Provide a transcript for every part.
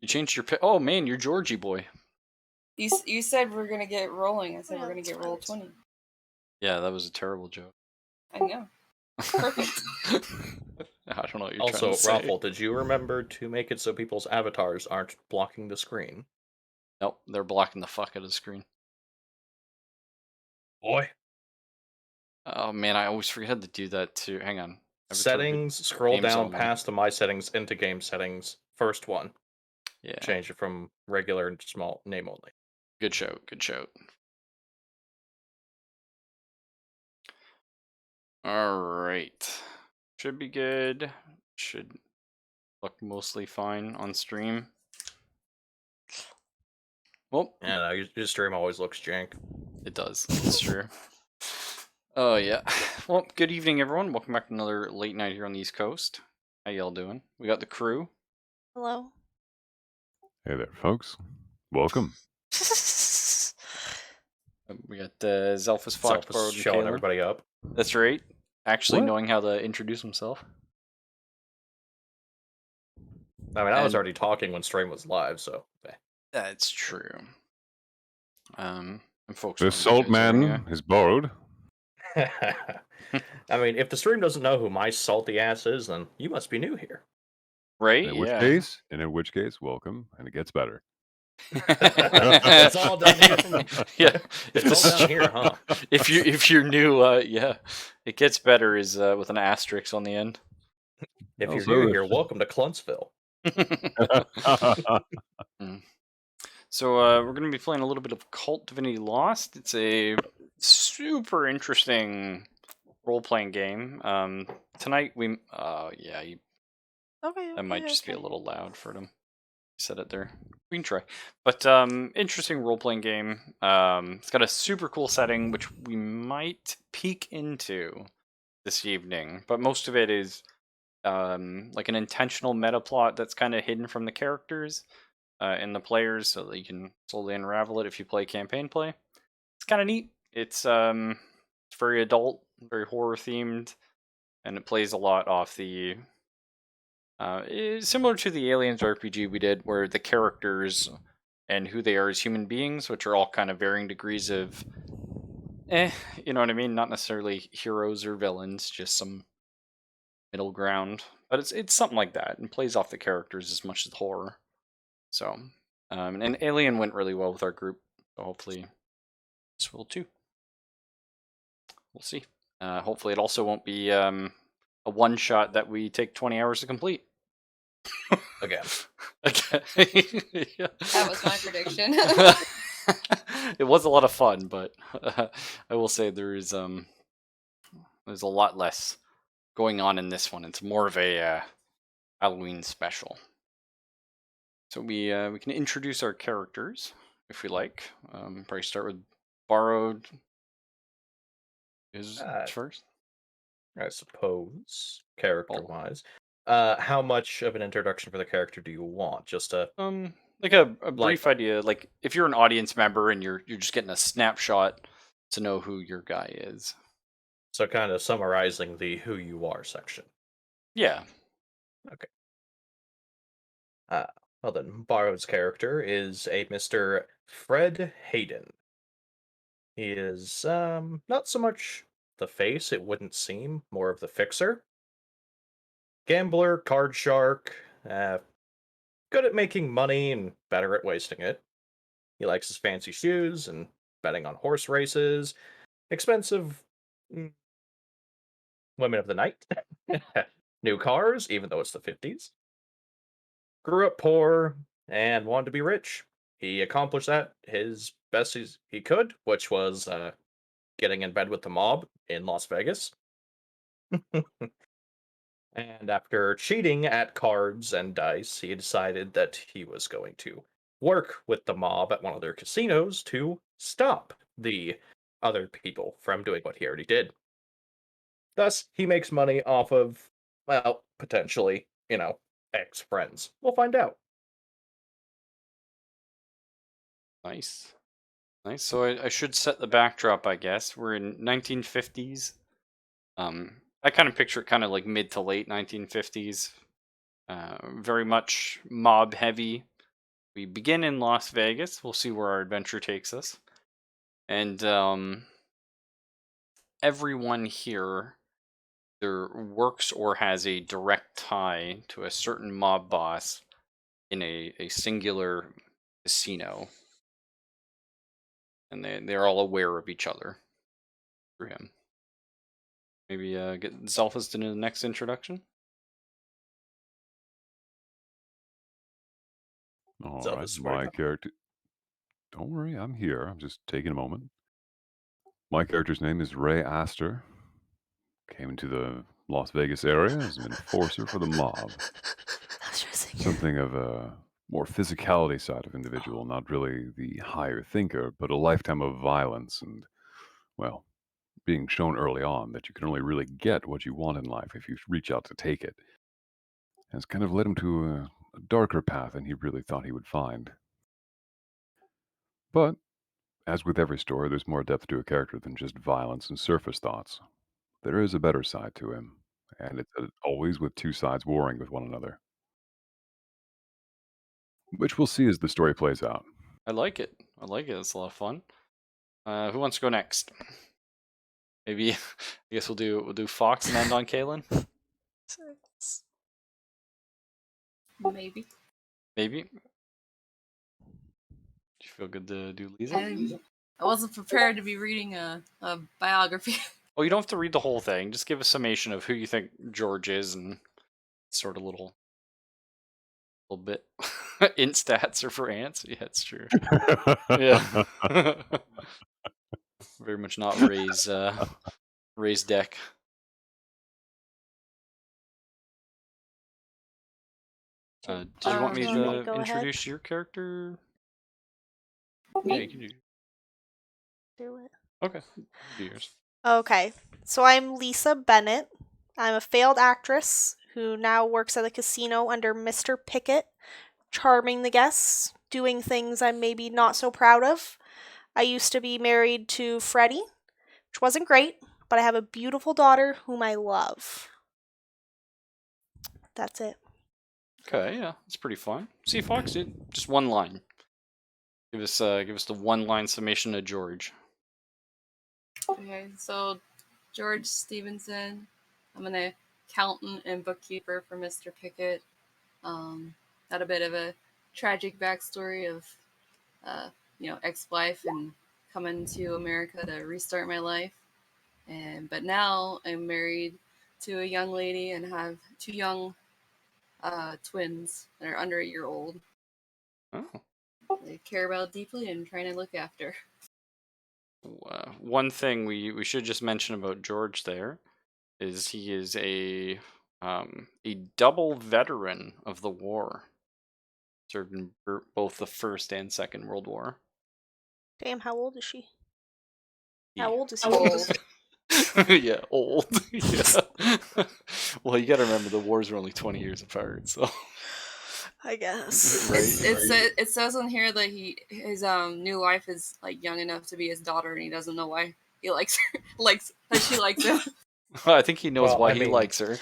changed your pick. Oh man, you're Georgie boy. You said we're gonna get rolling. I said we're gonna get roll 20. Yeah, that was a terrible joke. I know. Perfect. I don't know what you're Also, trying to say. Raffle, did you remember to make it so people's avatars aren't blocking the screen? Nope, they're blocking the fuck out of the screen. Boy. Oh man, I always forget to do that too. Hang on. Settings, scroll Games down only. past the My Settings into Game Settings. First one. Yeah. Change it from regular to small name only. Good show. Good show. All right. Should be good. Should look mostly fine on stream. Well, yeah, your stream always looks jank. It does. It's true. Oh yeah. Well, good evening, everyone. Welcome back to another late night here on the East Coast. How y'all doing? We got the crew. Hello. Hey there, folks. Welcome. We got Zelphus Fox Zelphus showing everybody up. That's right. Actually What? knowing how to introduce himself. I mean, I was already talking when stream was live, so. That's true. And folks. This salt man is borrowed. I mean, if the stream doesn't know who my salty ass is, then you must be new here. Right? In which case, welcome, and it gets better. It's all done here for me. Yeah. It's all down here, huh? If you're new, yeah. It gets better is with an asterisk on the end. If you're new here, welcome to Cluntsville. So we're going to be playing a little bit of Kult Divinity Lost. It's a super interesting role-playing game. Tonight we, that might just be a little loud for them. Said it there. We can try. But interesting role-playing game. It's got a super cool setting, which we might peek into this evening. But most of it is like an intentional meta plot that's kind of hidden from the characters and the players, so that you can slowly unravel it if you play campaign play. It's kind of neat. It's very adult, very horror themed, and it plays a lot off the similar to the Aliens RPG we did, where the characters and who they are as human beings, which are all kind of varying degrees of you know what I mean? Not necessarily heroes or villains, just some middle ground. But it's something like that, and plays off the characters as much as horror. So, and Alien went really well with our group, so hopefully this will too. We'll see. Hopefully it also won't be a one-shot that we take 20 hours to complete. Again. Yeah. That was my prediction. It was a lot of fun, but I will say there's a lot less going on in this one. It's more of a Halloween special. So we can introduce our characters if we like. Probably start with Borrowed. Is first, I suppose, character-wise. How much of an introduction for the character do you want? Just a like a brief idea. Like if you're an audience member and you're just getting a snapshot to know who your guy is. So kind of summarizing the who you are section. Yeah. Okay. Well then, Borrowed's character is a Mr. Fred Hayden. He is not so much the face, it wouldn't seem, more of the fixer. Gambler, card shark, good at making money and better at wasting it. He likes his fancy shoes and betting on horse races, expensive women of the night, new cars, even though it's the 50s. Grew up poor and wanted to be rich. He accomplished that his best he could, which was getting in bed with the mob in Las Vegas. And after cheating at cards and dice, he decided that he was going to work with the mob at one of their casinos to stop the other people from doing what he already did. Thus, he makes money off of, well, potentially, ex-friends. We'll find out. Nice. So I should set the backdrop, I guess. We're in 1950s. I kind of picture it kind of like mid to late 1950s. Very much mob heavy. we begin in Las Vegas. We'll see where our adventure takes us. And everyone here either works or has a direct tie to a certain mob boss in a singular casino. And they're all aware of each other through him. Maybe get Zelphus to do the next introduction? All So right, this is my right. character. Don't worry, I'm here. I'm just taking a moment. My character's name is Ray Astor. Came into the Las Vegas area as an enforcer for the mob. Something of a more physicality side of individual, not really the higher thinker, but a lifetime of violence and, well, being shown early on that you can only really get what you want in life if you reach out to take it. Has kind of led him to a darker path than he really thought he would find. But, as with every story, there's more depth to a character than just violence and surface thoughts. There is a better side to him, and it's always with two sides warring with one another, which we'll see as the story plays out. I like it. I like it. It's a lot of fun. Who wants to go next? Maybe I guess we'll do Fox and end on Kaylin. Maybe. Maybe. Do you feel good to do Lisa? I wasn't prepared to be reading a biography. Oh, you don't have to read the whole thing. Just give a summation of who you think George is and sort of little bit. Int stats are for ants. Yeah, it's true. Yeah. Very much not Ray's deck. Did you want me do you want me to to go ahead? introduce your character? Me? Yeah, you can Do it. Okay, do yours. Okay, so I'm Lisa Bennett. I'm a failed actress who now works at a casino under Mr. Pickett, charming the guests, doing things I'm maybe not so proud of. I used to be married to Freddie, which wasn't great, but I have a beautiful daughter whom I love. That's it. Okay, yeah, it's pretty fun. See, Fox, just one line. Give us the one line summation of George. Okay, so George Stevenson. I'm an accountant and bookkeeper for Mr. Pickett. Had a bit of a tragic backstory of, ex-wife and coming to America to restart my life. But now I'm married to a young lady and have two young twins that are under a year old. Oh. They care about deeply and trying to look after. One thing we should just mention about George there is he is a double veteran of the war. Served in both the First and Second World War. Damn, how old is she? Yeah. How old is he? Old. Yeah, old. Yeah. Well, you got to remember the wars were only 20 years apart, so. I guess. Right. It says on here that his new wife is like young enough to be his daughter, and he doesn't know why he likes her, that she likes him. I think he knows Well, why I he mean- likes her.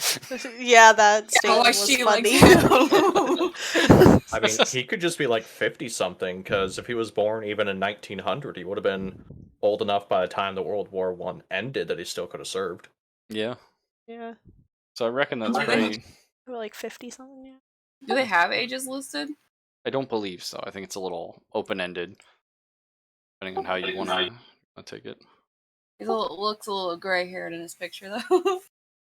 Yeah, that statement why was she funny. likes him. I mean, he could just be like 50 something, because if he was born even in 1900, he would have been old enough by the time the World War One ended that he still could have served. Yeah. Yeah, So I reckon that's pretty. we're like 50 something. Yeah. Do they have ages listed? I don't believe so. I think it's a little open-ended, depending on how you want to take it. He looks a little gray-haired in his picture, though.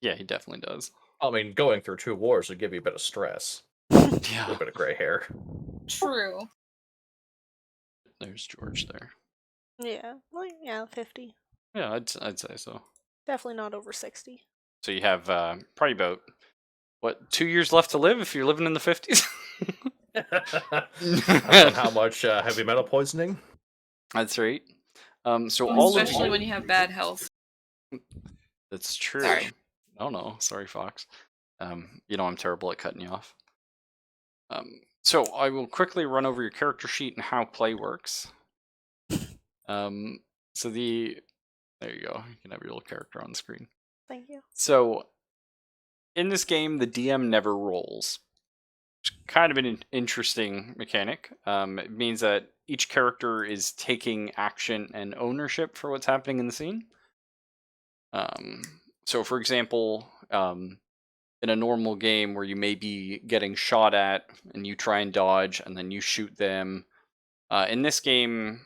Yeah, he definitely does. I mean, going through 2 wars would give you a bit of stress. A Yeah. little bit of gray hair. True. There's George there. Yeah, like, yeah, 50. Yeah, I'd say so. Definitely not over 60. So you have probably about 2 years left to live if you're living in the 50s. Depends on how much heavy metal poisoning. That's right. So all of Especially you. when you have bad health. That's true. Sorry. Oh no, sorry, Fox. I'm terrible at cutting you off. So I will quickly run over your character sheet and how play works. There you go. You can have your little character on the screen. Thank you. So in this game, the DM never rolls. It's kind of an interesting mechanic. It means that each character is taking action and ownership for what's happening in the scene. So, for example, in a normal game where you may be getting shot at and you try and dodge and then you shoot them, in this game,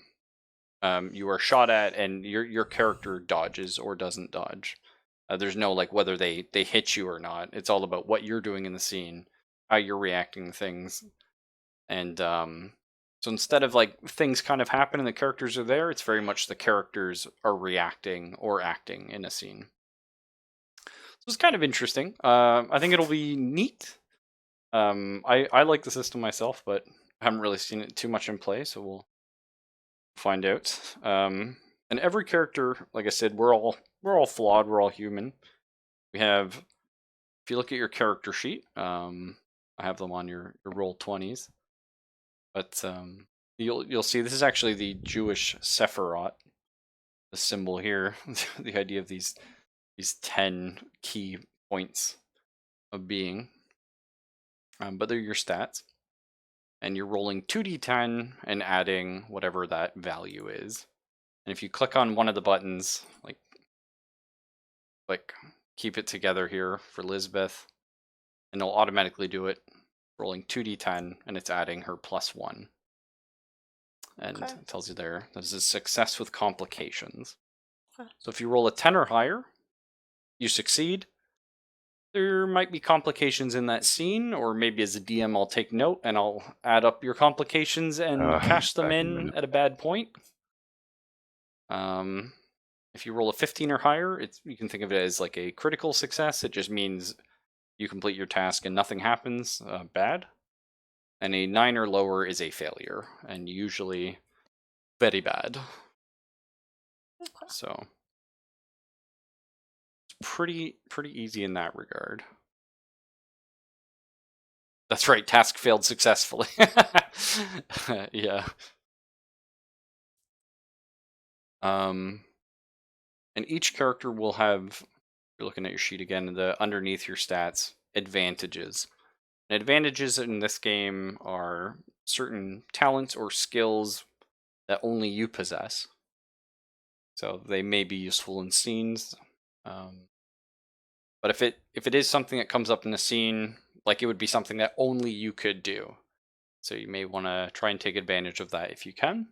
you are shot at and your character dodges or doesn't dodge. There's no like whether they hit you or not. It's all about what you're doing in the scene, how you're reacting to things, and so instead of like things kind of happen and the characters are there, it's very much the characters are reacting or acting in a scene. So it's kind of interesting. I think it'll be neat. I like the system myself, but I haven't really seen it too much in play, so we'll find out. And every character, like I said, we're all flawed. We're all human. We have, if you look at your character sheet, I have them on your Roll20s, but you'll see this is actually the Jewish Sephiroth, the symbol here, the idea of these 10 key points of being. But they're your stats, and you're rolling 2d10 and adding whatever that value is. And if you click on one of the buttons, like keep it together here for Lisbeth, and it'll automatically do it, rolling 2d10, and it's adding her +1. And Okay. it tells you there, that is a success with complications. Okay. So if you roll a 10 or higher, you succeed. There might be complications in that scene, or maybe as a DM I'll take note and I'll add up your complications and cash them back in a in minute. at a bad point. If you roll a 15 or higher, you can think of it as like a critical success. It just means you complete your task and nothing happens bad. And a 9 or lower is a failure, and usually very bad. Okay. So it's pretty easy in that regard. That's right, task failed successfully. Yeah. And each character will have, you're looking at your sheet again, underneath your stats, advantages. And advantages in this game are certain talents or skills that only you possess. So they may be useful in scenes. But if it is something that comes up in a scene, like it would be something that only you could do. So you may want to try and take advantage of that if you can.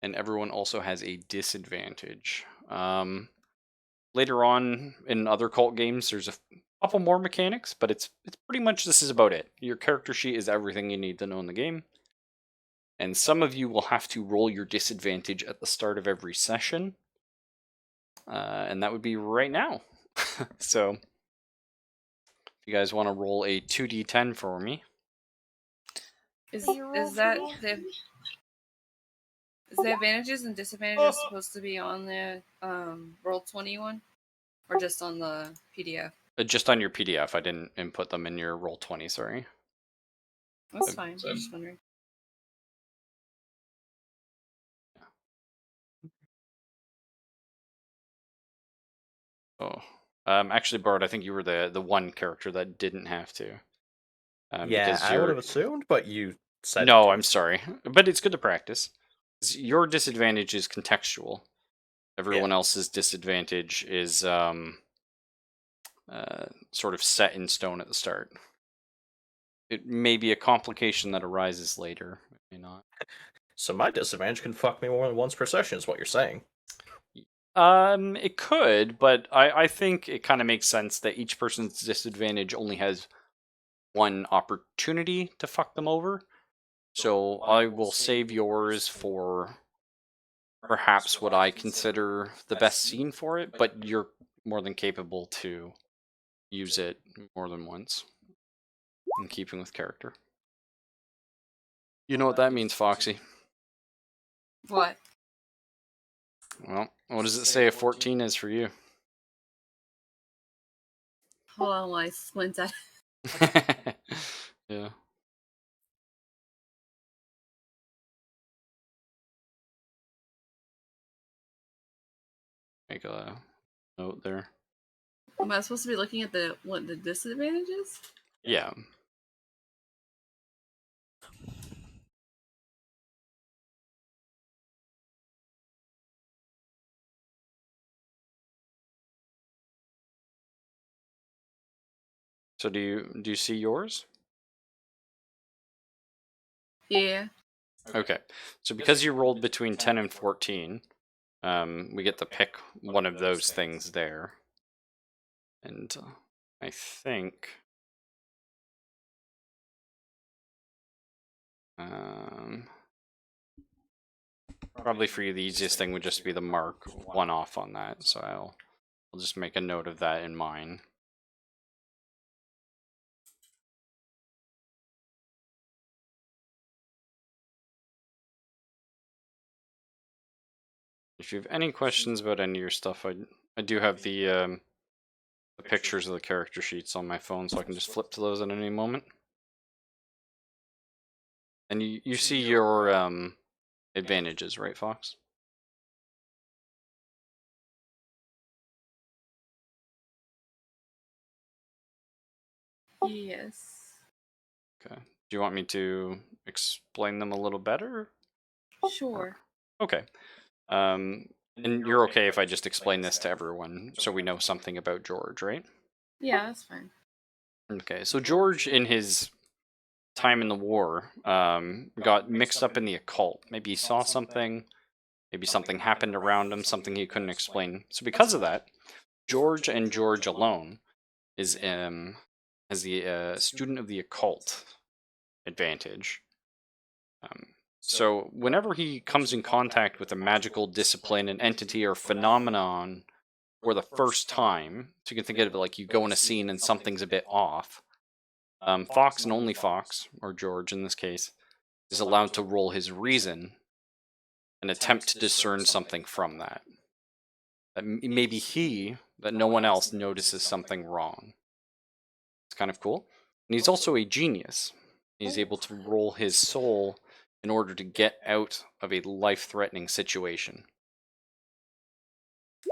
And everyone also has a disadvantage. Later on in other cult games, there's a couple more mechanics, but it's pretty much this is about it. Your character sheet is everything you need to know in the game. And some of you will have to roll your disadvantage at the start of every session. And that would be right now. So if you guys want to roll a 2d10 for me. Is Will you roll that for me? is the advantages and disadvantages supposed to be on the Roll21, or just on the PDF? Just on your PDF. I didn't input them in your Roll20, sorry. That's fine. I'm just wondering. Oh. Actually, Bart, I think you were the one character that didn't have to. Yeah, because I would have assumed, but you said No, to. I'm sorry. But it's good to practice. Your disadvantage is contextual. Everyone else's disadvantage is sort of set in stone at the start. It may be a complication that arises later. It may not. So my disadvantage can fuck me more than once per session, is what you're saying. It could, but I think it kind of makes sense that each person's disadvantage only has one opportunity to fuck them over. So I will save yours for perhaps what I consider the best scene for it, but you're more than capable to use it more than once in keeping with character. You know what that means, Foxy? What? Well, what does it say a 14 is for you? Hold on while I squint at Yeah. Make a note there. Am I supposed to be looking at the disadvantages? Yeah. So do you see yours? Yeah. Okay. So because you rolled between 10 and 14, we get to pick one of those things there. And I think probably for you the easiest thing would just be the mark 1 off on that. So I'll just make a note of that in mind. If you have any questions about any of your stuff, I do have the pictures of the character sheets on my phone, so I can just flip to those at any moment. And you see your advantages, right, Fox? Yes. Okay. Do you want me to explain them a little better? Sure. Okay. And you're okay if I just explain this to everyone so we know something about George, right? Yeah, that's fine. Okay, so George, in his time in the war, got mixed up in the occult. Maybe he saw something, maybe something happened around him, something he couldn't explain. So because of that, George and George alone is as the student of the occult advantage. So whenever he comes in contact with a magical discipline, an entity, or phenomenon for the first time, so you can think of it like you go in a scene and something's a bit off, Fox, and only Fox, or George in this case, is allowed to roll his reason and attempt to discern something from that. That maybe that no one else notices something wrong. It's kind of cool. And he's also a genius. He's able to roll his soul in order to get out of a life-threatening situation.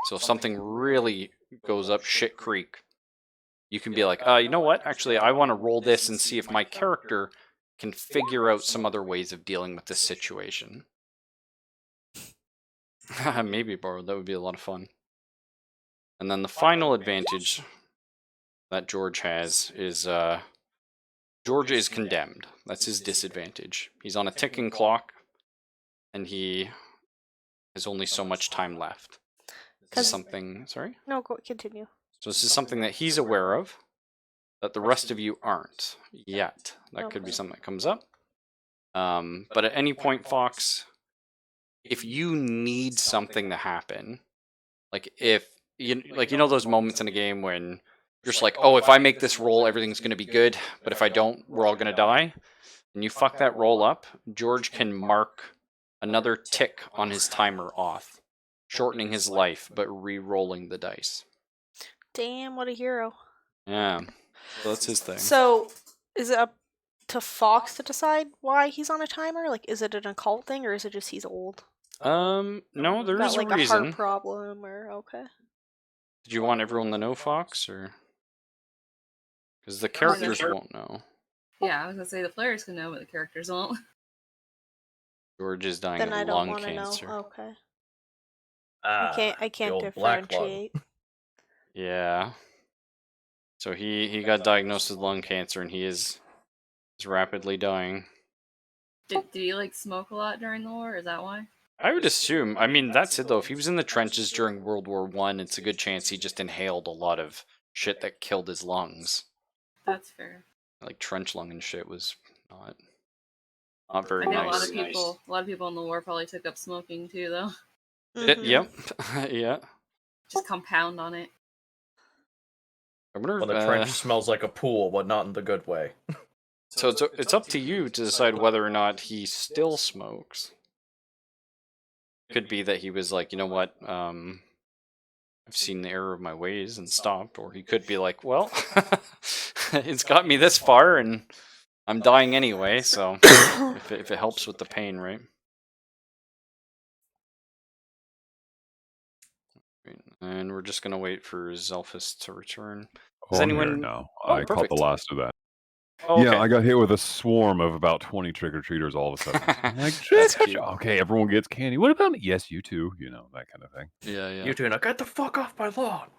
So if something really goes up shit creek, you can be like, you know what? Actually, I want to roll this and see if my character can figure out some other ways of dealing with this situation. Maybe, bro. That would be a lot of fun. And then the final advantage that George has is George is condemned. That's his disadvantage. He's on a ticking clock, and he has only so much time left. This is something... Sorry? No, go continue. So this is something that he's aware of, that the rest of you aren't yet. That could be something that comes up. But at any point, Fox, if you need something to happen, like if you know those moments in a game when you're just like, oh, if I make this roll, everything's going to be good, but if I don't, we're all going to die, and you fuck that roll up, George can mark another tick on his timer off, shortening his life, but re-rolling the dice. Damn, what a hero. Yeah, so that's his thing. So, is it up to Fox to decide why he's on a timer? Like, is it an occult thing, or is it just he's old? No, there Got is like a reason. a heart problem, or okay. Did you want everyone to know, Fox, or because the characters won't know? Yeah, I was gonna say the players can know, but the characters won't. George is dying Then I of don't lung want to know. cancer. Okay. Ah, I can't old black lung. differentiate. Yeah. So he got diagnosed with lung cancer, and he is rapidly dying. Did he like smoke a lot during the war? Is that why? I would assume. I mean, that's it though. If he was in the trenches during World War One, it's a good chance he just inhaled a lot of shit that killed his lungs. That's fair. Like trench lung and shit was not very I know nice. a lot of people in the war probably took up smoking too, though. Mhm. Yep. Yeah. Just compound on it. I wonder Well, the trench smells like a pool, but not in the good way. So it's up to you to decide whether or not he still smokes. Could be that he was like, you know what, I've seen the error of my ways and stopped, or he could be like, well, it's got me this far and I'm dying anyway, so if it helps with the pain, right? And we're just gonna wait for Zelphus to return. Does I'm here anyone... now. Oh, I caught perfect. the last of that. Oh, okay. Yeah, I got hit with a swarm of about 20 trick-or-treaters all of a sudden. I'm like, That's trick, cute. okay, everyone gets candy. What about me? Yes, you too. You know, that kind of thing. Yeah, yeah. You two, now get the fuck off my lawn!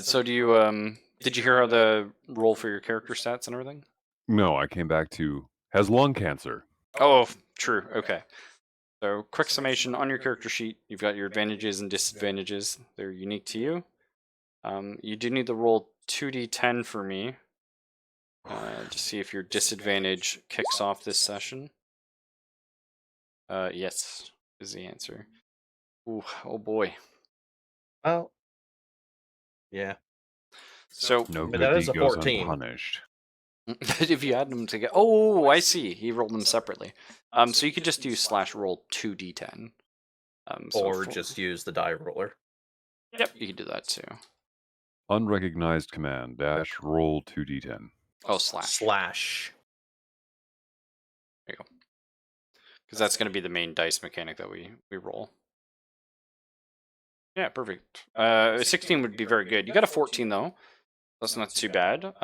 So do you Did you hear how the roll for your character stats and everything? No, I came back to has lung cancer. Oh, true. Okay. So, quick summation on your character sheet. You've got your advantages and disadvantages. They're unique to you. You do need to roll 2d10 for me to see if your disadvantage kicks off this session. Yes, is the answer. Ooh, oh boy. Well, yeah. So, No But good that is deed a goes 14. unpunished. if you add them together, oh, I see. He rolled them separately. So you could just do /roll 2d10. Or just use the die roller. Yep, you could do that too. Unrecognized command dash roll 2d10. Oh, slash. There you go. Because that's going to be the main dice mechanic that we roll. Yeah, perfect. 16 would be very good. You got a 14 though. That's not too bad.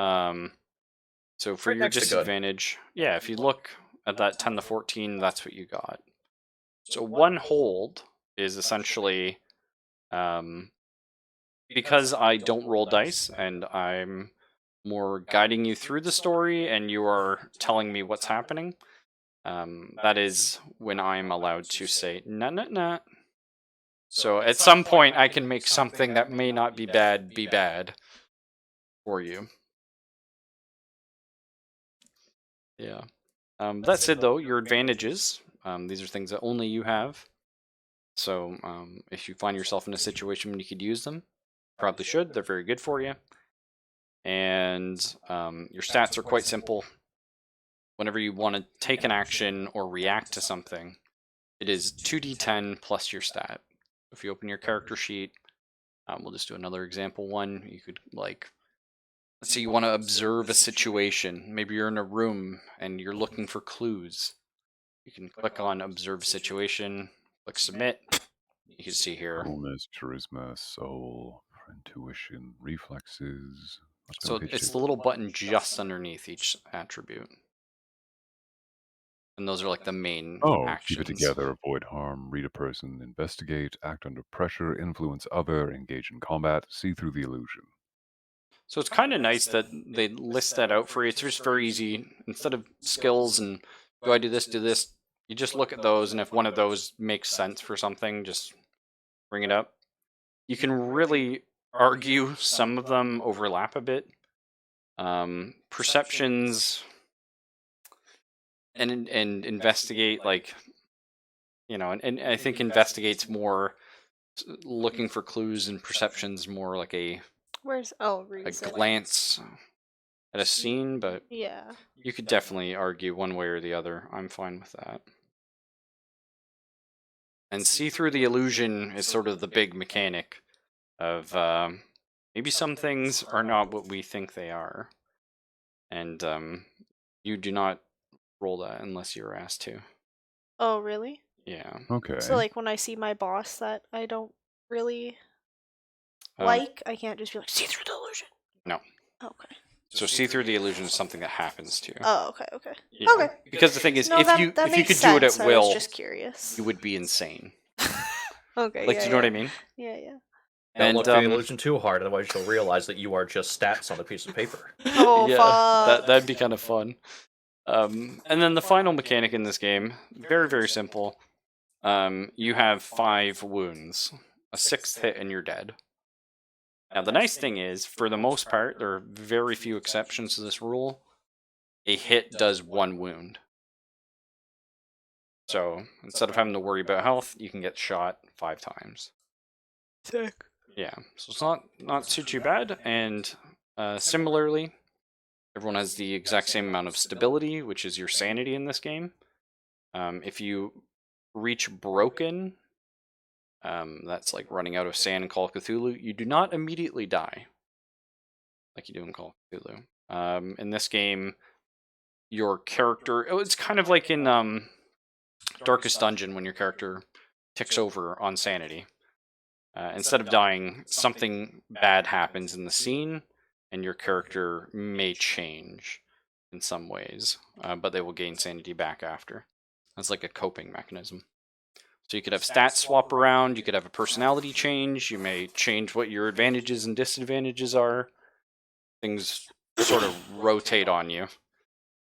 So for Right your next to good. disadvantage, yeah, if you look at that 10 to 14, that's what you got. So one hold is essentially because I don't roll dice and I'm more guiding you through the story and you are telling me what's happening. That is when I'm allowed to say nah. So at some point I can make something that may not be bad for you. Yeah. That said though, your advantages, these are things that only you have. So if you find yourself in a situation when you could use them, probably should. They're very good for you. And your stats are quite simple. Whenever you want to take an action or react to something, it is 2d10 plus your stat. If you open your character sheet, we'll just do another example one. You could, like, let's say you want to observe a situation. Maybe you're in a room and you're looking for clues. You can click on Observe Situation, click Submit. You can see here. Coolness, charisma, soul, intuition, reflexes. So it's the little button just underneath each attribute. And those are like the main actions. Keep it together, avoid harm, read a person, investigate, act under pressure, influence other, engage in combat, see through the illusion. So it's kind of nice that they list that out for you. It's just very easy. Instead of skills and do I do this, you just look at those, and if one of those makes sense for something, just bring it up. You can really argue some of them overlap a bit. Perceptions and investigate, like, you know, and I think investigate's more looking for clues, and perception's more like a reason. glance at a scene, but Yeah. you could definitely argue one way or the other. I'm fine with that. And see through the illusion is sort of the big mechanic of maybe some things are not what we think they are. And you do not roll that unless you're asked to. Oh, really? Yeah. Okay. So, like, when I see my boss that I don't really like, I can't just be like, see through the illusion. No. Okay. So see through the illusion is something that happens to you. Oh, okay. You know? Okay. Because the thing is, No, if that you makes could do it sense. at I was will, just curious. you would be insane. Okay. Like, yeah, do you know what I yeah. mean? Yeah. Don't look for the illusion too hard, otherwise you'll realize that you are just stats on a piece of paper. Oh, fuck. That'd be kind of fun. And then the final mechanic in this game, very, very simple. You have 5 wounds. A 6th hit and you're dead. Now, the nice thing is, for the most part, there are very few exceptions to this rule. A hit does 1 wound. So, instead of having to worry about health, you can get shot 5 times. Sick. Yeah, so it's not too bad, and similarly, everyone has the exact same amount of stability, which is your sanity in this game. If you reach broken, that's like running out of sand in Call of Cthulhu, you do not immediately die, like you do in Call of Cthulhu. In this game, your character, it's kind of like in Darkest Dungeon when your character ticks over on sanity. Instead of dying, something bad happens in the scene, and your character may change in some ways, but they will gain sanity back after. That's like a coping mechanism. So you could have stats swap around, you could have a personality change, you may change what your advantages and disadvantages are. things sort of rotate on you.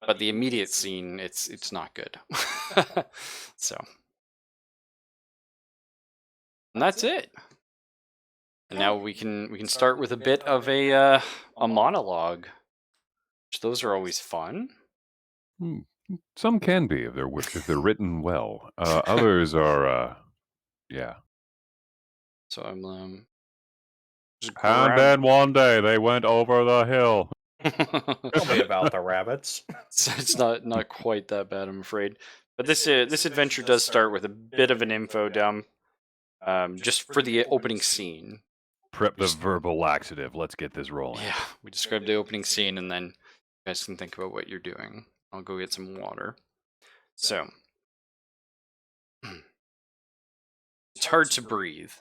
But the immediate scene, it's not good. So, and that's it. And now we can start with a bit of a monologue. Which those are always fun. Hmm, some can be if they're written well. Others are, yeah. So I'm just And then one day they went over the hill. Tell me about the rabbits. So it's not quite that bad, I'm afraid. But this adventure does start with a bit of an info dump, just for the opening scene. Prep the verbal laxative. Let's get this rolling. Yeah, we describe the opening scene, and then you guys can think about what you're doing. I'll go get some water. So, it's hard to breathe.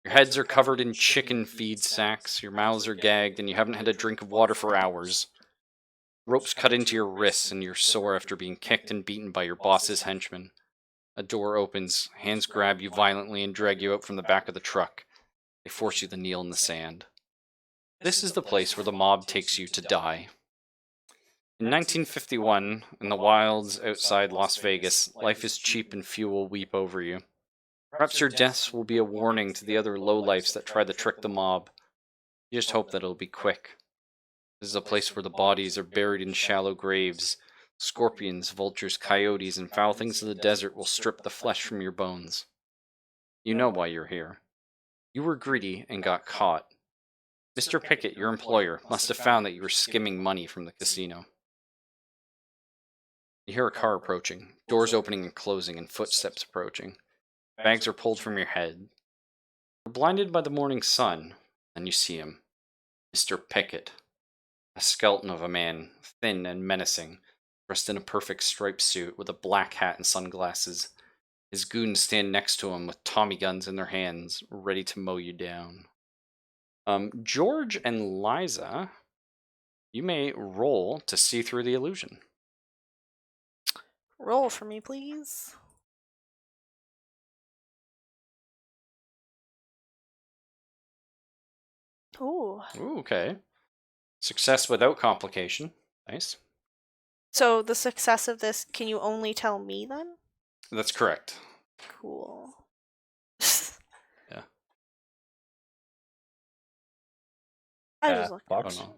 Your heads are covered in chicken feed sacks, your mouths are gagged, and you haven't had a drink of water for hours. Ropes cut into your wrists, and you're sore after being kicked and beaten by your boss's henchmen. A door opens, hands grab you violently and drag you out from the back of the truck. They force you to kneel in the sand. This is the place where the mob takes you to die. In 1951, in the wilds outside Las Vegas, life is cheap and few will weep over you. Perhaps your deaths will be a warning to the other lowlifes that try to trick the mob. You just hope that it'll be quick. This is a place where the bodies are buried in shallow graves. Scorpions, vultures, coyotes, and foul things of the desert will strip the flesh from your bones. You know why you're here. You were greedy and got caught. Mr. Pickett, your employer, must have found that you were skimming money from the casino. You hear a car approaching, doors opening and closing, and footsteps approaching. Bags are pulled from your head. You're blinded by the morning sun, and you see him. Mr. Pickett. A skeleton of a man, thin and menacing, dressed in a perfect striped suit with a black hat and sunglasses. His goons stand next to him with Tommy guns in their hands, ready to mow you down. George and Liza, you may roll to see through the illusion. Roll for me, please. Ooh. Ooh, okay. Success without complication. Nice. So the success of this, can you only tell me then? That's correct. Cool. Yeah. I just looked. Fox. Oh, no.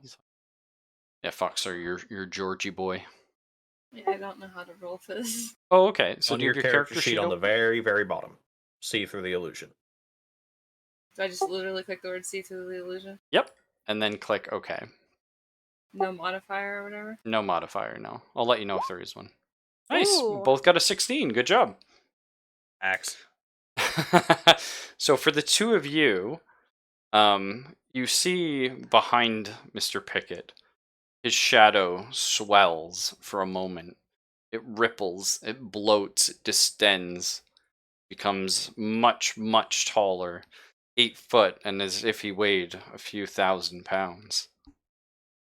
Yeah, Fox, are your Georgie boy. Yeah, I don't know how to roll for this. Oh, okay. So On do you your have your character sheet on the open? very, very bottom. See through the illusion. Do I just literally click the word see through the illusion? Yep. And then click OK. No modifier or whatever? No modifier, no. I'll let you know if there is one. Nice. Ooh. Both got a 16. Good job. Axe. So for the two of you, you see behind Mr. Pickett, his shadow swells for a moment. It ripples, it bloats, it distends, becomes much, much taller, 8 foot, and as if he weighed a few thousand pounds.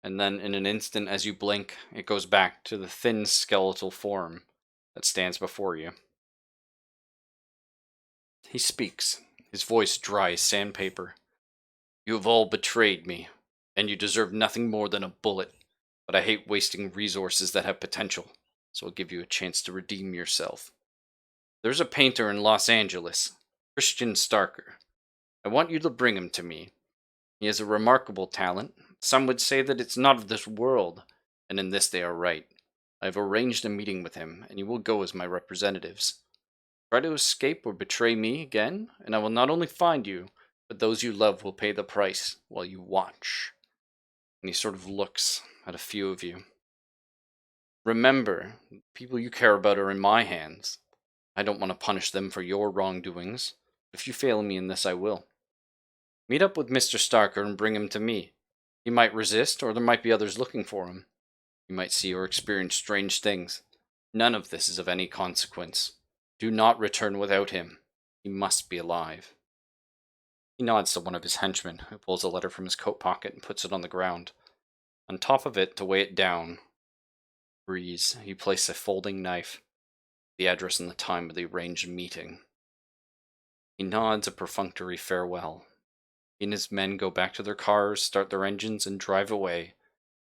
And then in an instant, as you blink, it goes back to the thin skeletal form that stands before you. He speaks, his voice dry as sandpaper. You have all betrayed me, and you deserve nothing more than a bullet, but I hate wasting resources that have potential, so I'll give you a chance to redeem yourself. There's a painter in Los Angeles, Christian Starker. I want you to bring him to me. He has a remarkable talent. Some would say that it's not of this world, and in this they are right. I have arranged a meeting with him, and you will go as my representatives. Try to escape or betray me again, and I will not only find you, but those you love will pay the price while you watch. And he sort of looks at a few of you. Remember, the people you care about are in my hands. I don't want to punish them for your wrongdoings. If you fail me in this, I will. Meet up with Mr. Starker and bring him to me. He might resist, or there might be others looking for him. You might see or experience strange things. None of this is of any consequence. Do not return without him. He must be alive. He nods to one of his henchmen, who pulls a letter from his coat pocket and puts it on the ground. On top of it, to weigh it down, breeze, he places a folding knife, the address and the time of the arranged meeting. He nods a perfunctory farewell. He and his men go back to their cars, start their engines, and drive away,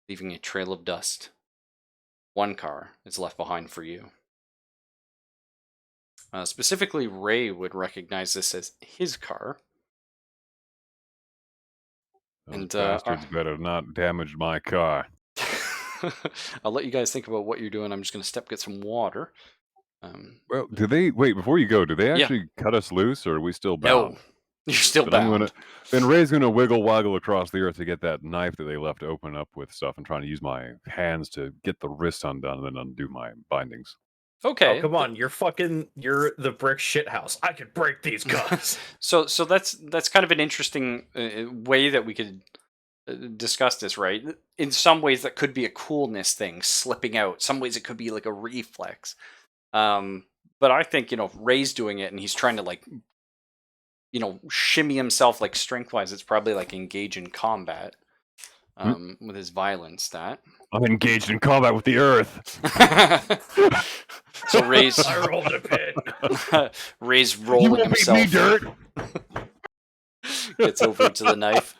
leaving a trail of dust. One car is left behind for you. Specifically, Ray would recognize this as his car. Those And bastards better not damage my car. I'll let you guys think about what you're doing. I'm just going to get some water. Well, do they wait before you go? Do they Yeah. actually cut us loose, or are we still No, bound? you're still But I'm bound. then Ray's gonna wiggle waggle across the earth to get that knife that they left open up with stuff, and trying to use my hands to get the wrist undone, and then undo my bindings. Okay. Oh, come on, you're the brick shithouse. I could break these guns. So that's kind of an interesting way that we could discuss this, right? In some ways, that could be a coolness thing, slipping out. Some ways, it could be like a reflex. But I think, if Ray's doing it and he's trying to shimmy himself like strength-wise, it's probably like engage in combat with his violence stat. I'm engaged in combat with the earth. So Ray's I rolled a pit. Ray's rolling won't beat himself. me, dirt. Gets over to the knife.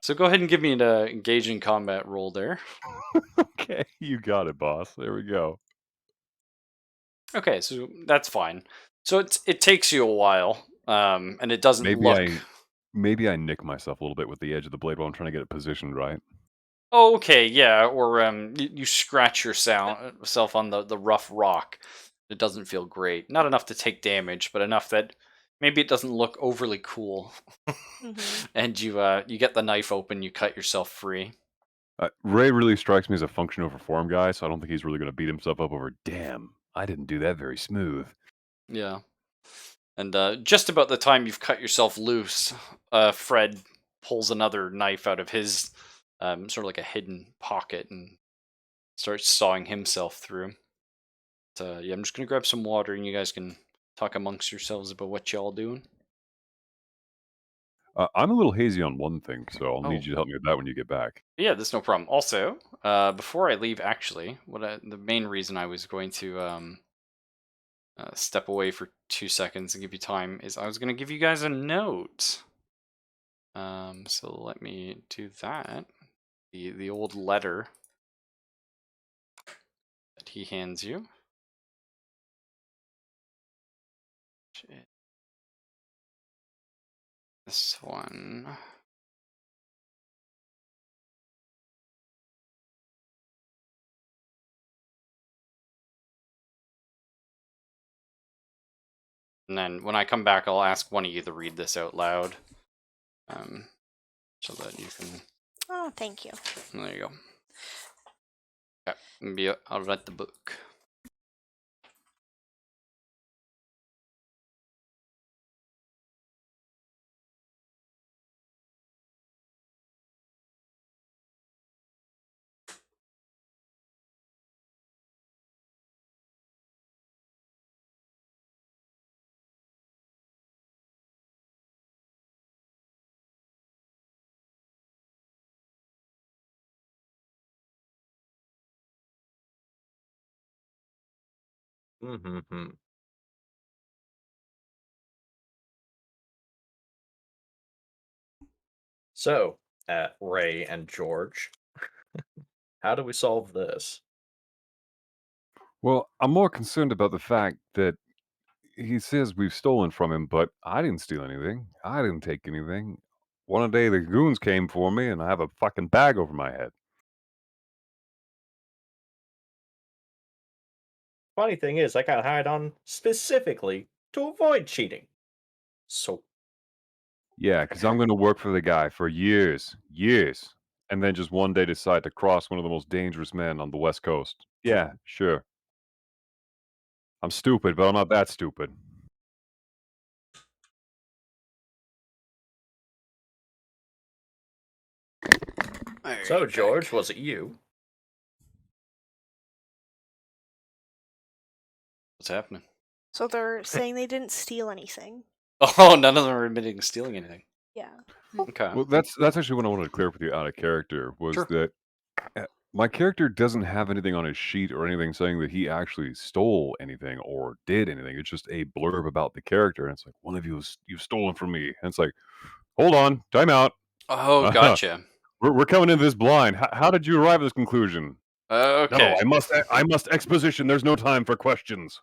So go ahead and give me an engage in combat roll there. Okay, you got it, boss. There we go. Okay, so that's fine. So it takes you a while, and it doesn't Maybe I nick myself a little bit with the edge of the blade while I'm trying to get it positioned right. Oh, okay, yeah, or you scratch yourself on the rough rock. It doesn't feel great. Not enough to take damage, but enough that maybe it doesn't look overly cool. And you get the knife open, you cut yourself free. Ray really strikes me as a function over form guy, so I don't think he's really going to beat himself up over, damn, I didn't do that very smooth. Yeah. And just about the time you've cut yourself loose, Fred pulls another knife out of his sort of like a hidden pocket and starts sawing himself through. But, yeah, I'm just going to grab some water and you guys can talk amongst yourselves about what y'all doing. I'm a little hazy on one thing, so I'll need you to help me with that when you get back. Yeah, that's no problem. Also, before I leave, actually, the main reason I was going to step away for 2 seconds and give you time is I was going to give you guys a note. So let me do that. The old letter that he hands you. This one. And then when I come back, I'll ask one of you to read this out loud. So that you can... Oh, thank you. There you go. Okay, maybe I'll read the book. Mm-hmm. So, Ray and George, how do we solve this? Well, I'm more concerned about the fact that he says we've stolen from him, but I didn't steal anything. I didn't take anything. One day the goons came for me, and I have a fucking bag over my head. Funny thing is, I got hired on specifically to avoid cheating. So, Yeah, because I'm going to work for the guy for years, and then just one day decide to cross one of the most dangerous men on the West Coast. Yeah, sure. I'm stupid, but I'm not that stupid. so George, was it you? What's happening? So they're saying they didn't steal anything. Oh, none of them are admitting to stealing anything. Yeah. Okay. Well, that's actually what I wanted to clear up with you out of character, was Sure. that my character doesn't have anything on his sheet or anything saying that he actually stole anything or did anything. It's just a blurb about the character, and it's like, one of you've stolen from me. And it's like, Hold on. Time out. Oh, gotcha. We're coming into this blind. How did you arrive at this conclusion? Okay. No, I must exposition. There's no time for questions.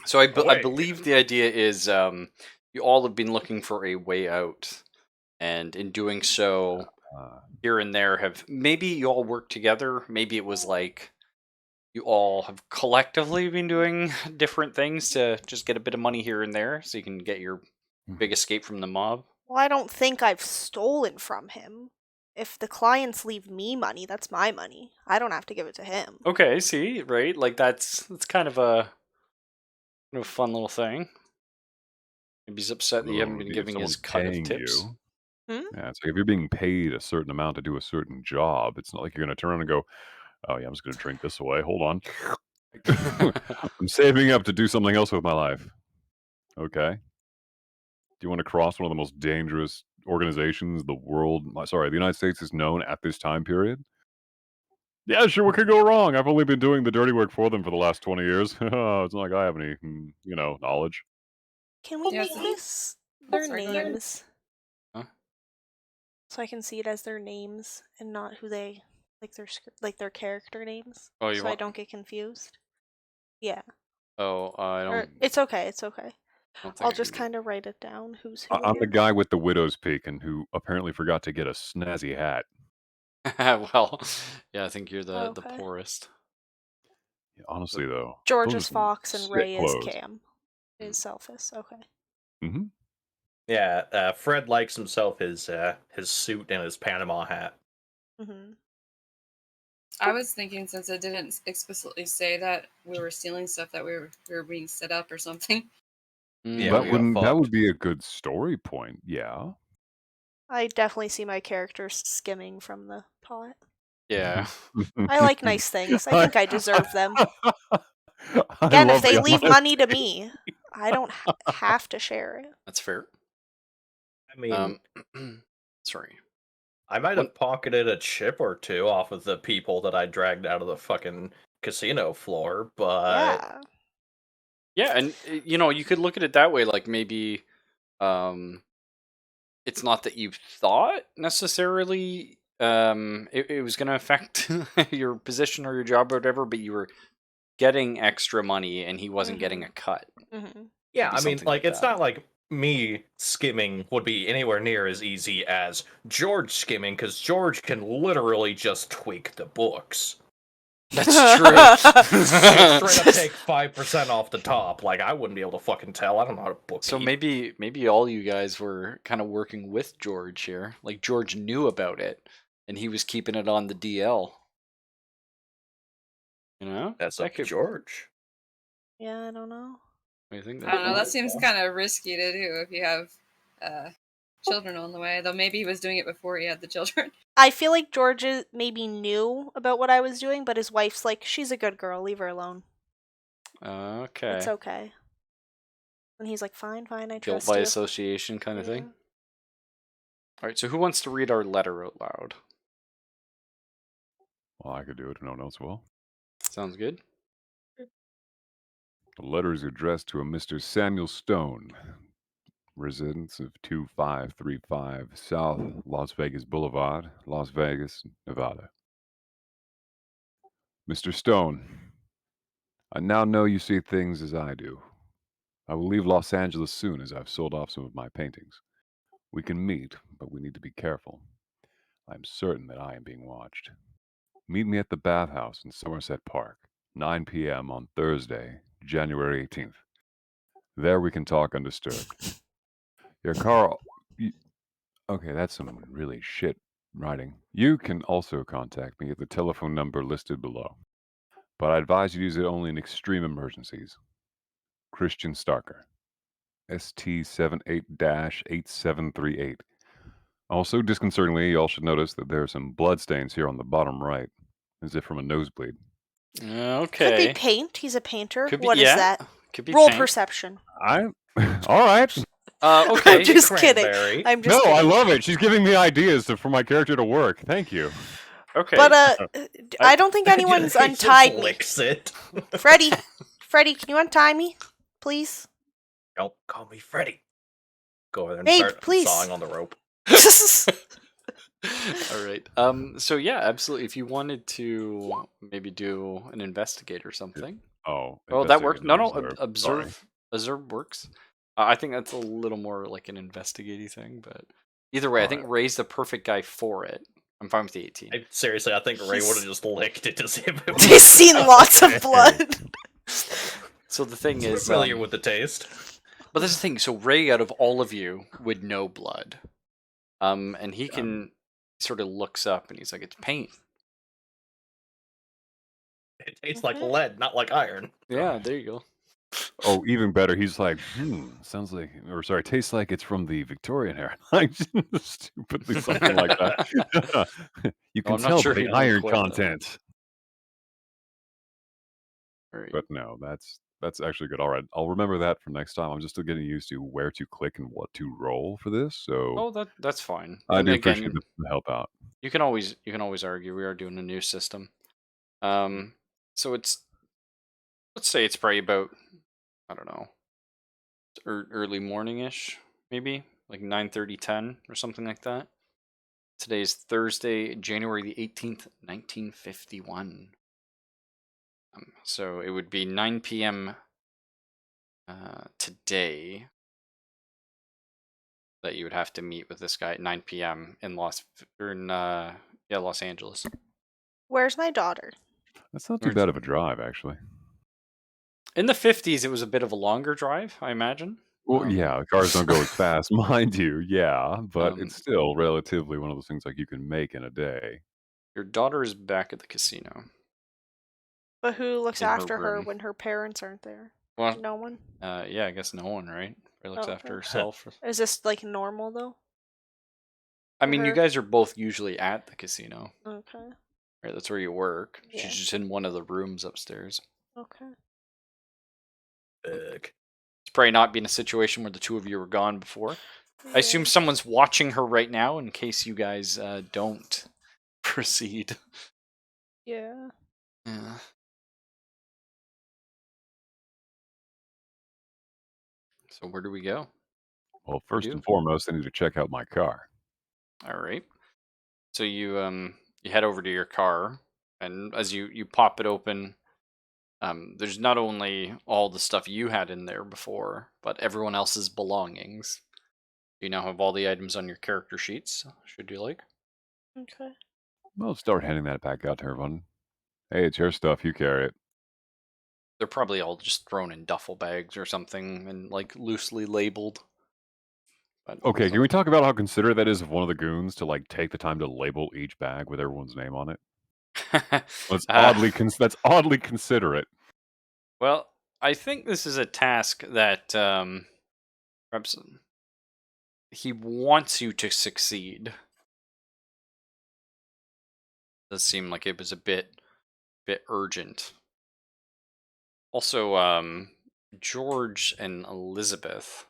So I Away. believe the idea is you all have been looking for a way out, and in doing so, here and there have maybe you all worked together. Maybe it was like you all have collectively been doing different things to just get a bit of money here and there, so you can get your big escape from the mob. Well, I don't think I've stolen from him. If the clients leave me money, that's my money. I don't have to give it to him. Okay, see, right? Like that's kind of a fun little thing. Maybe he's upset that you haven't been If giving his someone's cut of paying tips. you, Hmm? yeah, it's like if you're being paid a certain amount to do a certain job, it's not like you're going to turn around and go, "Oh yeah, I'm just going to drink this away. Hold on, I'm saving up to do something else with my life." Okay. Do you want to cross one of the most dangerous organizations the United States is known at this time period? Yeah, sure. What could go wrong? I've only been doing the dirty work for them for the last 20 years. It's not like I have any, knowledge. Can we Yeah, make so- this their Sorry, go ahead. names? Huh? So I can see it as their names and not who they their character names. Oh, you so I want? don't get confused. Yeah. Oh, I Or don't. it's okay. It's okay. Don't think I'll I just can do kind of write it down. Who's who? I'm the here. guy with the widow's peak and who apparently forgot to get a snazzy hat. Well, yeah, I think you're the Okay. poorest. Yeah, honestly, though, George those is are some Fox and sick Ray is clothes. Cam. Is Selphus. Okay. Mm-hmm. Yeah, Fred likes himself his suit and his Panama hat. Mm-hmm. I was thinking, since it didn't explicitly say that we were stealing stuff, that we were being set up or something. Yeah, that we got that fucked. would be a good story point. Yeah. I definitely see my character skimming from the pot. Yeah. I like nice things. I think I deserve them. I Again, if love they the leave honesty. money to me, I don't have to share it. That's fair. I mean, Sorry. I might have pocketed a chip or two off of the people that I dragged out of the fucking casino floor, but Yeah. Yeah, and you could look at it that way. Like maybe, it's not that you thought necessarily it was going to affect your position or your job or whatever, but you were getting extra money and he wasn't getting a cut. Mm-hmm. yeah, Maybe I mean, something like, like it's that. not like me skimming would be anywhere near as easy as George skimming, because George can literally just tweak the books. That's true. Straight up take 5% off the top. Like, I wouldn't be able to fucking tell. I don't know how to bookkeep. So maybe all you guys were kind of working with George here. Like George knew about it and he was keeping it on the DL. That's up to George. Yeah, I don't know. What do you think? I don't know. That seems kind of risky to do if you have children on the way. Though maybe he was doing it before he had the children. I feel like George maybe knew about what I was doing, but his wife's like, she's a good girl, leave her alone. Okay. It's okay. And he's like, fine, I Guilt trust by you. association kind of thing. Yeah. All right, so who wants to read our letter out loud? Well, I could do it if no one else will. Sounds good. The letter is addressed to a Mr. Samuel Stone, residence of 2535 South Las Vegas Boulevard, Las Vegas, Nevada. Mr. Stone, I now know you see things as I do. I will leave Los Angeles soon as I've sold off some of my paintings. We can meet, but we need to be careful. I am certain that I am being watched. Meet me at the bathhouse in Somerset Park, 9 p.m. on Thursday, January 18th. There we can talk undisturbed. Yeah, Carl. Okay, that's some really shit writing. You can also contact me at the telephone number listed below, but I advise you to use it only in extreme emergencies. Christian Starker, ST78-8738. Also, disconcertingly, you all should notice that there are some bloodstains here on the bottom right, as if from a nosebleed. Okay. Could be paint. He's a painter. Could be, What is yeah, that? Could be Roll paint. perception. All right. Okay. I'm just Cranberry. kidding. I'm just No, kidding. I love it. She's giving me ideas for my character to work. Thank you. Okay. But I don't think anyone's He just untied me. licks it. Freddy, can you untie me, please? Don't call me Freddy. Go over there and Babe, start please. sawing on the rope. All right. So yeah, absolutely. If you wanted to maybe do an investigate or something. Oh, Oh, that investigate works. and No, no. Sorry. Observe works. I think that's a little more like an investigating thing, but either way, I think Ray's the perfect guy for it. I'm fine with the 18. Seriously, I think Ray would have just licked it to see if it was. He's seen lots of blood. So the thing He's is, familiar with the taste. but that's the thing. So Ray, out of all of you, would know blood, and he can sort of looks up and he's like, "It's paint." It tastes like lead, not like iron. Yeah, there you go. Oh, even better. He's like, sounds like, or sorry, tastes like it's from the Victorian era. Like, stupidly something like that. You can I'm not tell sure by he'd the know iron quite that. content. Right. But no, that's actually good. All right, I'll remember that for next time. I'm just still getting used to where to click and what to roll for this. So Oh, that's fine. I And do again, appreciate the help out. you can always argue. We are doing a new system. So it's, let's say it's probably about, I don't know, early morning-ish, maybe like 9:30, 10 or something like that. Today's Thursday, January the 18th, 1951. So it would be 9 p.m. Today that you would have to meet with this guy at 9 p.m. in Los Angeles. Where's my daughter? That's not too bad of a drive, actually. In the 50s, it was a bit of a longer drive, I imagine. Well, yeah, cars don't go as fast, mind you. Yeah, but it's still relatively one of those things like you can make in a day. Your daughter is back at the casino. But who looks In her after her room. when her parents aren't there? Well, No one? yeah, I guess no one, right? She looks Oh, after okay. herself. Is this like normal though? I mean, you her? guys are both usually at the casino, Okay. right? That's where you work. Yeah. She's just in one of the rooms upstairs. Okay. Ugh. It's probably not been a situation where the two of you were gone before. Yeah. I assume someone's watching her right now in case you guys don't proceed. Yeah. Yeah. So where do we go? Well, first and foremost, I need to check out my car. All right. So you head over to your car, and as you pop it open, there's not only all the stuff you had in there before, but everyone else's belongings. You now have all the items on your character sheets. Should you like? Okay. Well, start handing that back out to everyone. Hey, it's your stuff. You carry it. They're probably all just thrown in duffel bags or something and like loosely labeled. But Okay, can we talk about how considerate that is of one of the goons to like take the time to label each bag with everyone's name on it? That's oddly considerate. Well, I think this is a task that perhaps he wants you to succeed. Does seem like it was a bit urgent. Also, George and Elizabeth.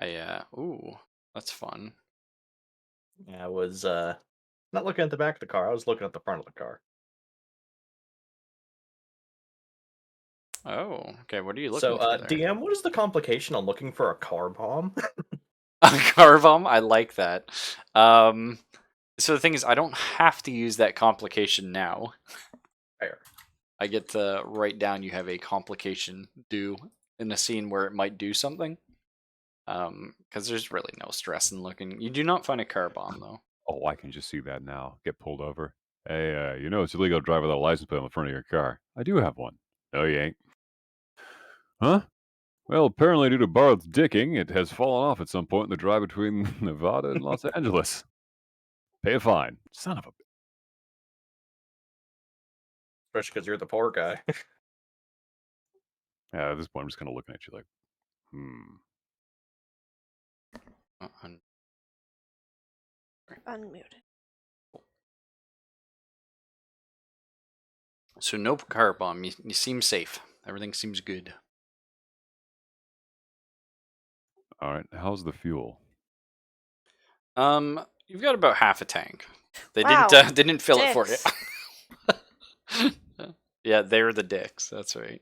Ooh, that's fun. Yeah, I was not looking at the back of the car. I was looking at the front of the car. Oh, okay. What are you looking So, for there? DM, what is the complication on looking for a car bomb? A car bomb? I like that. So the thing is, I don't have to use that complication now. Fair. I get to write down you have a complication due in a scene where it might do something. Because there's really no stress in looking. You do not find a car bomb, though. Oh, I can just see that now. Get pulled over. Hey, you know it's illegal to drive without a license plate on the front of your car. I do have one. No, you ain't. Huh? Well, apparently due to Barth's dicking, it has fallen off at some point in the drive between Nevada and Los Angeles. Pay a fine. Son of a... Especially because you're the poor guy. Yeah, at this point, I'm just kind of looking at you like, Unmuted. So no car bomb. You seem safe. Everything seems good. All right, how's the fuel? You've got about half a tank. They Wow, didn't fill it for dicks. you. Yeah, they're the dicks. That's right.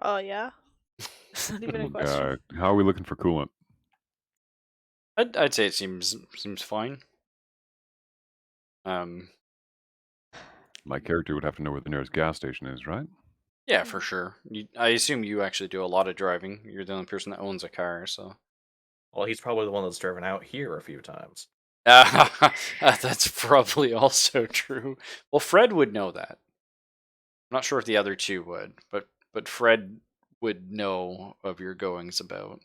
Oh yeah. It's not even a question. How are we looking for coolant? I'd say it seems fine. My character would have to know where the nearest gas station is, right? Yeah, for sure. I assume you actually do a lot of driving. You're the only person that owns a car, so. Well, he's probably the one that's driven out here a few times. That's probably also true. Well, Fred would know that. I'm not sure if the other two would, but Fred would know of your goings about.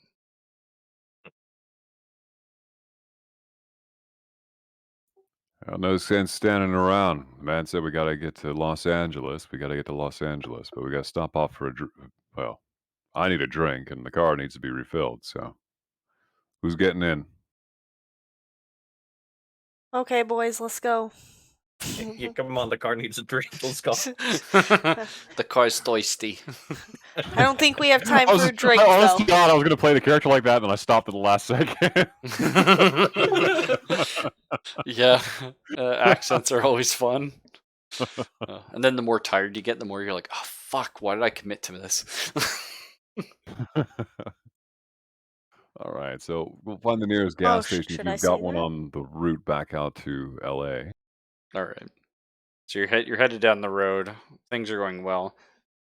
Well, no sense standing around. The man said we gotta get to Los Angeles. We gotta get to Los Angeles, but we gotta stop off for well, I need a drink, and the car needs to be refilled. So, who's getting in? Okay, boys, let's go. Yeah, come on, the car needs a drink. Let's go. The car's thirsty. I don't think we have time for a drink, honest though. to God, I was gonna play the character like that, and then I stopped at the last second. Yeah, accents are always fun. And then the more tired you get, the more you're like, oh fuck, why did I commit to this? All right, so we'll find the nearest gas station if should I you've got say one that? on the route back out to LA. All right. So you're headed down the road. Things are going well.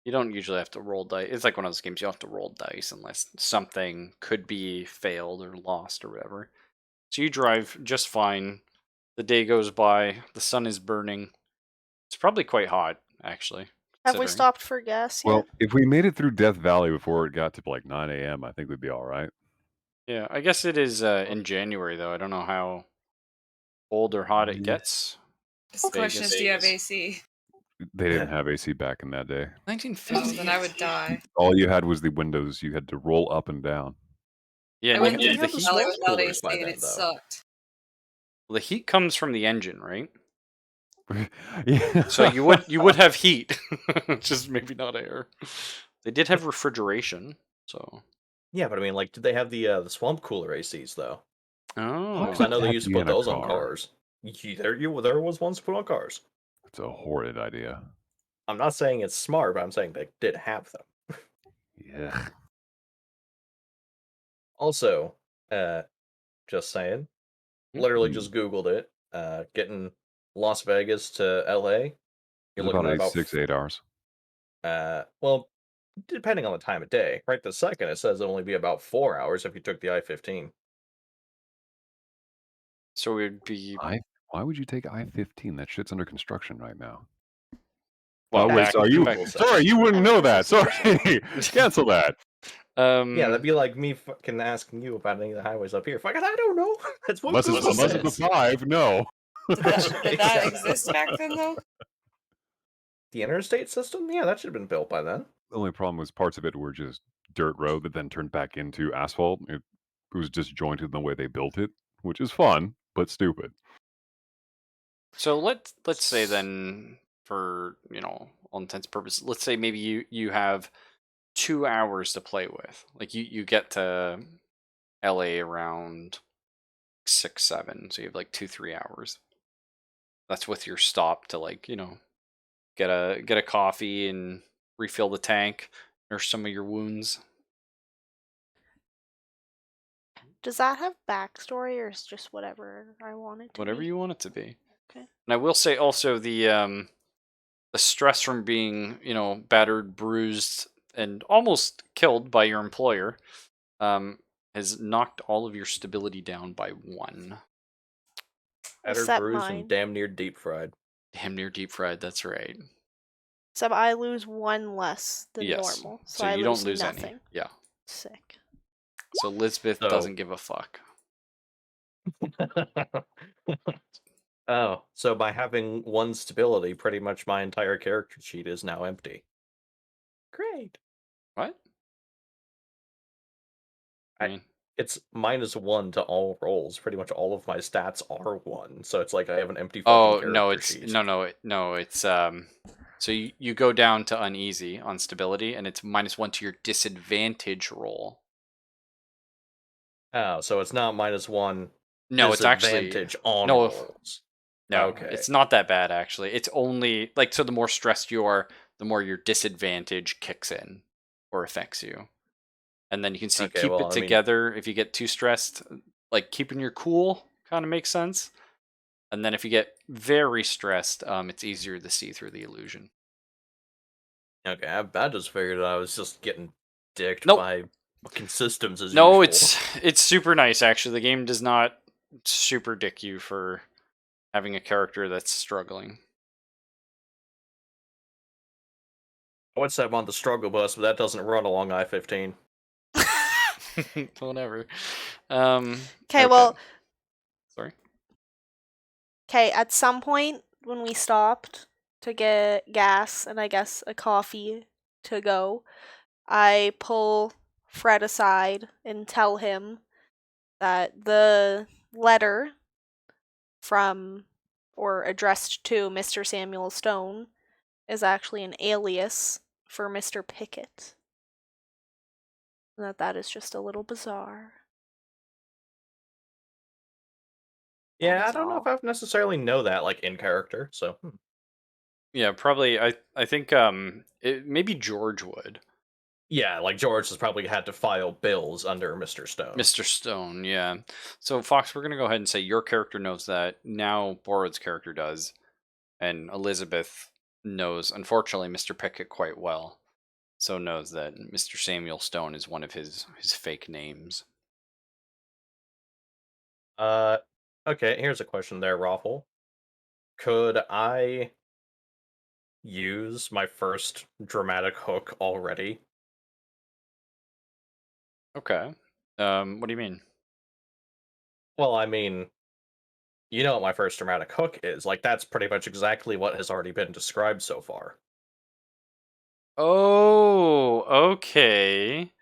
You don't usually have to roll dice. It's like one of those games you don't have to roll dice unless something could be failed or lost or whatever. So you drive just fine. The day goes by. The sun is burning. It's probably quite hot, actually. Have we considering. stopped for gas yet? Well, if we made it through Death Valley before it got to like 9 a.m., I think we'd be all right. Yeah, I guess it is in January though. I don't know how cold or hot it Yeah. gets. The question is, do you have AC? They didn't have AC back in that day. 1950. Then I would die. All you had was the windows. You had to roll up and down. Yeah, I and went the, to the the heat. valley Swamp without coolers AC by and then, it though. sucked. The heat comes from the engine, right? Yeah. So you would have heat, just maybe not air. They did have refrigeration, so. Yeah, but I mean, like, did they have the swamp cooler ACs though? Oh, Because I know they that used to be put in a those on car? cars. There was ones to put on cars. It's a horrid idea. I'm not saying it's smart, but I'm saying they did have them. Yeah. Also, just saying, literally just Googled it. Getting Las Vegas to LA, you're It's looking about at about 8 hours. well, depending on the time of day. Right this second, it says it'll only be about 4 hours if you took the I-15. so it would be Why would you take I-15? That shit's under construction right now. well, Oh wait, back, sorry, you back, sorry, you wouldn't know that. Sorry, cancel that. Yeah, that'd be like me fucking asking you about any of the highways up here. Fucking, I don't know. That's what Google Unless it's a says. 5, no. Did that Exactly. exist back then, though? The interstate system? Yeah, that should have been built by then. The only problem was parts of it were just dirt road that then turned back into asphalt. It was disjointed in the way they built it, which is fun but stupid. so let's say then, for all intents and purposes, let's say maybe you have 2 hours to play with. Like you get to LA around 6, 7, so you have like 2, 3 hours. That's with your stop to get a coffee and refill the tank, nurse some of your wounds. Does that have backstory, or is it just whatever I want it to Whatever be? you want it to be. Okay. And I will say also the stress from being battered, bruised, and almost killed by your employer has knocked all of your stability down by 1. Battered, Except bruised, mine. and damn near deep fried. Damn near deep fried. That's right. Except I lose 1 less than Yes. normal, so, So I you don't lose nothing. any. Yeah. Sick. So Elizabeth So- doesn't give a fuck. Oh, so by having 1 stability, pretty much my entire character sheet is now empty. Great. What? I mean, It's -1 to all rolls. Pretty much all of my stats are 1, so it's like I have an empty fucking oh character no, it's sheet. no, it's so you go down to uneasy on stability, and it's -1 to your disadvantage roll. Oh, so it's not -1 No, it's actually disadvantage on no. rolls. No, Okay. it's not that bad actually. It's only so the more stressed you are, the more your disadvantage kicks in or affects you. And then you can see Okay, keep well, it I mean- together. If you get too stressed, like keeping your cool kind of makes sense. And then if you get very stressed, it's easier to see through the illusion. Okay, I just figured I was just getting dicked Nope. by fucking systems as No, usual. it's super nice actually. The game does not super dick you for having a character that's struggling. I would say I'm on the struggle bus, but that doesn't run along I-15. Whatever. Okay, well, sorry. okay, at some point when we stopped to get gas and I guess a coffee to go, I pull Fred aside and tell him that the letter from or addressed to Mr. Samuel Stone is actually an alias for Mr. Pickett. And that is just a little bizarre. Yeah, That I is don't know all. if I necessarily know that, like, in character, so... Yeah, probably. I think maybe George would. Yeah, like, George has probably had to file bills under Mr. Stone. Mr. Stone, yeah. So Fox, we're gonna go ahead and say your character knows that. Now Borod's character does, and Elizabeth knows, unfortunately, Mr. Pickett quite well. So knows that Mr. Samuel Stone is one of his fake names. Okay, here's a question there, Raffle. Could I use my first dramatic hook already? Okay. What do you mean? Well, I mean, you know what my first dramatic hook is. Like, that's pretty much exactly what has already been described so far. Oh, okay.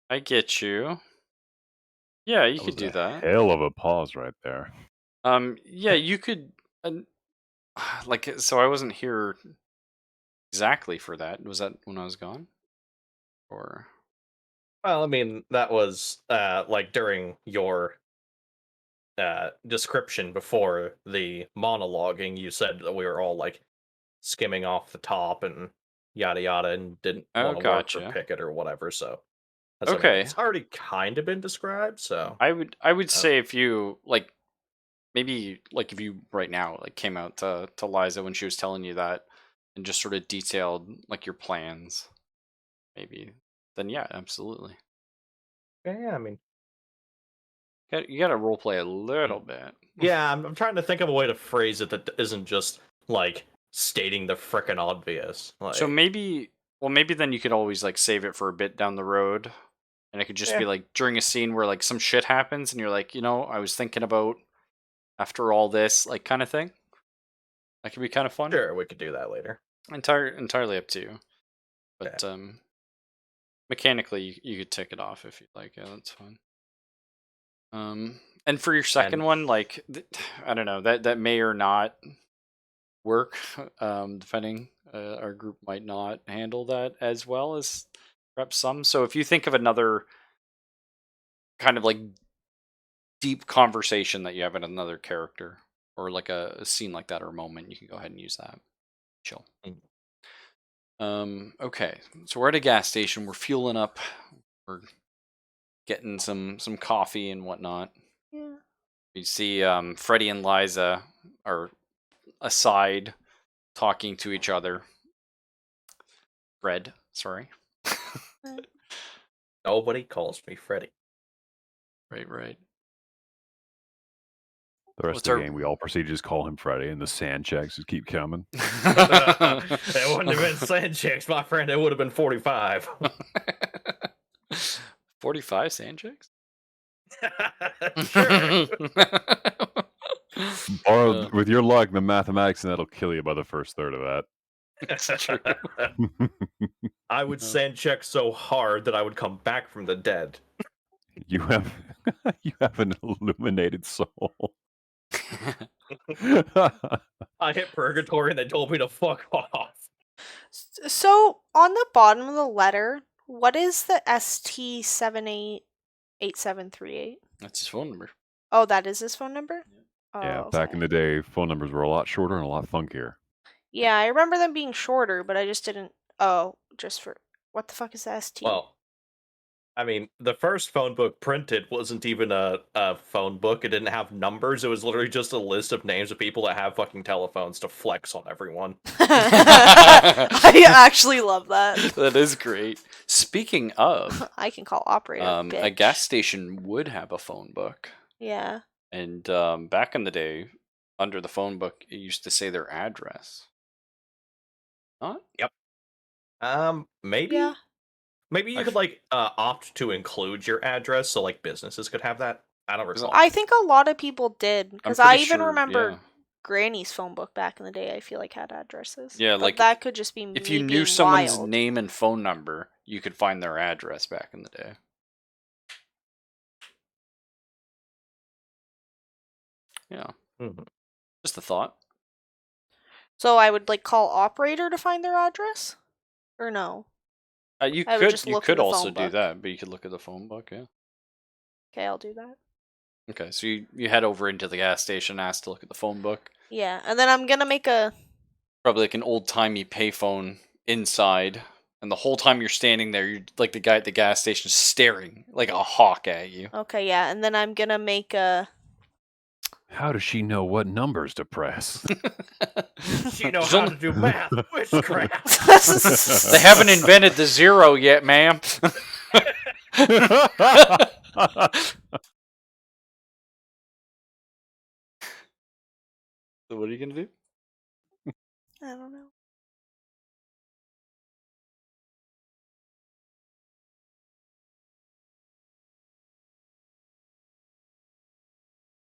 I get you. Yeah, you That could was do a that. hell of a pause right there. Yeah, you could. Like, so I wasn't here exactly for that. Was that when I was gone? Or Well, I mean, that was, like, during your description before the monologuing, you said that we were all, like, skimming off the top and yada yada and didn't oh, want to work for gotcha. Pickett or whatever, so... As I mean, Okay, it's already kind of been described, so... I would uh, say if you like maybe like if you right now like came out to Liza when she was telling you that and just sort of detailed like your plans, maybe then yeah, absolutely. yeah, I mean... You gotta role play a little Mm. bit. Yeah, I'm trying to think of a way to phrase it that isn't just, like, stating the frickin' obvious. So Like, maybe, well, maybe then you could always like save it for a bit down the road, and it could just yeah, be like during a scene where like some shit happens, and you're like, I was thinking about after all this, like kind of thing. That could be kind of fun. sure, we could do that later. Entirely up to you. Okay. But mechanically, you could tick it off if you'd like. Yeah, that's fine. And for your second And one, like I don't know, that may or not work. Depending, our group might not handle that as well as perhaps some. So if you think of another kind of like deep conversation that you have with another character, or like a scene like that, or a moment, you can go ahead and use that. Chill. Okay, so we're at a gas station. We're fueling up. We're getting some coffee and whatnot. Yeah. You see, Freddie and Liza are aside talking to each other. Fred, sorry. nobody calls me Freddy. Right. The rest What's of the our game, we all proceed to just call him Freddy, and the sand checks just keep coming. It wouldn't have been sand checks, my friend. It would have been 45. 45 sand checks? Sure. Or with your luck, the mathematics, and that'll kill you by the first third of that. It's true. I would sand check so hard that I would come back from the dead. You have an illuminated soul. I hit purgatory and they told me to fuck off. So on the bottom of the letter, what is the ST788738? That's his phone number. Oh, that is his phone number? Yeah, Oh, back okay. in the day, phone numbers were a lot shorter and a lot funkier. Yeah, I remember them being shorter, but I just didn't. Oh, just for. What the fuck is the ST? Well, I mean, the first phone book printed wasn't even a phone book. It didn't have numbers. It was literally just a list of names of people that have fucking telephones to flex on everyone. I actually love that. That is great. Speaking of, I can call operator. a bitch. gas station would have a phone book. Yeah. And back in the day, under the phone book, it used to say their address. Not? Maybe? Yeah. Maybe you could, like, opt to include your address so, like, businesses could have that. I don't recall. I think a lot of people did, because I'm I pretty even sure, remember yeah. Granny's phone book back in the day. I feel like had addresses. Yeah, But like, that could just be me If you knew being someone's wild. name and phone number, you could find their address back in the day. Yeah. Mhm. Just a thought. So I would like call operator to find their address, or no? You I would just you look in could the also phone do book. that, but you could look at the phone book, yeah. Okay, I'll do that. Okay, so you head over into the gas station, ask to look at the phone book. Yeah, and then I'm gonna make a. Probably like an old-timey payphone inside, and the whole time you're standing there, you're like the guy at the gas station staring like a hawk at you. Okay, yeah, and then I'm gonna make a. How does she know what numbers to press? You know There's how only- to do math. Witchcraft. They haven't invented the zero yet, ma'am. So what are you gonna do? I don't know.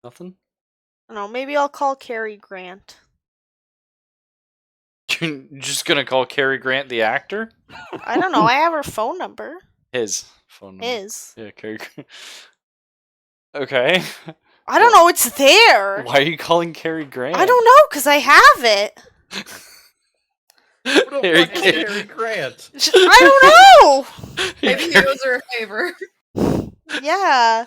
Nothing. I don't know. Maybe I'll call Cary Grant. You're just gonna call Cary Grant the actor? I don't know. I have her phone number. His phone number. His. Yeah, Cary Grant. Okay. I don't know. It's there. Why are you calling Cary Grant? I don't know, cause I have it. Who the Harry fuck is Kane. Cary Grant? I don't know. Maybe he owes her a favor. Yeah.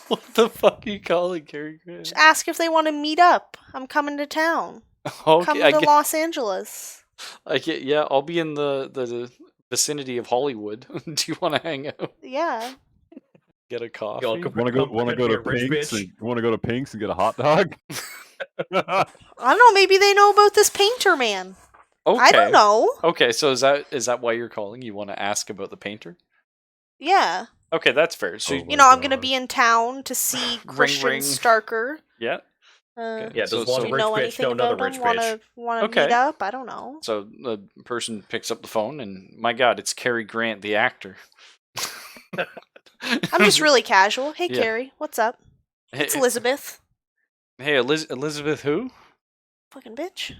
What the fuck are you calling Cary Grant? Just ask if they want to meet up. I'm coming to town. Okay, Come I to get, Los Angeles. I get, yeah, I'll be in the vicinity of Hollywood. Do you want to hang out? Yeah. Get a coffee? Y'all come- Want to Come go be to a rich Pink's? bitch. Want to go to Pink's and get a hot dog? I don't know. Maybe they know about this painter man. Okay. I don't know. Okay, so is that why you're calling? You want to ask about the painter? Yeah. Okay, that's fair. So Oh. You My know, I'm gonna God. be in town to see Christian ring. Starker. yeah. Yeah, So- does one so- Do you rich know bitch anything know another about rich him? bitch? Wanna Okay. meet up? I don't know. So the person picks up the phone, and my God, it's Cary Grant, the actor. I'm just really casual. Hey, Yeah. Carrie, what's up? It's Hey, Elizabeth. hey, Elizabeth, who? Fucking bitch.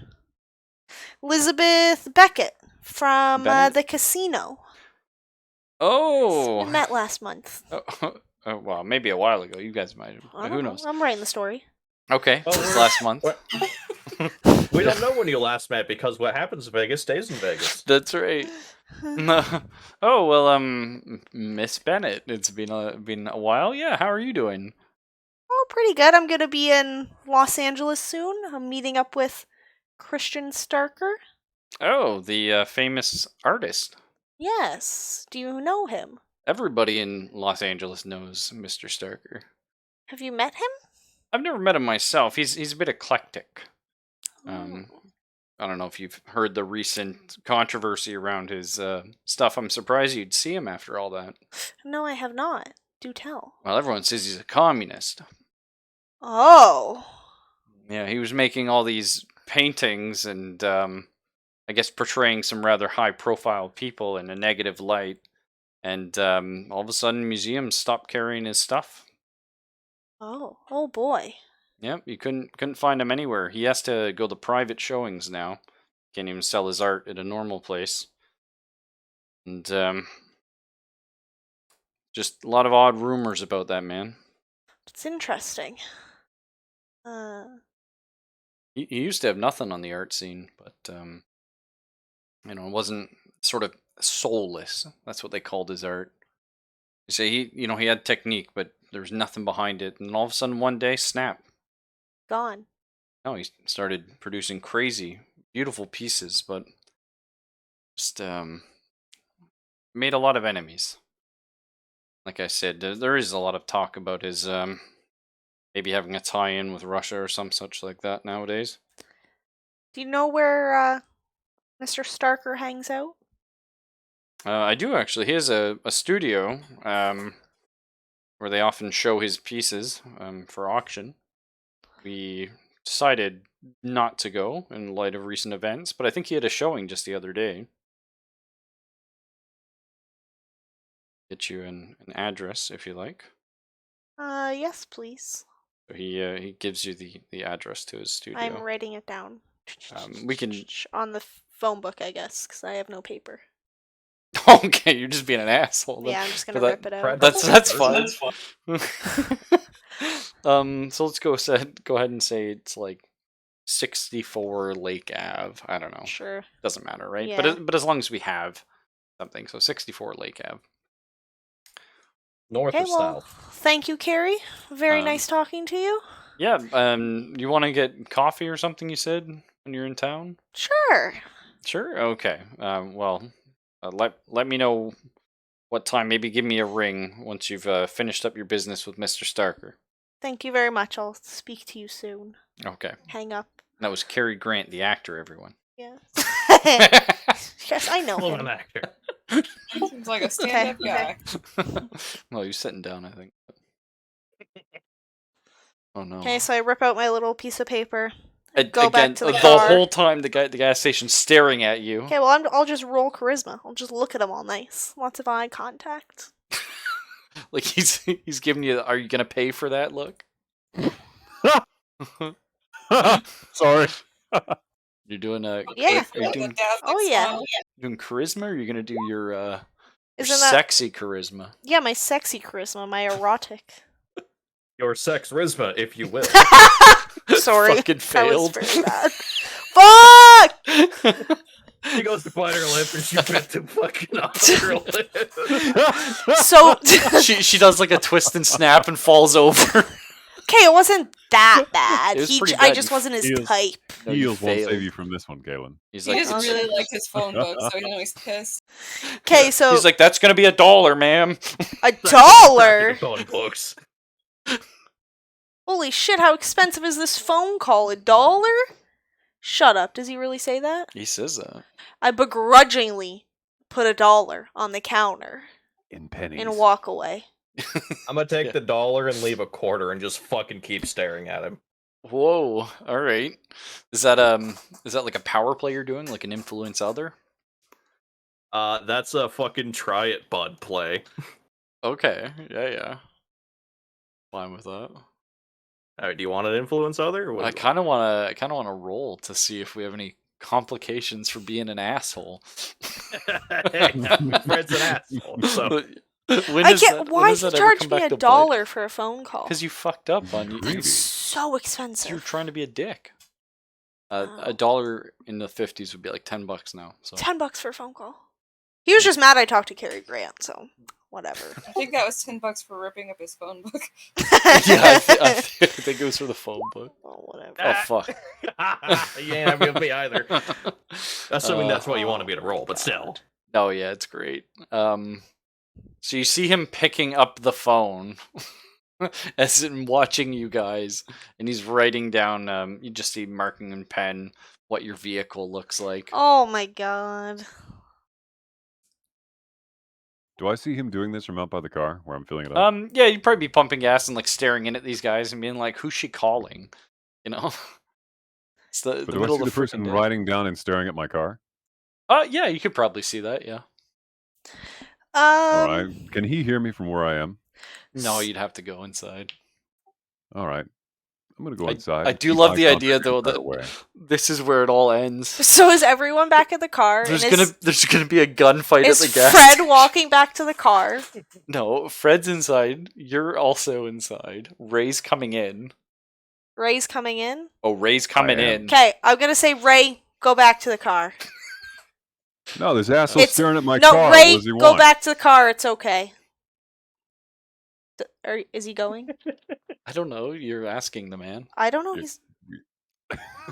Elizabeth Beckett from Bennett? the casino. Oh. We met last month. Oh, well, maybe a while ago. You guys might have. I Who don't know. knows? I'm writing the story. Okay, Well, this we're- last month. What? We don't know when you last met because what happens in Vegas stays in Vegas. That's right. No. Oh well, Miss Bennett. It's been a while. Yeah, how are you doing? Oh, pretty good. I'm gonna be in Los Angeles soon. I'm meeting up with Christian Starker. Oh, the famous artist. Yes. Do you know him? Everybody in Los Angeles knows Mr. Starker. Have you met him? I've never met him myself. He's a bit eclectic. Oh. I don't know if you've heard the recent controversy around his stuff. I'm surprised you'd see him after all that. No, I have not. Do tell. Well, everyone says he's a communist. Oh. Yeah, he was making all these paintings and I guess portraying some rather high-profile people in a negative light. And all of a sudden, museums stopped carrying his stuff. Oh. Oh boy. Yep, you couldn't find him anywhere. He has to go to private showings now. Can't even sell his art at a normal place. And just a lot of odd rumors about that man. It's interesting. He used to have nothing on the art scene, but it wasn't sort of soulless. That's what they called his art. You say he had technique, but there was nothing behind it. And all of a sudden, one day, snap. Gone. No, he started producing crazy, beautiful pieces, but just made a lot of enemies. like I said, there is a lot of talk about his maybe having a tie-in with Russia or some such like that nowadays. Do you know where Mr. Starker hangs out? I do actually. He has a studio where they often show his pieces for auction. We decided not to go in light of recent events, but I think he had a showing just the other day. Get you an address if you like. Yes, please. So he gives you the address to his studio. I'm writing it down. We can. On the phone book, I guess, because I have no paper. Okay, you're just being an asshole. Yeah, I'm just gonna that- rip it out. That's fine. So let's go ahead and say it's like 64 Lake Ave. I don't know. Sure. Doesn't matter, right? Yeah. But as long as we have something, so 64 Lake Ave. North Okay, or well, south? thank you, Carrie. Very Um, nice talking to you. Yeah. You want to get coffee or something? You said when you're in town. Sure. Sure. Okay. Well, let me know what time. Maybe give me a ring once you've finished up your business with Mr. Starker. Thank you very much. I'll speak to you soon. Okay. Hang up. That was Cary Grant, the actor. Everyone. Yeah. Yes, I know Well, him. an actor. Seems like a stand-up guy. Well, he's sitting down, I think. Oh no. Okay, so I rip out my little piece of paper. A- Go back to the the car. whole time the gas station's staring at you. Okay, well, I'll just roll charisma. I'll just look at him all nice. Lots of eye contact. Like he's giving you. Are you gonna pay for that look? Sorry. You're doing a. Yeah. Are you doing, Oh, yeah. doing charisma, or are you gonna do your Isn't that... sexy charisma? Yeah, my sexy charisma, my erotic. Your sex charisma, if you will. Sorry. Fucking That was failed. very bad. Fuck! She goes to bite her lip and she bit the fucking off her lip. So... she does like a twist and snap and falls over. Okay, it wasn't that bad. It was pretty I bad. just You wasn't his feels- type. No, you Heels won't failed. save you from this one, Galen. He's He like, doesn't really like his phone book, so you know he's pissed. Okay, so he's like, that's gonna be $1, ma'am. $1. Phone books. Holy shit! How expensive is this phone call? $1? Shut up. Does he really say that? He says that. I begrudgingly put $1 on the counter In pennies. and walk away. I'm gonna take Yeah. the dollar and leave a quarter and just fucking keep staring at him. Whoa! All right. Is that like a power play you're doing, like an influence other? That's a fucking try it, bud play. Okay. Yeah. Fine with that. Alright, do you want an influence other? Or what I do you kind of wanna roll to see if we have any complications for being an asshole. want? Fred's an asshole. So I can't. Why did you charge me $1 for a phone call? Because you fucked up on you. Greedy. It's so You're expensive. trying to be a dick. Oh. $1 in the 50s would be like $10 now. So $10 for a phone call. He was just mad I talked to Cary Grant, so whatever. I think that was $10 for ripping up his phone book. yeah, I think it was for the phone book. Oh, whatever. Oh fuck. you ain't having with me either. Assuming that's what you want to be to roll, but still. Oh yeah, it's great. So you see him picking up the phone as in watching you guys, and he's writing down. You just see marking in pen what your vehicle looks like. Oh my god. Do I see him doing this from out by the car where I'm filling it up? Yeah, you'd probably be pumping gas and like staring in at these guys and being like, "Who's she calling?" You know. It's the But do I middle see of the the person freaking day. riding down and staring at my car? Yeah, you could probably see that. Yeah. All right. Can he hear me from where I am? No, you'd have to go inside. All right. I'm going to go inside. I and do keep love eye the idea contact though right that away. this is where it all ends. So is everyone back at the car? There's and gonna be a gunfight at is the gas. Fred walking back to the car? No, Fred's inside. You're also inside. Ray's coming in. Ray's coming in? Oh, Ray's coming I am. in. Okay, I'm gonna say, Ray, go back to the car. No, this asshole It's- staring at my No, car. Ray, What does he go want? back to the car. It's okay. Is he going? I don't know. You're asking the man. I don't know. Yeah.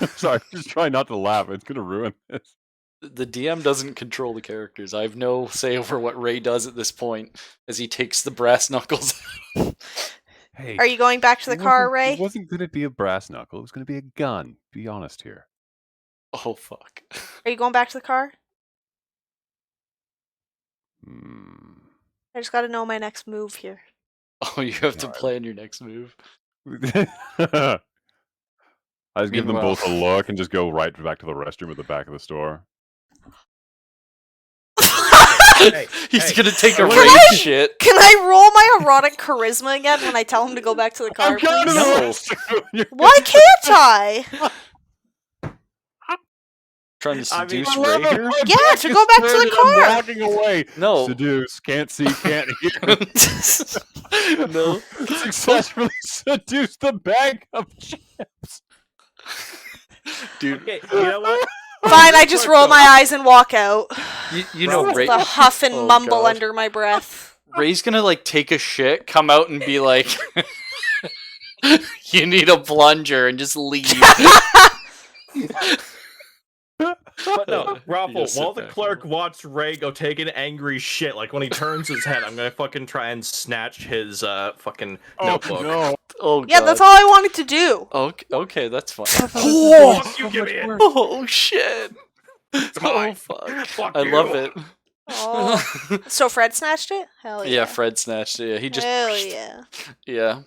He's Sorry, I'm just trying not to laugh. It's going to ruin this. The DM doesn't control the characters. I have no say over what Ray does at this point as he takes the brass knuckles. Hey, Are you going back to the car, Ray? It wasn't going to be a brass knuckle. It was going to be a gun. Be honest here. Oh, fuck. Are you going back to the car? Hmm. I just got to know my next move here. Oh, you have to plan your next move. I just give them Meanwhile- both a look and just go right back to the restroom at the back of the store. Hey, He's hey, gonna take a Can Ray I- shit. Can I roll my erotic charisma again when I tell him to go back to the car, I'm going to please? the No. restroom. Why can't I? Trying to I mean, seduce I Ray love it. here? My Yeah, back to is go back to turned the and I'm car. walking away. No. Seduce, can't see, can't hear. No. Successfully seduce the bag of chips. Dude, Okay, you know what? Fine, I just roll my eyes and walk out. you know With Ray... the huff and Oh, mumble God. under my breath. Ray's gonna, like, take a shit, come out and be like... you need a plunger, and just leave. But no, You Raffle, just sit while the back clerk and watched Ray go take an angry shit, like when he turns his head, I'm gonna fucking try and snatch his fucking notebook. No. Oh, Yeah, God. that's all I wanted to do. Okay, that's fine. Oh, Fuck you, give me it! Oh, shit. Oh, mine. fuck. Fuck I you. love it. Oh. So Fred snatched it? Hell yeah. Yeah, Fred snatched it. Yeah, he just... Hell yeah. Yeah.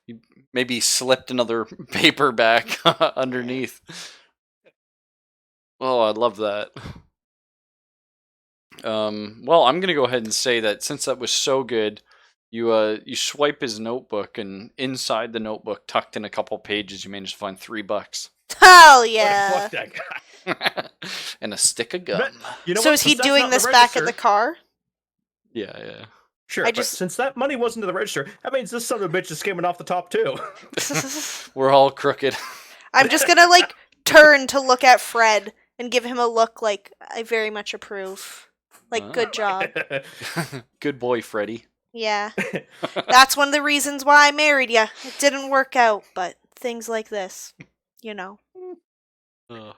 He maybe slipped another paper back underneath. Oh, I love that. Well, I'm gonna go ahead and say that since that was so good, you swipe his notebook, and inside the notebook, tucked in a couple pages, you managed to find $3 Hell yeah. Fuck that guy. and a stick of gum. You know So what? is he Since that's doing not in the this back at the register- car? Yeah. Sure, I but just- since that money wasn't in the register, that means this son of a bitch is skimming off the top too. We're all crooked. I'm just gonna, like, turn to look at Fred and give him a look like I very much approve. Like, Ah. good job. Good boy, Freddy. Yeah. That's one of the reasons why I married you. It didn't work out, but things like this, you know. Ugh.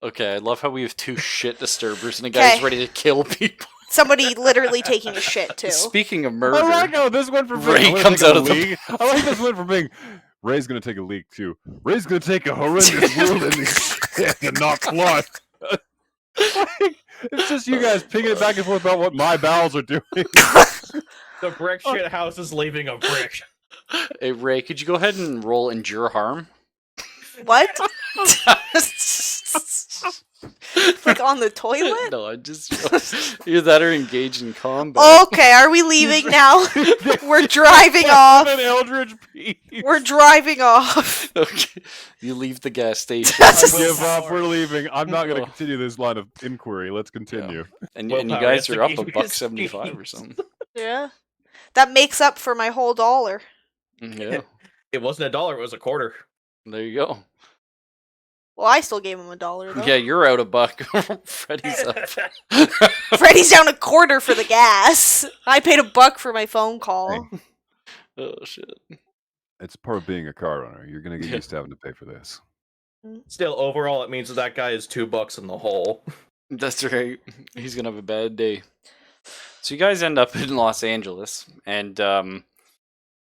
Okay, I love how we have two shit disturbers and a guy's 'Kay. ready to kill people. Somebody literally taking a shit, too. Speaking of murder, I like how this went from being... Ray I'm gonna comes take a out of the- leak. I like this went from being... Ray's gonna take a leak too. Ray's gonna take a horrendous whirl in the shit and not flush. It's just you guys picking it back and forth about what my bowels are doing. The brick shit house is leaving a brick. Hey, Ray, could you go ahead and roll Endure Harm? What? Like on the toilet? No, I just... Either that or engage in combat. Okay, are we leaving now? We're driving off. An eldritch pee. We're driving off. Okay, you leave the gas station. That's I give up. We're leaving. I'm not going Oh. to continue this line of inquiry. Let's continue. and Well, you power guys has are to up be $1.75 or something. Yeah. That makes up for my whole $1. Yeah, It wasn't $1, it was a quarter. there you go. Well, I still gave him $1 though. Yeah, you're out $1. Freddy's up. Freddie's down $0.25 for the gas. I paid $1 for my phone call. Oh, shit. It's part of being a car owner. You're going to get Yeah. used to having to pay for this. Still, overall, it means that guy is $2 in the hole. That's right. He's gonna have a bad day. So you guys end up in Los Angeles, and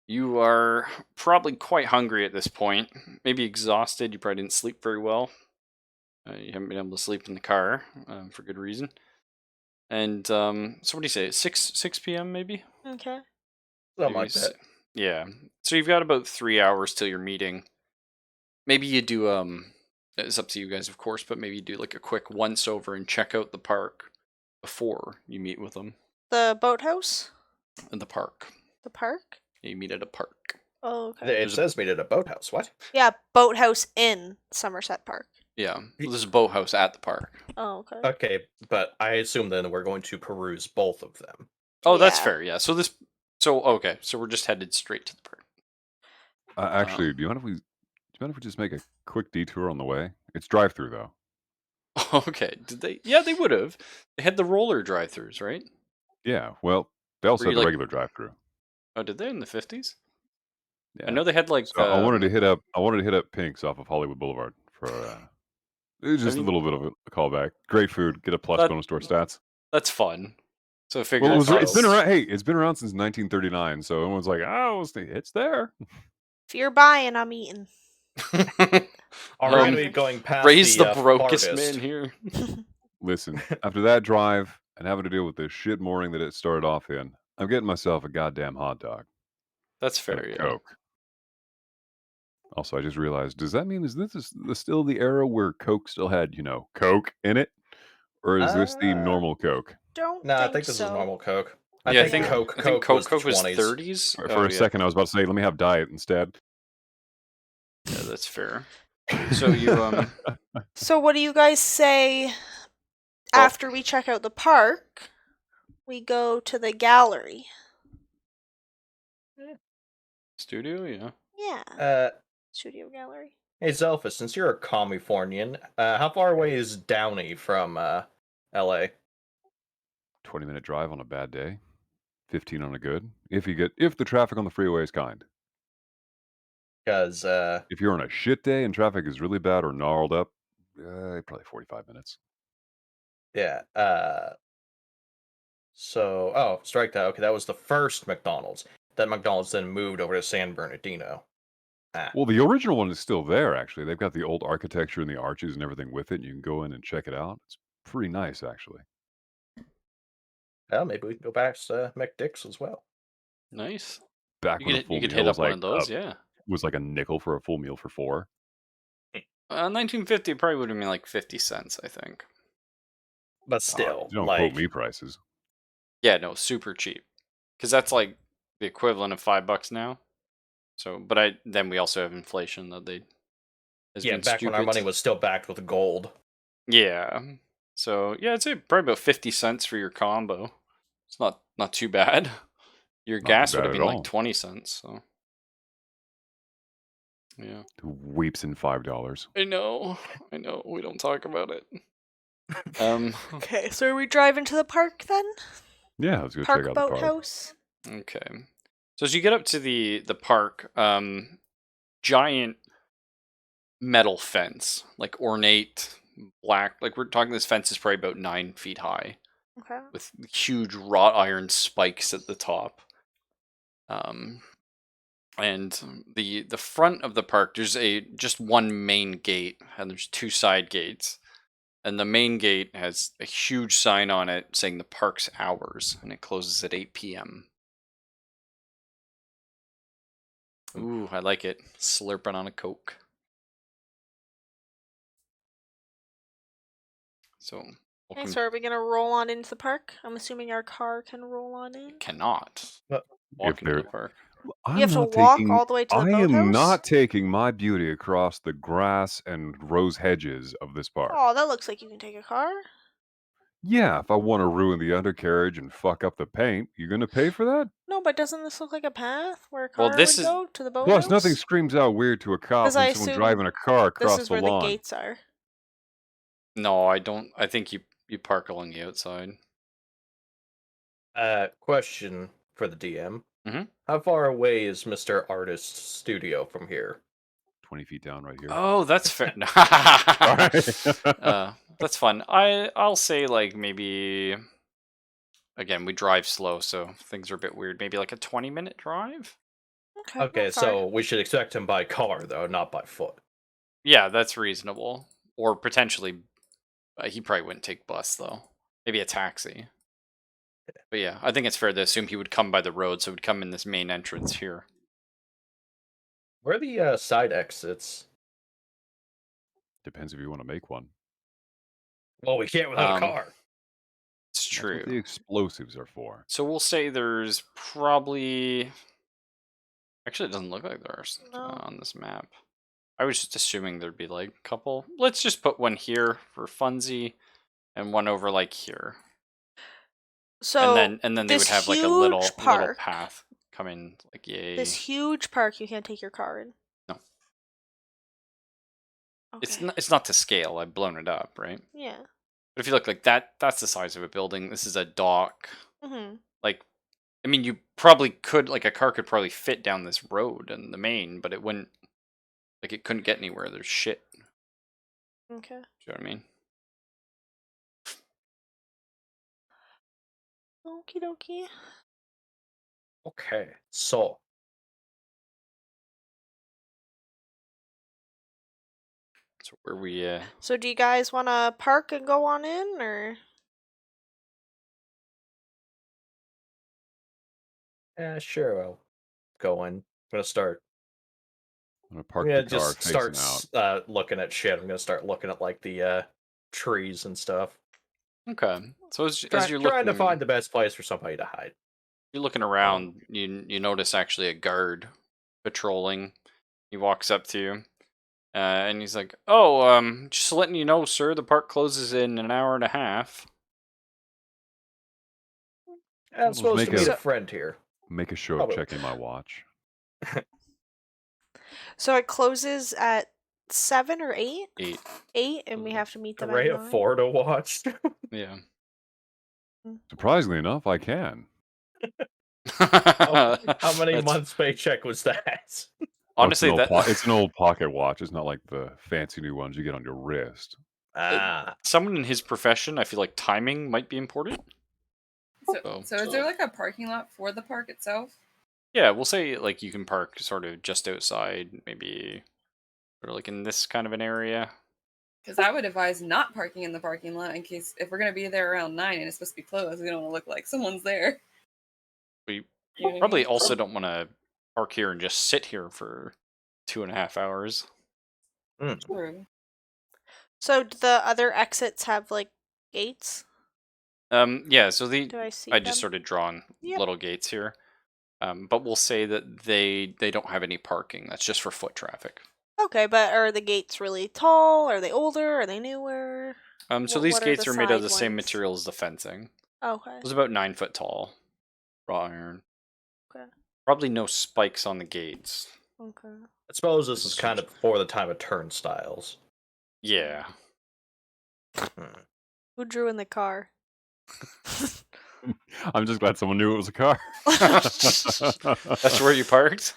you are probably quite hungry at this point. Maybe exhausted. You probably didn't sleep very well. You haven't been able to sleep in the car for good reason. And so what do you say? 6 p.m. maybe? Okay. Something Maybe like that. Yeah. So you've got about 3 hours till your meeting. Maybe you do it's up to you guys, of course, but maybe you do like a quick once over and check out the park before you meet with them The boathouse? in the park. The park? You meet at a park. Oh, okay. It says meet at a boathouse. What? Yeah, boathouse in Somerset Park. Yeah. There's a boathouse at the park. Oh, okay. Okay, but I assume then we're going to peruse both of them. Oh, that's Yeah. fair. Yeah. So okay. So we're just headed straight to the park. Actually, do you mind if we just make a quick detour on the way? It's drive-through though. Okay. Did they? Yeah, they would have. They had the roller drive-throughs, right? Yeah. Well, they also Were had you the like- regular drive-through. Oh, did they in the 50s? Yeah. I know they had like. So I wanted to hit up Pink's off of Hollywood Boulevard for It's just mean- a little bit of a callback. Great food. Get a plus That- bonus to our stats. That's fun. So I figured Well, if it's been it's- around. Hey, it's been around since 1939. So everyone's like, "Oh, it's there." If you're buying, I'm eating. Are we going to Um, be going past raise the brokest farthest? man here. Listen, after that drive and having to deal with the shit morning that it started off in, I'm getting myself a goddamn hot dog That's and fair, a yeah. Coke. Also, I just realized, does that mean still the era where Coke still had, Coke in it? Or is this the normal Coke? Don't No, think I think this so. is normal Coke. Yeah, I think Coke I think was the Coke was 20s. 30s. For a second, I was about to say, let me have diet instead. Yeah, that's fair. So you So what do you guys say after we check out the park? We go to the gallery. studio, yeah. Yeah. Studio gallery. Hey, Zelphus, since you're a Californian, how far away is Downey from LA? 20-minute drive on a bad day, 15 on a good. If the traffic on the freeway is kind. Because If you're on a shit day and traffic is really bad or gnarled up, probably 45 minutes. yeah. Strike that. Okay, that was the first McDonald's. That McDonald's then moved over to San Bernardino. Well, the original one is still there, actually. They've got the old architecture and the arches and everything with it. You can go in and check it out. It's pretty nice, actually. Well, maybe we can go past McDick's as well. Nice. Back You when a could full hit meal up was one like of those, yeah. was like a nickel for a full meal for 4. 1950 probably would have been like 50 cents, I think. But still, don't quote me prices. Yeah, no, super cheap. Because that's like the equivalent of $5 now. So, but then we also have inflation that has been back when our stupid. money was still backed with gold. Yeah. So yeah, I'd say probably about 50 cents for your combo. It's not too bad. Your Not gas too would bad have at been like all. 20 cents. So yeah. Weeps in $5. I know. We don't talk about it. Okay, so are we driving to the park then? Yeah, let's go Park check out the park. boathouse. Okay. So as you get up to the park, giant metal fence, like ornate black. Like we're talking, this fence is probably about 9 feet high, Okay. with huge wrought iron spikes at the top. And the front of the park, there's just one main gate, and there's 2 side gates. And the main gate has a huge sign on it saying the park's hours, and it closes at 8 p.m. Ooh, I like it. Slurping on a Coke. So, Okay, welcome. so are we gonna roll on into the park? I'm assuming our car can roll on in. Cannot But walk into the there- park. I'm You have to not walk taking- all the way to the I boathouse? am not taking my beauty across the grass and rose hedges of this park. Oh, that looks like you can take a car. Yeah, if I want to ruin the undercarriage and fuck up the paint, you gonna pay for that? No, but doesn't this look like a path where a Well, car this would is- go to the boathouse? Plus, nothing screams out weird to a cop 'Cause than I someone assume driving a car This across is the where the lawn. gates are. No, I don't. I think you park along the outside. question for the DM. Mhm. How far away is Mr. Artist's studio from here? 20 feet down right here. Oh, that's fair. That's fun. I'll say like maybe. Again, we drive slow, so things are a bit weird. Maybe like a 20-minute drive. Okay, not far. so we should expect him by car, though, not by foot. Yeah, that's reasonable. Or potentially, he probably wouldn't take bus though. Maybe a taxi. But yeah, I think it's fair to assume he would come by the road, so he would come in this main entrance here. Where are the side exits? Depends if you want to make one. Well, we can't without a Um, car. It's That's true. what the explosives are for. So we'll say there's probably. Actually, it doesn't look like there's No. on this map. I was just assuming there'd be like a couple. Let's just put one here for funsy, and one over like here, So and then they would this have like a little huge park- path coming like yay. This huge park you can't take your car in. No. Okay. It's not to scale. I've blown it up, right? Yeah. But if you look like that, that's the size of a building. This is a dock. Mm-hmm. Like, I mean, you probably could, like, a car could probably fit down this road in the main, but it wouldn't, like, it couldn't get anywhere. There's shit. Okay. Do you know what I mean? Okie dokie. Okay, so So where we So do you guys want to park and go on in, or? yeah, sure, I'll go in. I'm gonna start. I'm gonna I'm park gonna the car just start facing out. looking at shit. I'm gonna start looking at like the trees and stuff. okay. So as you're Trying to find looking the best place for somebody to hide. around, you notice actually a guard patrolling. He walks up to you. And he's like, "Oh, just letting you know, sir, the park closes in an hour and a half." I'm Let's supposed to make meet a a friend here. make a show of Probably. checking my watch. So it closes at 7 or 8? 8. 8, and we have to meet them Array at of 9. 4 to watch. Yeah. Surprisingly enough, I can. How many That's- months paycheck was that? Honestly, it's an old pocket watch. It's not like the fancy new ones you get on your wrist. someone in his profession, I feel like timing might be important. So is there like a parking lot for the park itself? Yeah, we'll say like you can park sort of just outside, maybe sort of like in this kind of an area. Because I would advise not parking in the parking lot in case if we're gonna be there around 9 and it's supposed to be closed, we don't want to look like someone's there. We You know what I probably mean? also don't want to park here and just sit here for 2.5 hours. True. So do the other exits have, like, gates? Yeah, so Do I see I just them? sort of drawn Yep. little gates here. But we'll say that they don't have any parking. That's just for foot traffic. Okay, but are the gates really tall? Are they older? Are they newer? So Wh- these what are gates the are made out of side the same ones? material as the fencing. Okay. It was about 9 foot tall, raw iron. Okay. Probably no spikes on the gates. Okay. I suppose this is kind of before the time of turnstiles. Yeah. Who drew in the car? I'm just glad someone knew it was a car. That's where you parked?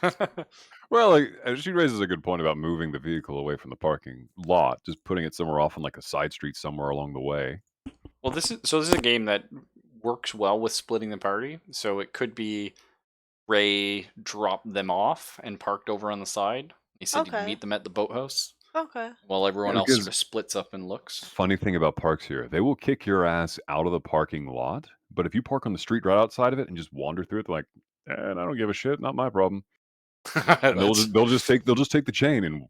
Well, like, she raises a good point about moving the vehicle away from the parking lot, just putting it somewhere off on like a side street somewhere along the way. Well, this is a game that works well with splitting the party. So it could be Ray dropped them off and parked over on the side. He said he'd Okay. meet them at the boathouse Okay. while everyone Yeah, else sort because- of splits up and looks. Funny thing about parks here, they will kick your ass out of the parking lot, but if you park on the street right outside of it and just wander through it, they're like, I don't give a shit, not my problem. And they'll just take the chain and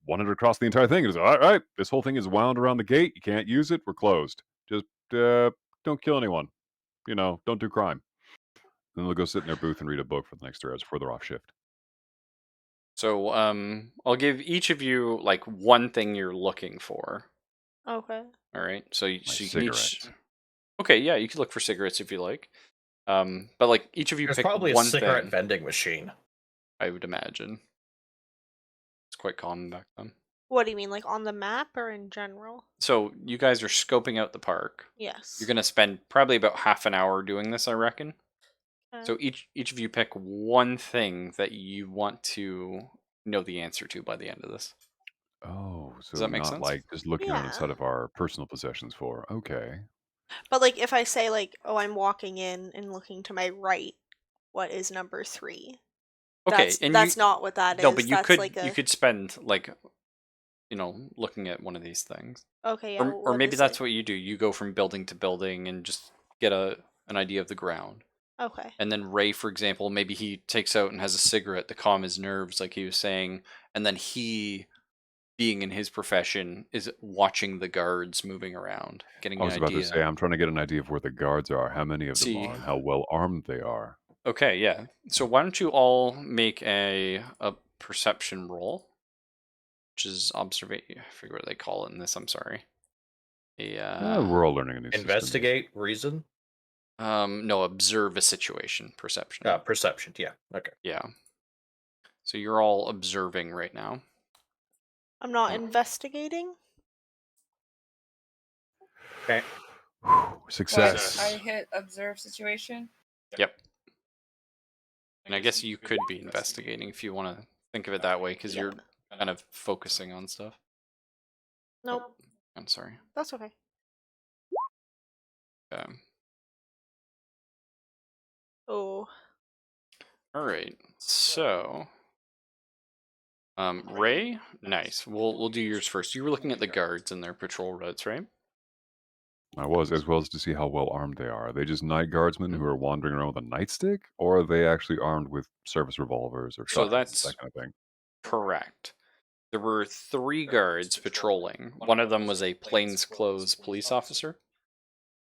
wander across the entire thing. And it's all right, this whole thing is wound around the gate. You can't use it. We're closed. Just don't kill anyone. Don't do crime. Then they'll go sit in their booth and read a book for the next 3 hours before they're off shift. So I'll give each of you like one thing you're looking for. Okay. All right. So you can cigarettes. each. Okay, yeah, you can look for cigarettes if you like. But like each of you There's pick probably a one cigarette thing. vending machine. I would imagine. It's quite common back then. What do you mean, like on the map or in general? So you guys are scoping out the park. Yes. You're gonna spend probably about half an hour doing this, I reckon. Okay. So each of you pick one thing that you want to know the answer to by the end of this. Oh, so that make not sense? like just looking around Yeah. inside of our personal possessions for. Okay. But like if I say like, oh, I'm walking in and looking to my right, what is number 3? Okay, That's not what that is. No, but you That's could like you could spend like looking at one of these things. Okay, yeah. Or maybe that's what you do. You go from building to building and just get an idea of the ground. Okay. And then Ray, for example, maybe he takes out and has a cigarette to calm his nerves, like he was saying, and then he, being in his profession, is watching the guards moving around, getting I an was about idea. to say, I'm trying to get an idea of where the guards are, how many of them See. are, and how well armed they are. Okay, yeah. So why don't you all make a perception roll, which is observation. I forget what they call it in this. I'm sorry. We're all learning a new system. Investigate, reason? No, observe a situation. Perception. Perception, yeah. Okay. Yeah. So you're all observing right now. I'm not Oh. investigating. Okay. Success. I hit observe situation. Yep. And I guess you could be investigating if you want to think of it that way, because you're kind of focusing on stuff. Nope. I'm sorry. That's okay. Oh. All right. So, Ray, nice. We'll do yours first. You were looking at the guards and their patrol routes, right? I was, as well as to see how well armed they are. Are they just night guardsmen Mhm. who are wandering around with a nightstick, or are they actually armed with service revolvers or So shotguns, that's that kind of thing? correct. There were 3 guards patrolling. One of them was a plainclothes police officer.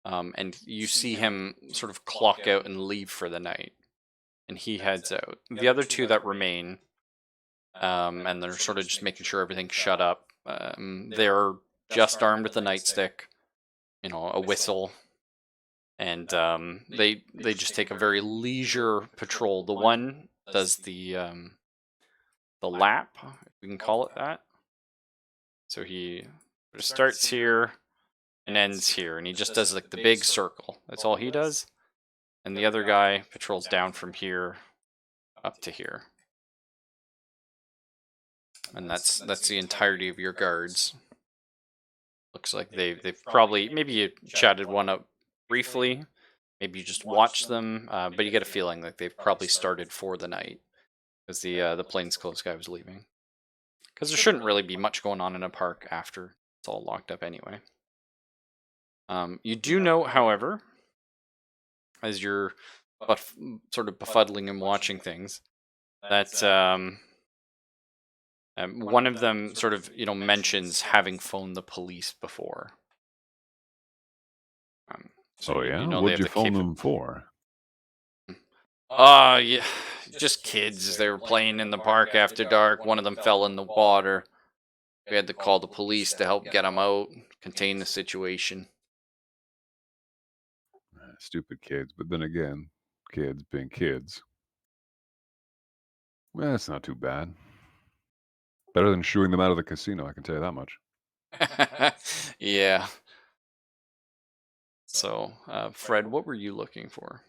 And you see him sort of clock out and leave for the night. And he heads out. The other 2 that remain, and they're sort of just making sure everything's shut up. They're just armed with a nightstick, a whistle, and they just take a very leisure patrol. The one does the lap, if we can call it that. So he starts here and ends here, and he just does like the big circle. That's all he does. And the other guy patrols down from here up to here. And that's the entirety of your guards. Looks like they've probably, maybe you chatted one up briefly, maybe you just watched them, but you get a feeling like they've probably started for the night because the plainclothes guy was leaving. Because there shouldn't really be much going on in a park after it's all locked up anyway. You do know, however, as you're sort of befuddling and watching things, that one of them sort of, mentions having phoned the police before. So Oh, yeah? they What'd have you the phone them for? Yeah, just kids. They were playing in the park after dark. One of them fell in the water. We had to call the police to help get them out, contain the situation. Stupid kids, but then again, kids being kids. Well, it's not too bad. Better than shooing them out of the casino, I can tell you that much. Yeah. So, Fred, what were you looking for?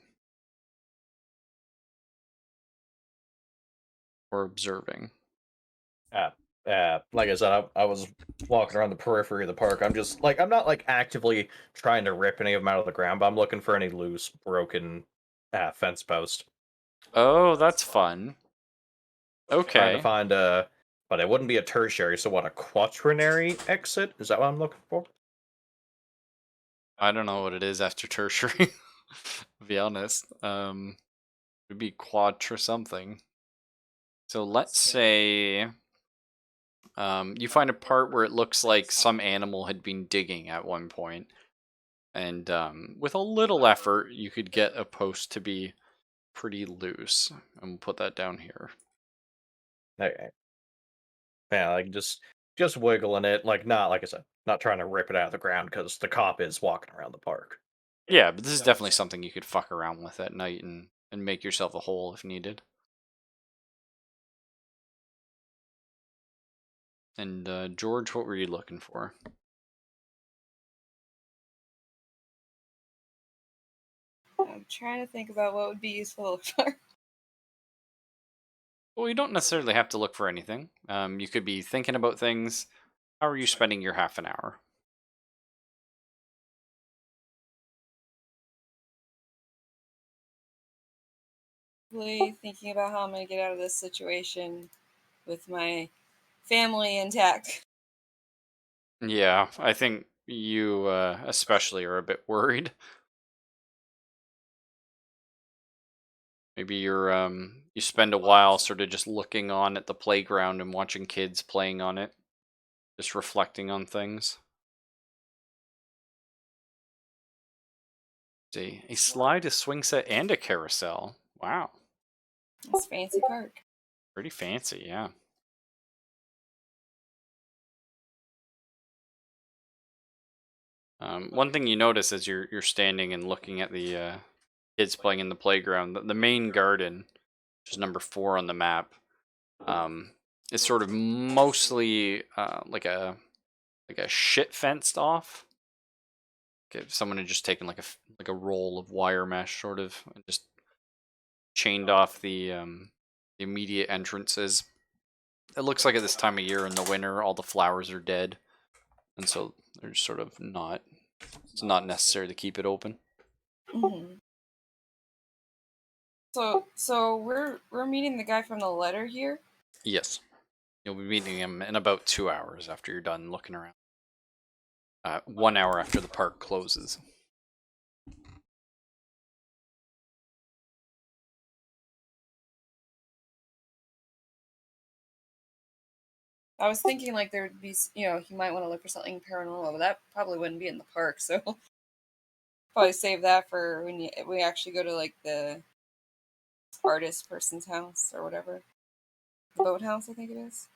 Or observing? Like I said, I was walking around the periphery of the park. I'm just like, I'm not like actively trying to rip any of them out of the ground, but I'm looking for any loose, broken fence post. Oh, that's fun. Trying to Okay. find but it wouldn't be a tertiary, so what, a quaternary exit? Is that what I'm looking for? I don't know what it is after tertiary, to be honest. It'd be quadra something. So let's say you find a part where it looks like some animal had been digging at one point, and with a little effort, you could get a post to be pretty loose. And we'll put that down here. Okay. Yeah, like just wiggling it, like not like I said, not trying to rip it out of the ground because the cop is walking around the park. Yeah, but this is definitely something you could fuck around with at night and make yourself a hole if needed. And George, what were you looking for? I'm trying to think about what would be useful for. Well, you don't necessarily have to look for anything. You could be thinking about things. How are you spending your half an hour? Really thinking about how I'm going to get out of this situation with my family intact. Yeah, I think you especially are a bit worried. Maybe you spend a while sort of just looking on at the playground and watching kids playing on it, just reflecting on things. See, a slide, a swing set, and a carousel. Wow, It's a fancy park. pretty fancy, yeah. One thing you notice as you're standing and looking at the kids playing in the playground, the main garden, which is number 4 on the map, is sort of mostly like a shit fenced off. Okay, if someone had just taken like a roll of wire mesh, sort of, and just chained off the immediate entrances. It looks like at this time of year in the winter, all the flowers are dead. and so they're sort of not. It's not necessary to keep it open. Mm-hmm. So we're meeting the guy from the letter here. Yes, you'll be meeting him in about 2 hours after you're done looking around. 1 hour after the park closes. I was thinking like there would be, he might want to look for something paranormal, but that probably wouldn't be in the park. So probably save that for when we actually go to like the artist person's house or whatever, the boathouse, I think it is.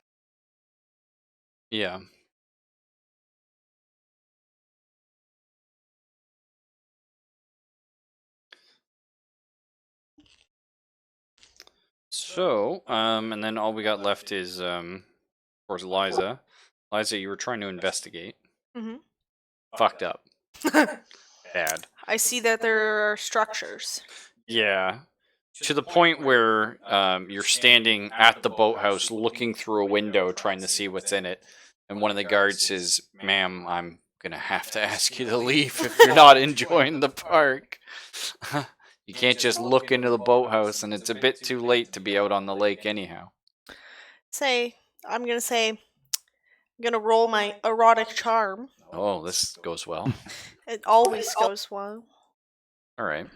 Yeah. So, and then all we got left is, of course, Liza. Liza, you were trying to investigate. Mhm. Fucked up. Bad. I see that there are structures. Yeah. To the point where you're standing at the boathouse looking through a window trying to see what's in it. And one of the guards says, "Ma'am, I'm going to have to ask you to leave if you're not enjoying the park. You can't just look into the boathouse, and it's a bit too late to be out on the lake anyhow." I'm gonna roll my erotic charm. Oh, this goes well. It always goes well. All right.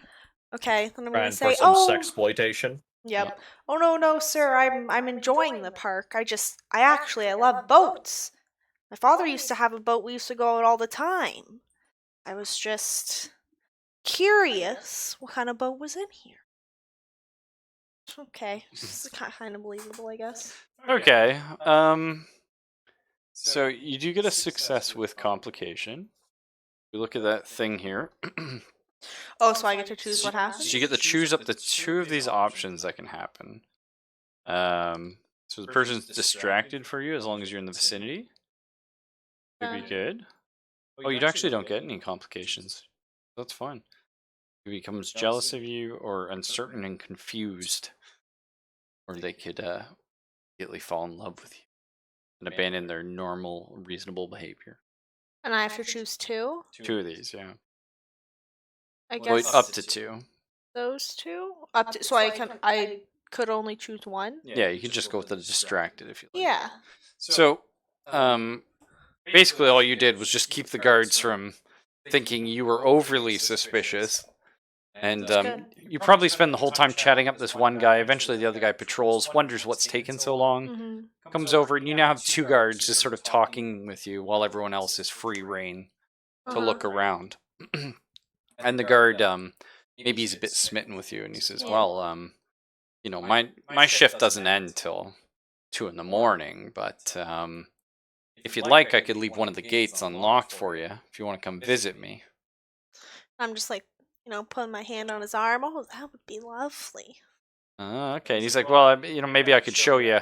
Okay, then I'm Trying gonna for say, some oh, sexploitation. yep. Oh no, sir, I'm enjoying the park. I love boats. My father used to have a boat. We used to go out all the time. I was just curious what kind of boat was in here. Okay, it's kind of believable, I guess. Okay. So you do get a success with complication. You look at that thing here. Oh, so I get to choose what happens? So you get to choose up to 2 of these options that can happen. So the person's distracted for you as long as you're in the vicinity. Could be good. Oh, you actually don't get any complications. That's fine. He becomes jealous of you, or uncertain and confused. Or they could immediately fall in love with you and abandon their normal, reasonable behavior. And I have to choose 2? 2 of these, yeah. I Well, guess up to 2. those 2? So I could only choose 1? Yeah, you could just go with the distracted if you like. Yeah. So, basically all you did was just keep the guards from thinking you were overly suspicious. And good. you probably spend the whole time chatting up this one guy. Eventually the other guy patrols, wonders what's taken so long, Mm-hmm. comes over, and you now have 2 guards just sort of talking with you while everyone else is free reign to look around. And the guard, maybe he's a bit smitten with you, and he says, "Well, my shift doesn't end till 2 in the morning, but if you'd like, I could leave one of the gates unlocked for you if you want to come visit me." I'm just like, putting my hand on his arm. Oh, that would be lovely. Okay. And he's like, "Well, maybe I could show you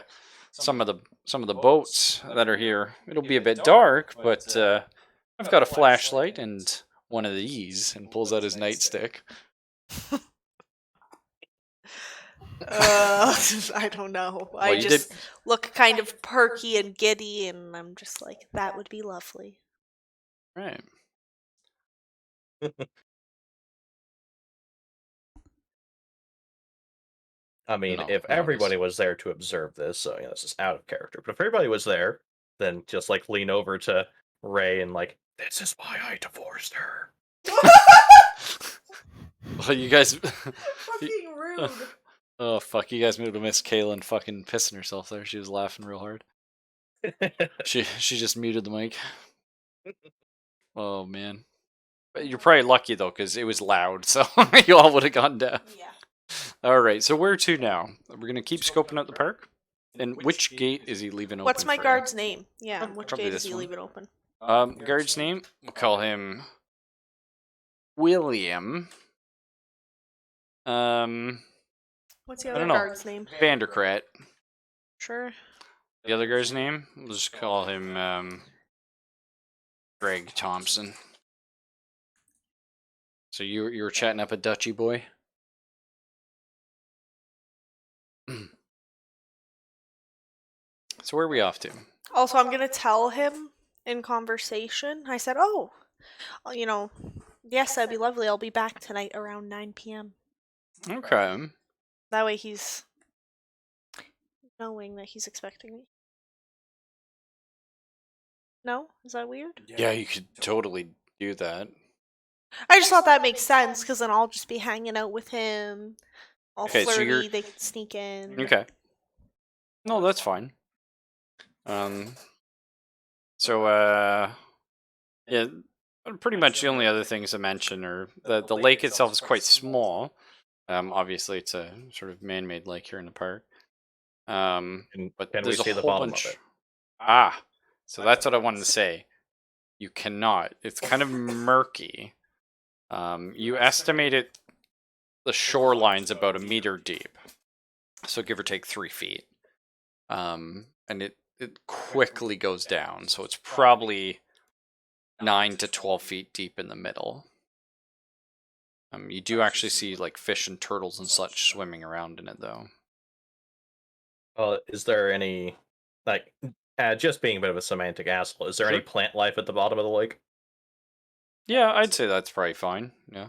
some of the boats that are here. It'll be a bit dark, but I've got a flashlight and one of these," and pulls out his nightstick. I don't know. Well, I you just look kind of perky and giddy, and I'm just like, that would be lovely. Right. I mean, No, if no, everybody just- was there to observe this, so this is out of character. But if everybody was there, then just like lean over to Ray and like, "This is why I divorced her." Well, you guys. Fucking rude. Oh fuck! You guys moved to Miss Kaylin fucking pissing herself there. She was laughing real hard. She just muted the mic. Oh man. But you're probably lucky though, because it was loud, so you all would have gone deaf. Yeah. All right, so where to now? We're gonna keep scoping out the park. And which gate is he leaving open? What's my for you? guard's name? Yeah, which Probably gate this does he one. leave it open? Guard's name? We'll call him William. What's the I other don't know. guard's name? Vanderkrat. Sure. The other guy's name? We'll just call him Greg Thompson. So you were chatting up a Dutchy boy? So where are we off to? Also, I'm gonna tell him in conversation. I said, "Oh, you know, yes, that'd be lovely. I'll be back tonight around 9 p.m." Okay. That way he's knowing that he's expecting me. No? Is that weird? Yeah, you could totally do that. I just thought that makes sense because then I'll just be hanging out with him, all Okay, so flirty. you're- They can sneak in. Okay. No, that's fine. So, yeah, pretty much the only other things to mention are the lake itself is quite small. Obviously, it's a sort of man-made lake here in the park. But Can we there's a see the whole bottom bunch. of it? So that's what I wanted to say. You cannot. It's kind of murky. You estimate it. The shoreline's about 1 meter deep, so give or take 3 feet. And it quickly goes down, so it's probably 9 to 12 feet deep in the middle. You do actually see like fish and turtles and such swimming around in it, though. Is there any, like, just being a bit of a semantic asshole, is there any Sure. plant life at the bottom of the lake? Yeah, I'd say that's probably fine. Yeah,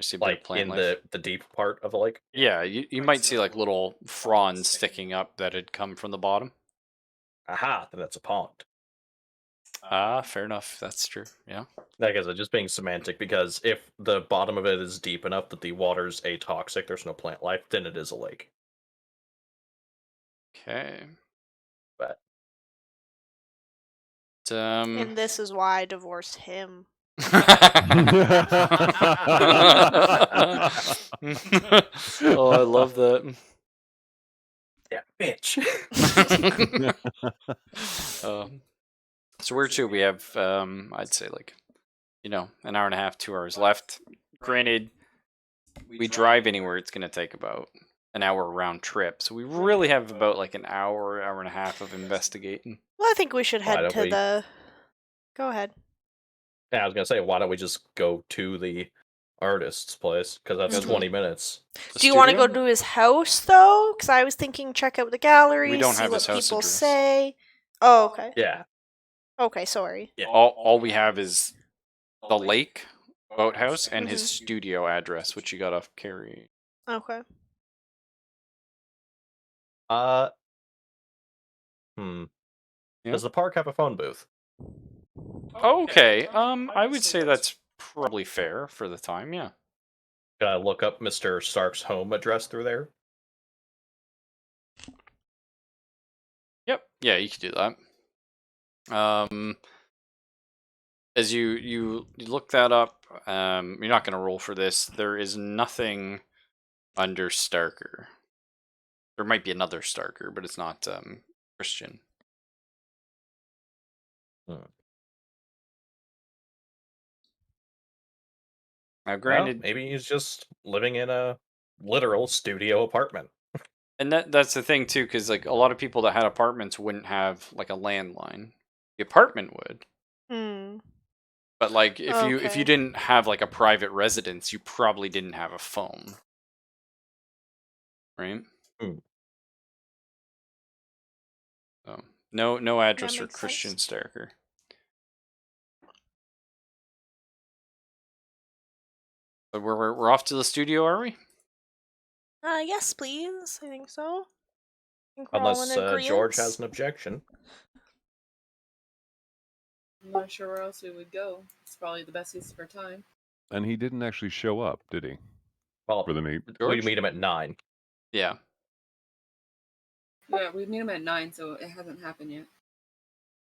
I see a bit of Like, plant in life. the deep part of the lake? Yeah, you might see like little fronds sticking up that had come from the bottom. Aha, then that's a pond. Fair enough. That's true. Yeah. Like I said, just being semantic, because if the bottom of it is deep enough that the water's atoxic, there's no plant life, then it is a lake. Okay. But And this is why I divorced him. Oh, I love that. yeah, bitch. So where to? We have, I'd say like, an hour and a half, 2 hours left. Granted, we drive anywhere, it's gonna take about an hour round trip. So we really have about like an hour, hour and a half of investigating. Well, I think we should Why head don't to we- the. Go ahead. Yeah, I was gonna say, why don't we just go to the artist's place? Because that's Mhm. 20 minutes. The Do you want to go studio? to his house though? Because I was thinking check out the gallery, We don't see have what his house people address. say. Oh, okay. Yeah. Okay, sorry. Yeah. All we have is the lake boathouse and his studio address, which you gotta carry. Okay. Yeah. Does the park have a phone booth? Okay. I would say that's probably fair for the time. Yeah. Can I look up Mr. Stark's home address through there? Yep. Yeah, you could do that. As you look that up, you're not gonna roll for this. There is nothing under Starker. There might be another Starker, but it's not Christian. Now, Well, granted, maybe he's just living in a literal studio apartment. and that's the thing too, because like a lot of people that had apartments wouldn't have like a landline. The apartment would. Hmm. But like if you Okay. didn't have like a private residence, you probably didn't have a phone. Right? Hmm. So no address for makes Christian sense. Starker. But we're off to the studio, are we? Yes, please. I think so. I think we're all Unless in George agreeance. has an objection. I'm not sure where else we would go. It's probably the best use of our time. And he didn't actually show up, did he? Well, For the meet. we George? meet him at 9. Yeah. Yeah, we meet him at 9, so it hasn't happened yet.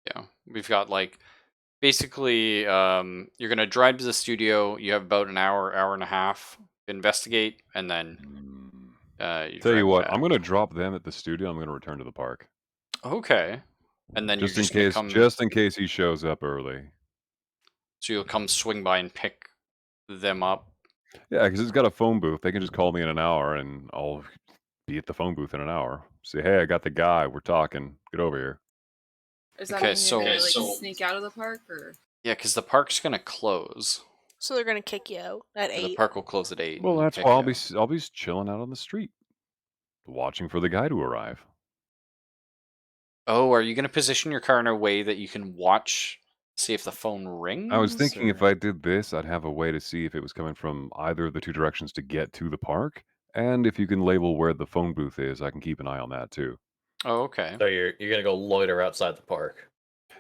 Yeah. We've got like basically you're gonna drive to the studio, you have about an hour, hour and a half to investigate, and then you Tell you drive what, back. I'm going to drop them at the studio. I'm going to return to the park. Okay. And then Just you're in just gonna case, come just in case he shows up early. so you'll come swing by and pick them up. Yeah, because it's got a phone booth. They can just call me in an hour, and I'll be at the phone booth in an hour. Say, hey, I got the guy. We're talking. Get over here. Does that Okay, mean you're gonna so- like sneak out of the park, or Yeah, because the park's gonna close. So they're gonna kick you out at And the 8. park will close at 8. Well, and that's kick why you I'll out. be chilling out on the street, watching for the guy to arrive. Oh, are you going to position your car in a way that you can watch, see if the phone rings? I was thinking if or- I did this, I'd have a way to see if it was coming from either of the two directions to get to the park, and if you can label where the phone booth is, I can keep an eye on that too. Oh, okay. So you're gonna go loiter outside the park.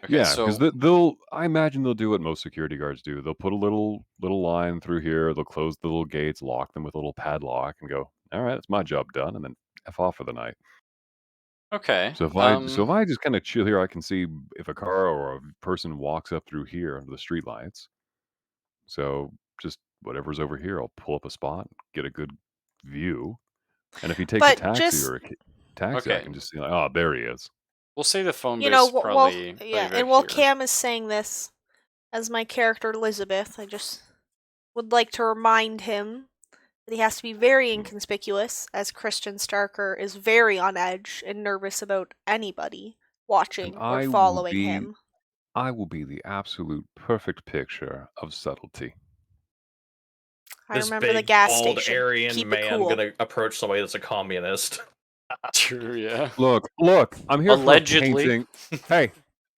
Okay, Yeah, because so they'll. I imagine they'll do what most security guards do. They'll put a little line through here. They'll close the little gates, lock them with a little padlock, and go. All right, that's my job done, and then f off for the night. okay. So if I just kind of chill here, I can see if a car or a person walks up through here under the street lights. So just whatever's over here, I'll pull up a spot, get a good view, and if he takes a But taxi just or a taxi, I Okay. can just see like, oh, there he is. We'll say the phone you know, booth's probably yeah, about and while here. Cam is saying this, as my character Elizabeth, I just would like to remind him that he has to be very inconspicuous, as Christian Starker is very on edge and nervous about anybody watching or I will following be him. I will be the absolute perfect picture of subtlety. I This remember the big, gas bald station. Aryan Keep it man cool. gonna approach somebody that's a communist. True, yeah. Look, I'm here Allegedly. for a painting. Hey,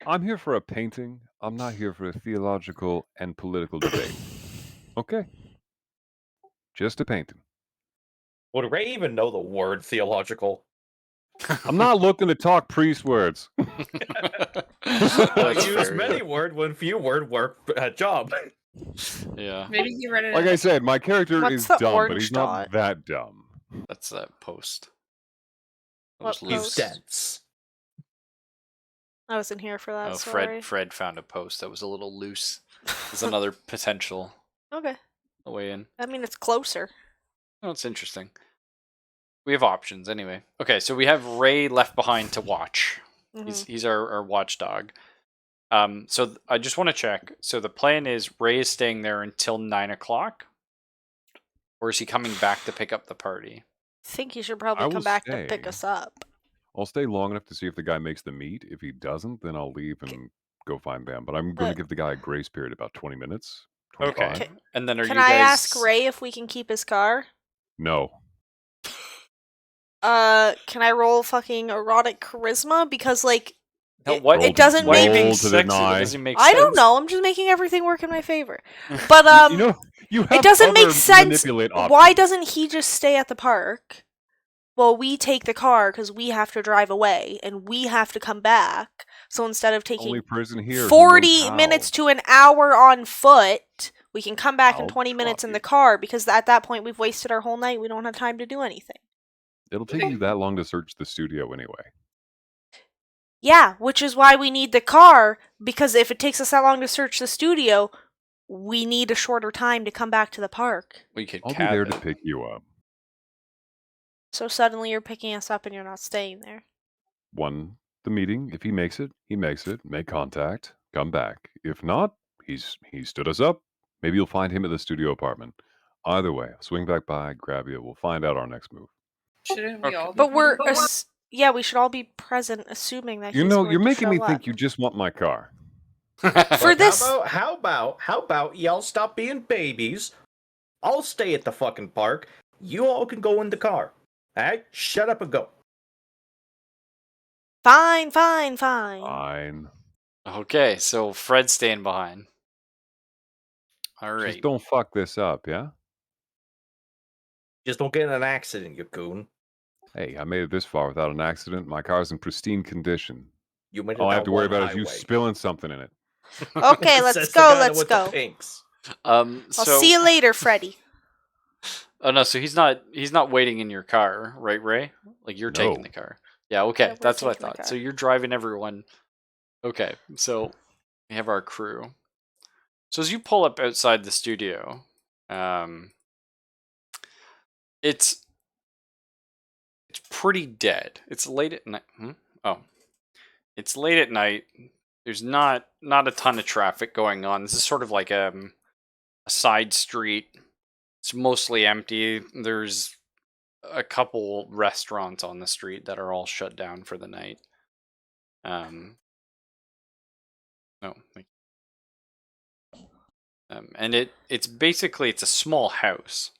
I'm here for a painting. I'm not here for a theological and political debate. Okay? Just a painting. Would Ray even know the word theological? I'm not looking to talk priest words. That's Use fair, many yeah. word when few word work job. Yeah, Maybe he read it. Like I said, my character What's is the dumb, but orange he's dot? not that dumb. that's that post. That What was He's loose. post? dense. I wasn't here for that. Oh, Sorry. Fred found a post that was a little loose. There's another potential Okay. way in. I mean, it's closer. Oh, it's interesting. We have options anyway. Okay, so we have Ray left behind to watch. Mhm. He's our watchdog. So I just want to check. So the plan is Ray is staying there until 9 o'clock, or is he coming back to pick up the party? I think you should I probably will come back to pick stay. us up. I'll stay long enough to see if the guy makes the meet. If he doesn't, then I'll leave and go find them. But I'm going to But give the guy a grace period about 20 minutes, Okay, 25. and then are can you I guys? ask Ray if we can keep his car? No. Can I roll fucking erotic charisma? Because like No, it, what? it doesn't Why are you make being roll to sexy? That deny. doesn't make I sense. don't know. I'm just making everything work in my favor. But You know, you have it doesn't make other sense. manipulate Why options. doesn't he just stay at the park? Well, we take the car because we have to drive away and we have to come back. So instead of taking Only person here who knows 40 how. minutes to an hour on foot, we can come back in I'll 20 minutes drop in you. the car because at that point we've wasted our whole night. We don't have time to do anything. It'll take you that long to search the studio anyway. Yeah, which is why we need the car, because if it takes us that long to search the studio, we need a shorter time to come back to the park. We could I'll be cab there it. to pick you up. So suddenly you're picking us up and you're not staying there. One, the meeting. If he makes it, he makes it. Make contact. Come back. If not, he stood us up. Maybe you'll find him at the studio apartment. Either way, I'll swing back by, grab you. We'll find out our next move. Shouldn't we Okay. all be But we're present? yeah, we should all be present, assuming that You he's know, going you're to making me show think up. you just want my car. For Look, this, how about y'all stop being babies? I'll stay at the fucking park. You all can go in the car. Alright? Shut up and go. fine. Fine. Okay, so Fred's staying behind. All right. Just don't fuck this up, yeah? Just don't get in an accident, you coon. Hey, I made it this far without an accident. My car's in pristine condition. You made it All I have down to worry one about is you highway. spilling something in it. Okay, let's Says the go. guy Let's with go. the pinks. I'll see you later, Freddy. Oh no, so he's not waiting in your car, right, Ray? Like you're taking No. the car. Yeah, okay, Yeah, we're that's what I taking the thought. car. So you're driving everyone. Okay, so we have our crew. So as you pull up outside the studio, it's pretty dead. It's late at night. Oh, it's late at night. There's not a ton of traffic going on. This is sort of like a side street. It's mostly empty. There's a couple restaurants on the street that are all shut down for the night. No, and it's basically it's a small house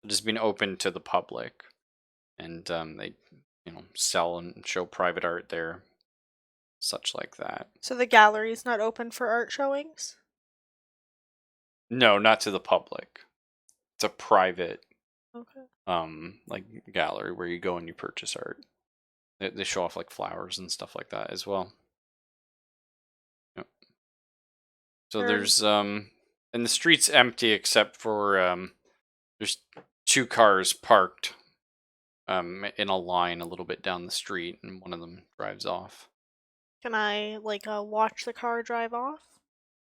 that has been opened to the public, and they sell and show private art there. such like that. So the gallery's not open for art showings? No, not to the public. It's a private Okay. like gallery where you go and you purchase art. They show off like flowers and stuff like that as well. Yep. So Sure. there's and the street's empty except for there's 2 cars parked in a line a little bit down the street, and one of them drives off. Can I watch the car drive off?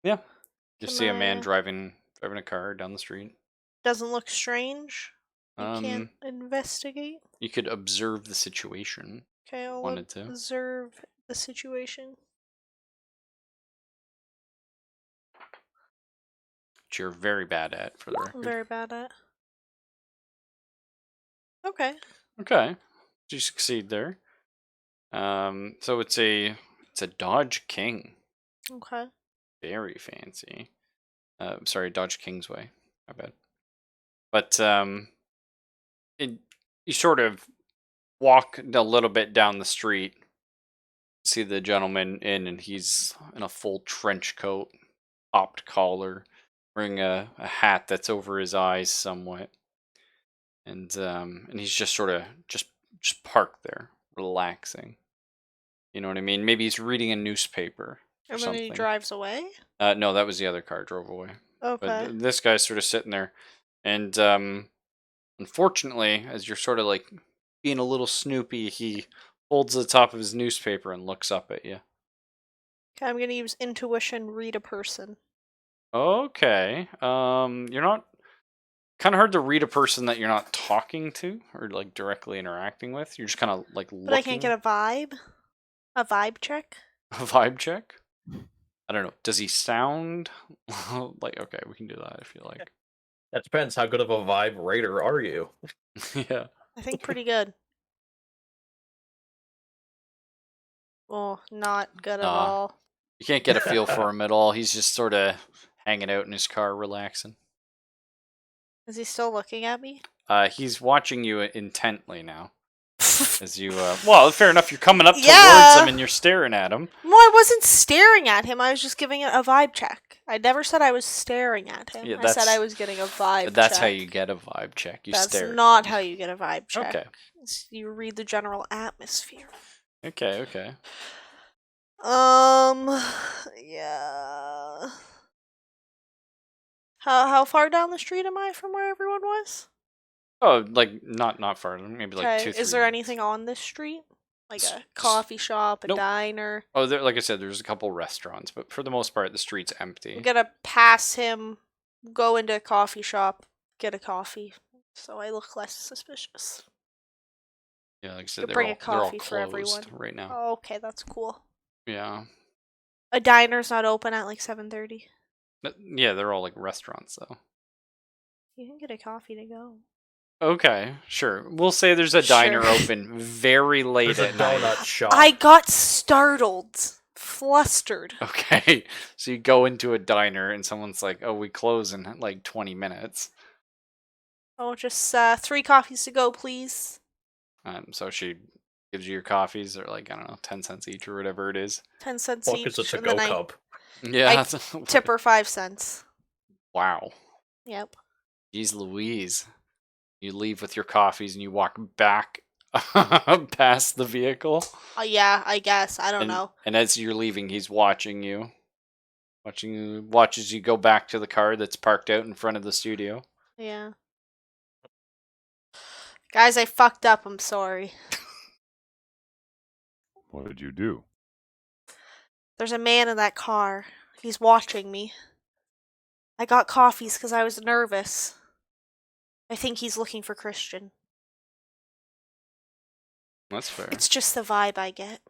Yeah. You Can see a man I- driving a car down the street. Doesn't look strange. You Um, can't investigate. You could observe the situation. Okay, I'll wanted to. observe the situation. Which you're very bad at, for the I'm record. very bad at. Okay. Okay, you succeed there. So it's a Dodge King, Okay. very fancy. Sorry, Dodge Kingsway. My bad. But you sort of walk a little bit down the street, see the gentleman in, and he's in a full trench coat, popped collar, wearing a hat that's over his eyes somewhat, and he's just sort of just parked there, relaxing. You know what I mean? Maybe he's reading a newspaper or And then something. he drives away? No, that was the other car drove away. Okay. But this guy's sort of sitting there, and unfortunately, as you're sort of like being a little snoopy, he holds the top of his newspaper and looks up at you. Okay, I'm gonna use intuition, read a person. Okay. You're not kind of hard to read a person that you're not talking to or like directly interacting with. You're just kind of like looking. But I can't get a vibe? A vibe check? a vibe check. I don't know. Does he sound like okay? We can do that if you like. That depends. How good of a vibe raider are you? Yeah. I think pretty good. Oh, not good at all. You can't get a feel for him at all. He's just sort of hanging out in his car, relaxing. Is he still looking at me? He's watching you intently now. As you, well, fair enough. You're coming up towards Yeah. him and you're staring at him. Well, I wasn't staring at him. I was just giving it a vibe check. I never said I was staring at him. Yeah, I said that's- I was getting a vibe check. That's how you get a vibe check. You That's stare. not how you get a vibe check. Okay. You read the general atmosphere. Okay. Okay. Yeah. How far down the street am I from where everyone was? Oh, like not far. Maybe like Okay. 2, 3. Is there anything on this street? Like a coffee shop, a Nope. diner? Oh, there, like I said, there's a couple restaurants, but for the most part, the street's empty. I'm gonna pass him, go into a coffee shop, get a coffee, so I look less suspicious. Yeah, like I said, Could they're bring all, a they're all coffee for closed everyone. right now. Oh, okay, that's cool. Yeah. A diner's not open at like 7:30. Yeah, they're all like restaurants though. You can get a coffee to go. Okay, sure. We'll say there's a diner Sure. open very late There's a at night. donut shop. I got startled, flustered. Okay, so you go into a diner and someone's like, "Oh, we close in like 20 minutes." Oh, just 3 coffees to go, please. So she gives you your coffees, or like I don't know, 10 cents each or whatever it is. 10 cents Fuck each. is a and to-go then I cup. Yeah. I that's- tip her 5 cents. Wow. Yep. Jeez Louise. You leave with your coffees and you walk back past the vehicle. Yeah, I guess. I don't and, know. And as you're leaving, he's watching you. Watches you go back to the car that's parked out in front of the studio. Yeah. Guys, I fucked up. I'm sorry. What did you do? There's a man in that car. He's watching me. I got coffees because I was nervous. I think he's looking for Christian. That's fair. It's just the vibe I get.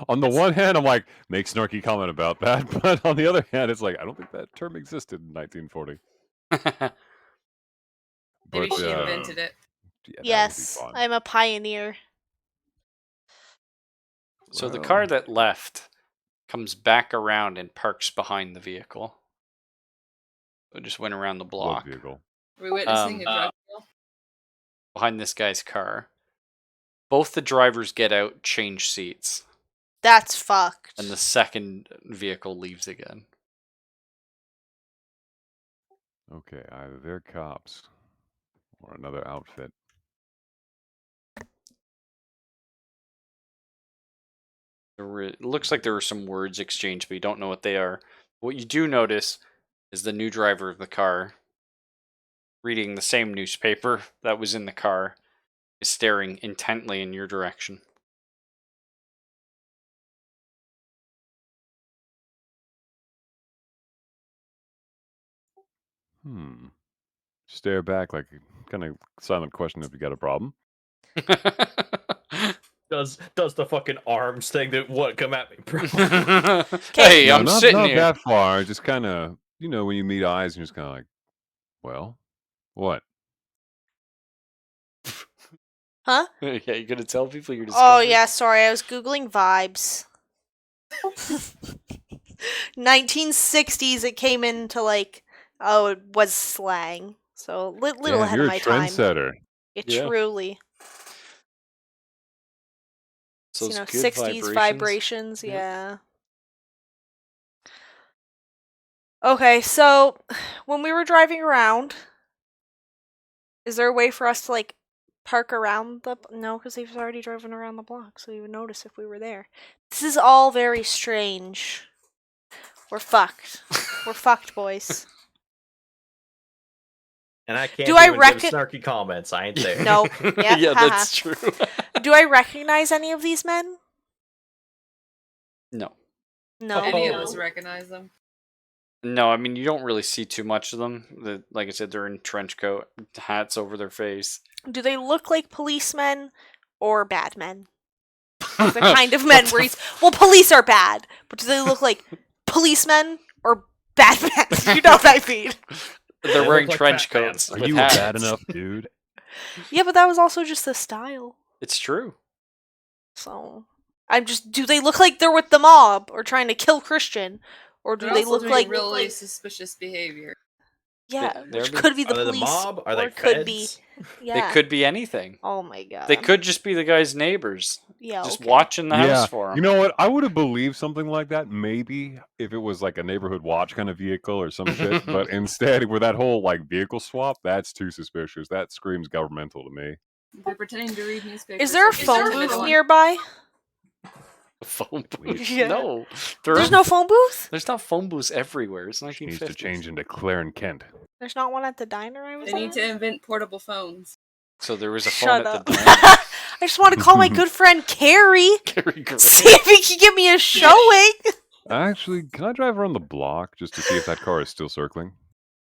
On the one hand, I'm like, make snarky comment about that, but on the other hand, it's like, I don't think that term existed in 1940. Maybe But, she invented it. Yeah, that would be Yes, fun. I'm a pioneer. So the Well, car that left comes back around and parks behind the vehicle. So it just went around the what block vehicle? Are we witnessing a Um, drug deal? behind this guy's car. Both the drivers get out, change seats, That's fucked. and the second vehicle leaves again. Okay, either they're cops or another outfit. It looks like there were some words exchanged, but you don't know what they are. What you do notice is the new driver of the car, reading the same newspaper that was in the car, is staring intently in your direction. Stare back like a kind of silent question if you got a problem. Does the fucking arms thing that what come at me, bro? Hey, No, I'm not, sitting not here. that far. Just kind of, when you meet eyes, and you're just kind of like, well, what? Huh? Yeah, you gonna tell people you're Oh discovering? yeah, sorry, I was googling vibes. 1960s, it came into like, oh, it was slang. So little Damn, ahead you're of a my time. trendsetter. Yeah. Truly. So You know, it's good 60s vibrations. Yep. yeah. Okay, so when we were driving around, is there a way for us to like park around the? No, because they've already driven around the block, so we would notice if we were there. This is all very strange. We're fucked. We're fucked, boys. And I can't Do I even give snarky comments. I ain't there. No. Yep, Yeah, haha. that's true. Do I recognize any of these men? No. No. Any of us recognize them? No, I mean, you don't really see too much of them. Like I said, they're in trench coat, hats over their face. Do they look like policemen or bad men? The kind of men where well, police are bad, but do they look like policemen or bad men? You know what I mean? They're They wearing look like trench Batman. coats. Are with you hats. bad enough, dude? Yeah, but that was also just the style. It's true. So, do they look like they're with the mob or trying to kill Christian? Or do They're they also look doing like really suspicious behavior? yeah, they're which being- could be the Are they the police, mob? Are or they it could be feds? yeah. They could be anything. Oh my god. They could just be the guy's neighbors. Yeah. Just Okay. watching the Yeah, house for him. you know what? I would have believed something like that maybe if it was like a neighborhood watch kind of vehicle or some shit. But instead, with that whole like vehicle swap, that's too suspicious. That screams governmental to me. They're pretending to read newspapers. Is there a so they phone pretend to booth go on- nearby? Phone booth? Yeah. No. There's no phone booth? There's not phone booths everywhere. It's 1950s. She needs to change into Claire and Kent. There's not one at the diner I was They need at? to invent portable phones. So there was a phone Shut at up. the diner. I just want to call my good friend Carrie. Gary Grant. See if he can give me a showing. Actually, can I drive around the block just to see if that car is still circling?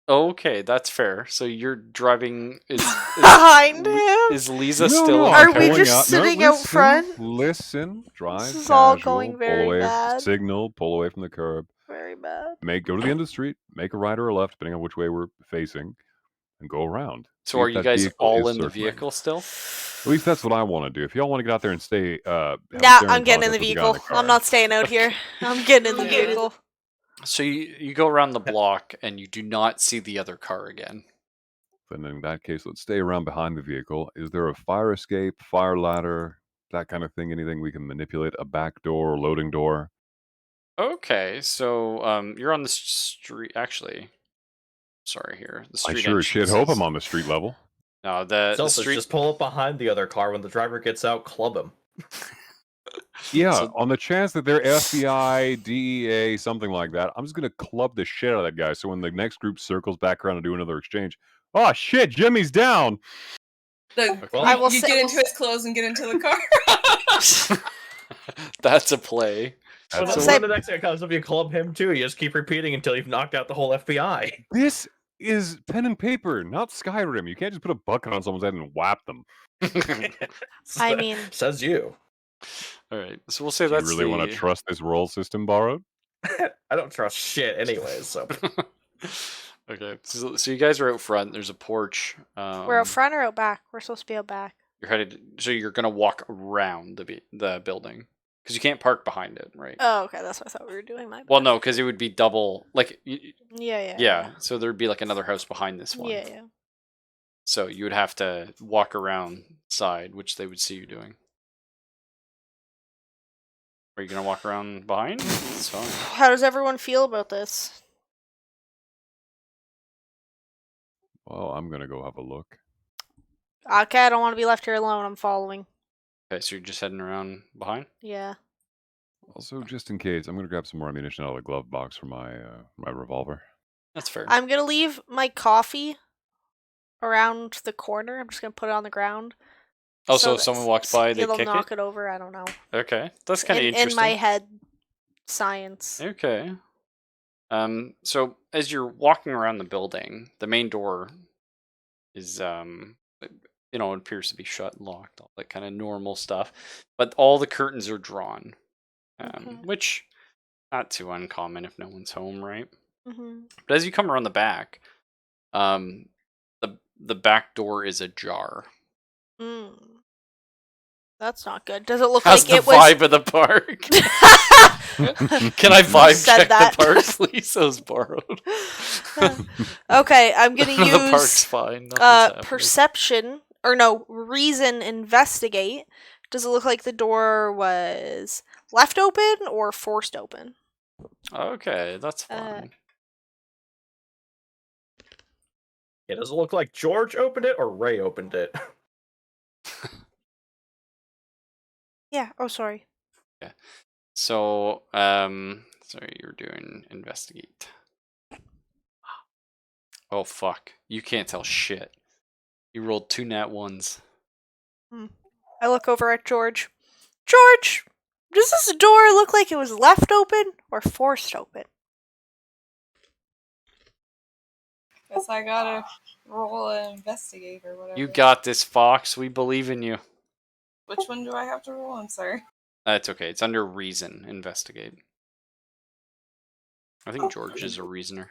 Okay, that's fair. So you're driving Behind him. is Lisa No, still no, in Are the we car? just sitting out listen, front? Listen, drive This is casual, all going pull very away, bad. signal, pull away from the curb. Very bad. Go to the end of the street, make a right or a left, depending on which way we're facing, and go around. So See are if you that guys vehicle all is in the circling. vehicle still? At least that's what I want to do. If y'all want to get out there and stay, have a Nah, staring I'm getting in contest the with guy in vehicle. car. I'm not staying out here. I'm getting in the Yeah. vehicle. So you go around the block and you do not see the other car again. Then in that case, let's stay around behind the vehicle. Is there a fire escape, fire ladder, that kind of thing? Anything we can manipulate? A back door or loading door? Okay, so you're on the street. Actually, sorry here. The I street. sure as shit hope I'm entrances. on the street level. No, the Selfish, street. just pull up behind the other car when the driver gets out, club him. Yeah, So- on the chance that they're FBI, DEA, something like that, I'm just gonna club the shit out of that guy. So when the next group circles back around to do another exchange, oh shit, Jimmy's down. Well, I will you say- get into his clothes and get into the car. That's a play. when, That's I'll when say- the next guy comes up, you club him too. You just keep repeating until you've knocked out the whole FBI. This is pen and paper, not Skyrim. You can't just put a bucket on someone's head and whap them. I mean- says you. All right, so we'll say Do you that's really want to trust this roll system borrowed? I don't trust shit, anyways. So Okay, so you guys are out front. There's a porch. We're out front or out back? We're supposed to be out back. You're headed. So you're gonna walk around the building because you can't park behind it, right? Oh, okay. That's what I thought we were doing. My bad. Well, no, because it would be double. Like, Yeah. yeah. So there'd be like another house behind this one. Yeah. So you would have to walk around side, which they would see you doing. Are you gonna walk around behind? It's fine. How does everyone feel about this? Well, I'm gonna go have a look. Okay, I don't want to be left here alone. I'm following. Okay, so you're just heading around behind? Yeah. Also, just in case, I'm gonna grab some more ammunition out of the glove box for my revolver. That's fair. I'm gonna leave my coffee around the corner. I'm just gonna put it on the ground. Oh, so if someone walks by, they it'll kick knock it? it over. I don't know. Okay, that's kind of interesting. In my head, science. Okay. So as you're walking around the building, the main door is it appears to be shut and locked, all that kind of normal stuff. But all the curtains are drawn, Okay. which not too uncommon if no one's home, right? Mm-hmm. But as you come around the back, the back door is ajar. That's not good. Does it look How's like the it was? vibe of the park? Can I vibe Said check that. the park, please? That was borrowed. Okay, I'm gonna use the park's fine. Nothing's happening. perception reason investigate. Does it look like the door was left open or forced open? Okay, that's fine. Yeah, does it look like George opened it or Ray opened it? Yeah. Oh, sorry. Yeah. So, sorry, you're doing investigate. Oh fuck! You can't tell shit. You rolled 2 nat 1s. I look over at George. George, does this door look like it was left open or forced open? Guess I gotta roll and investigate or whatever. You got this, Fox. We believe in you. Which one do I have to roll? I'm sorry. It's okay. It's under reason. Investigate. I think George is a reasoner.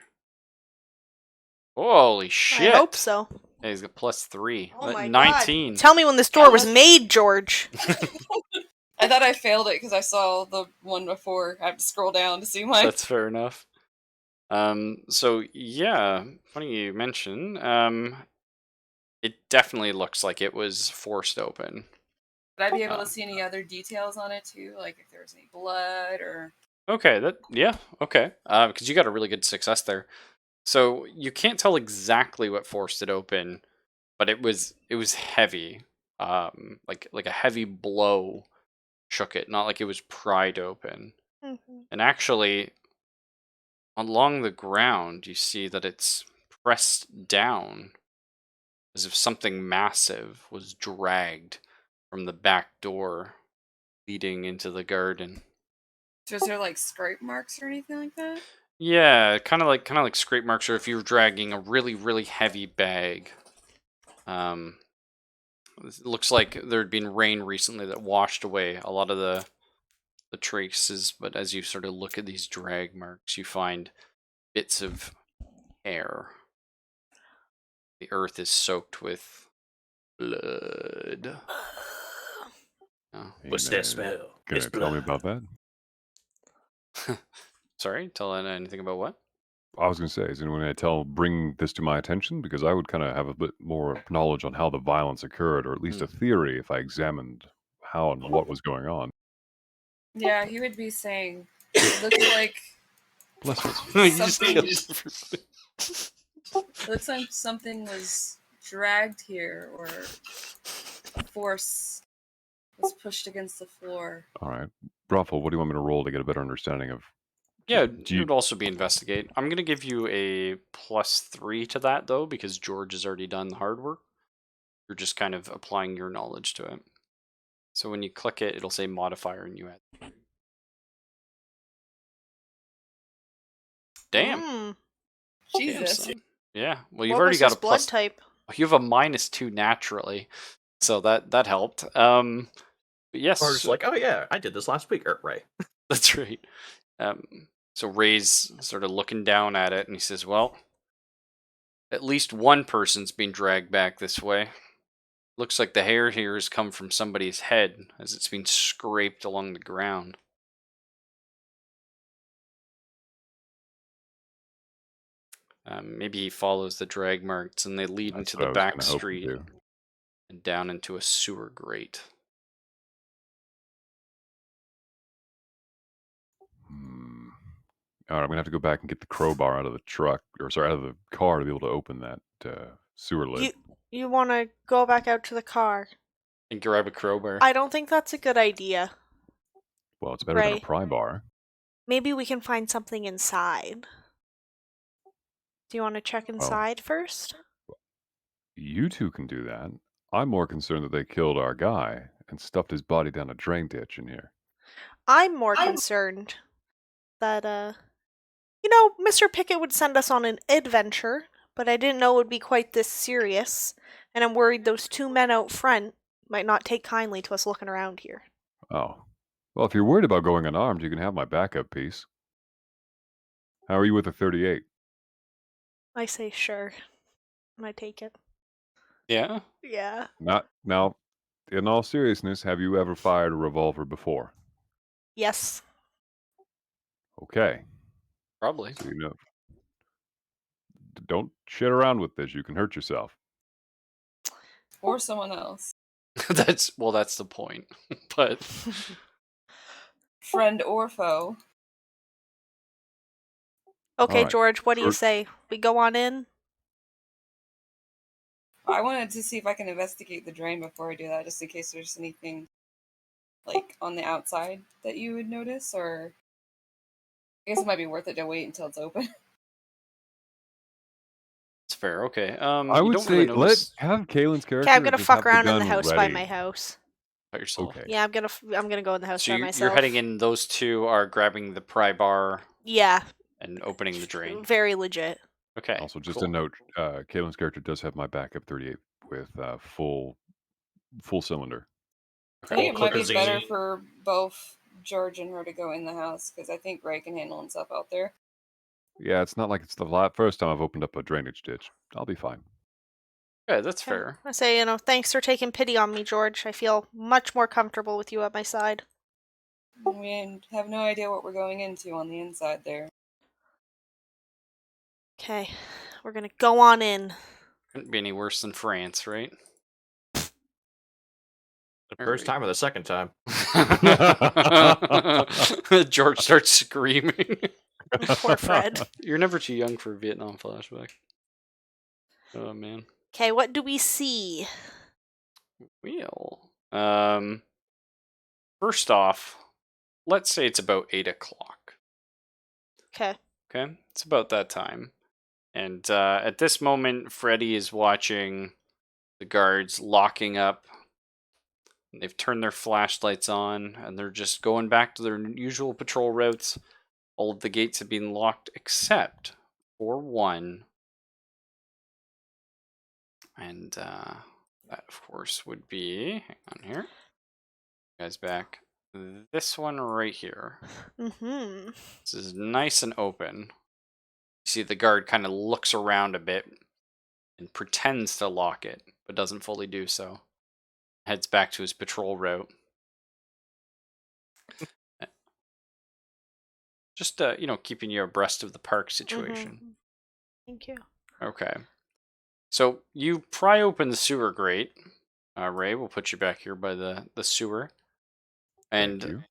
Holy shit! I hope so. Hey, he's got +3. Oh my 19. God. Tell me when this door was made, George. I thought I failed it because I saw the one before. I have to scroll down to see mine. That's fair enough. So yeah, funny you mention. It definitely looks like it was forced open. Would I be able to see any other details on it too, like if there was any blood or? Okay, okay. Because you got a really good success there. So you can't tell exactly what forced it open, but it was heavy. Like a heavy blow shook it, not like it was pried open. Mm-hmm. And actually, along the ground, you see that it's pressed down as if something massive was dragged from the back door leading into the garden. So is there like scrape marks or anything like that? Yeah, kind of like scrape marks, or if you were dragging a really, really heavy bag. It looks like there had been rain recently that washed away a lot of the traces, but as you sort of look at these drag marks, you find bits of hair. The earth is soaked with blood. Oh. What's that smell? Can It's you tell me blood. about that? Sorry, tell anything about what? I was going to say, is anyone going to bring this to my attention? Because I would kind of have a bit more knowledge on how the violence occurred, or at least a theory if I examined how and what was going on. Yeah, he would be saying, it looks like Bless you. You just something. killed everybody. It looks like something was dragged here, or a force was pushed against the floor. All right. Brothel, what do you want me to roll to get a better understanding of? Yeah, Do it you- would also be investigate. I'm going to give you a +3 to that, though, because George has already done the hard work. You're just kind of applying your knowledge to it. So when you click it, it'll say modifier and you add. Damn. Jesus. Damn, son. Yeah, well, you've What already was got his a blood plus. type? You have a -2 naturally, so that helped. But yes, Or just like, oh yeah, I did this last week, Ray. that's right. So Ray's sort of looking down at it, and he says, "Well, at least one person's been dragged back this way. Looks like the hair here has come from somebody's head, as it's been scraped along the ground." Maybe he follows the drag marks and they lead That's into what the I was back kind of hoping street to. and down into a sewer grate. Hmm. All right, I'm gonna have to go back and get the crowbar out of the truck, or sorry, out of the car to be able to open that sewer lid. You want to go back out to the car? And grab a crowbar. I don't think that's a good idea. Well, it's better than a Right. pry bar. Maybe we can find something inside. Do you want to check inside first? You two can do that. I'm more concerned that they killed our guy and stuffed his body down a drain ditch in here. I'm more concerned that, Mr. Pickett would send us on an adventure, but I didn't know it would be quite this serious, and I'm worried those two men out front might not take kindly to us looking around here. Oh. Well, if you're worried about going unarmed, you can have my backup piece. How are you with a 38? I say sure, and I take it. Yeah? Yeah. Now, in all seriousness, have you ever fired a revolver before? Yes. Okay. Probably. So you know. Don't shit around with this. You can hurt yourself. Or someone else. That's the point. But Friend or foe. Okay, Alright. George, what do you George- say? We go on in? I wanted to see if I can investigate the drain before I do that, just in case there's anything like on the outside that you would notice, or I guess it might be worth it to wait until it's open. it's fair. Okay. I you would don't really say notice have Kalen's character. Okay, I'm gonna just fuck have the around in the gun house by ready. my house. by yourself. Okay. Yeah, I'm gonna go in the house So by you're myself. heading in. Those two are grabbing the pry bar Yeah, and opening the drain. very legit. Okay. Also, just cool. a note: Kalen's character does have my backup 38 with full cylinder. I think it Full might be clip is better easy. for both George and her to go in the house, because I think Ray can handle himself out there. Yeah, it's not like it's the first time I've opened up a drainage ditch. I'll be fine. Yeah, that's Okay. fair. I say, thanks for taking pity on me, George. I feel much more comfortable with you at my side. We have no idea what we're going into on the inside there. Okay, we're gonna go on in. Couldn't be any worse than France, right? The first time or the second time? George starts screaming. Poor Fred. You're never too young for a Vietnam flashback. Oh man. Okay, what do we see? Well, first off, let's say it's about 8 o'clock. Okay. Okay, it's about that time, and at this moment, Freddy is watching the guards locking up. They've turned their flashlights on, and they're just going back to their usual patrol routes. All of the gates have been locked except for one. And that, of course, would be... Hang on here. Guys, back. This one right here. Mm-hmm. This is nice and open. You see the guard kind of looks around a bit and pretends to lock it, but doesn't fully do so. Heads back to his patrol route. Just, keeping you abreast of the park situation. Mm-hmm. Thank you. Okay. So you pry open the sewer grate. Ray, we'll put you back here by the sewer. Thank And you.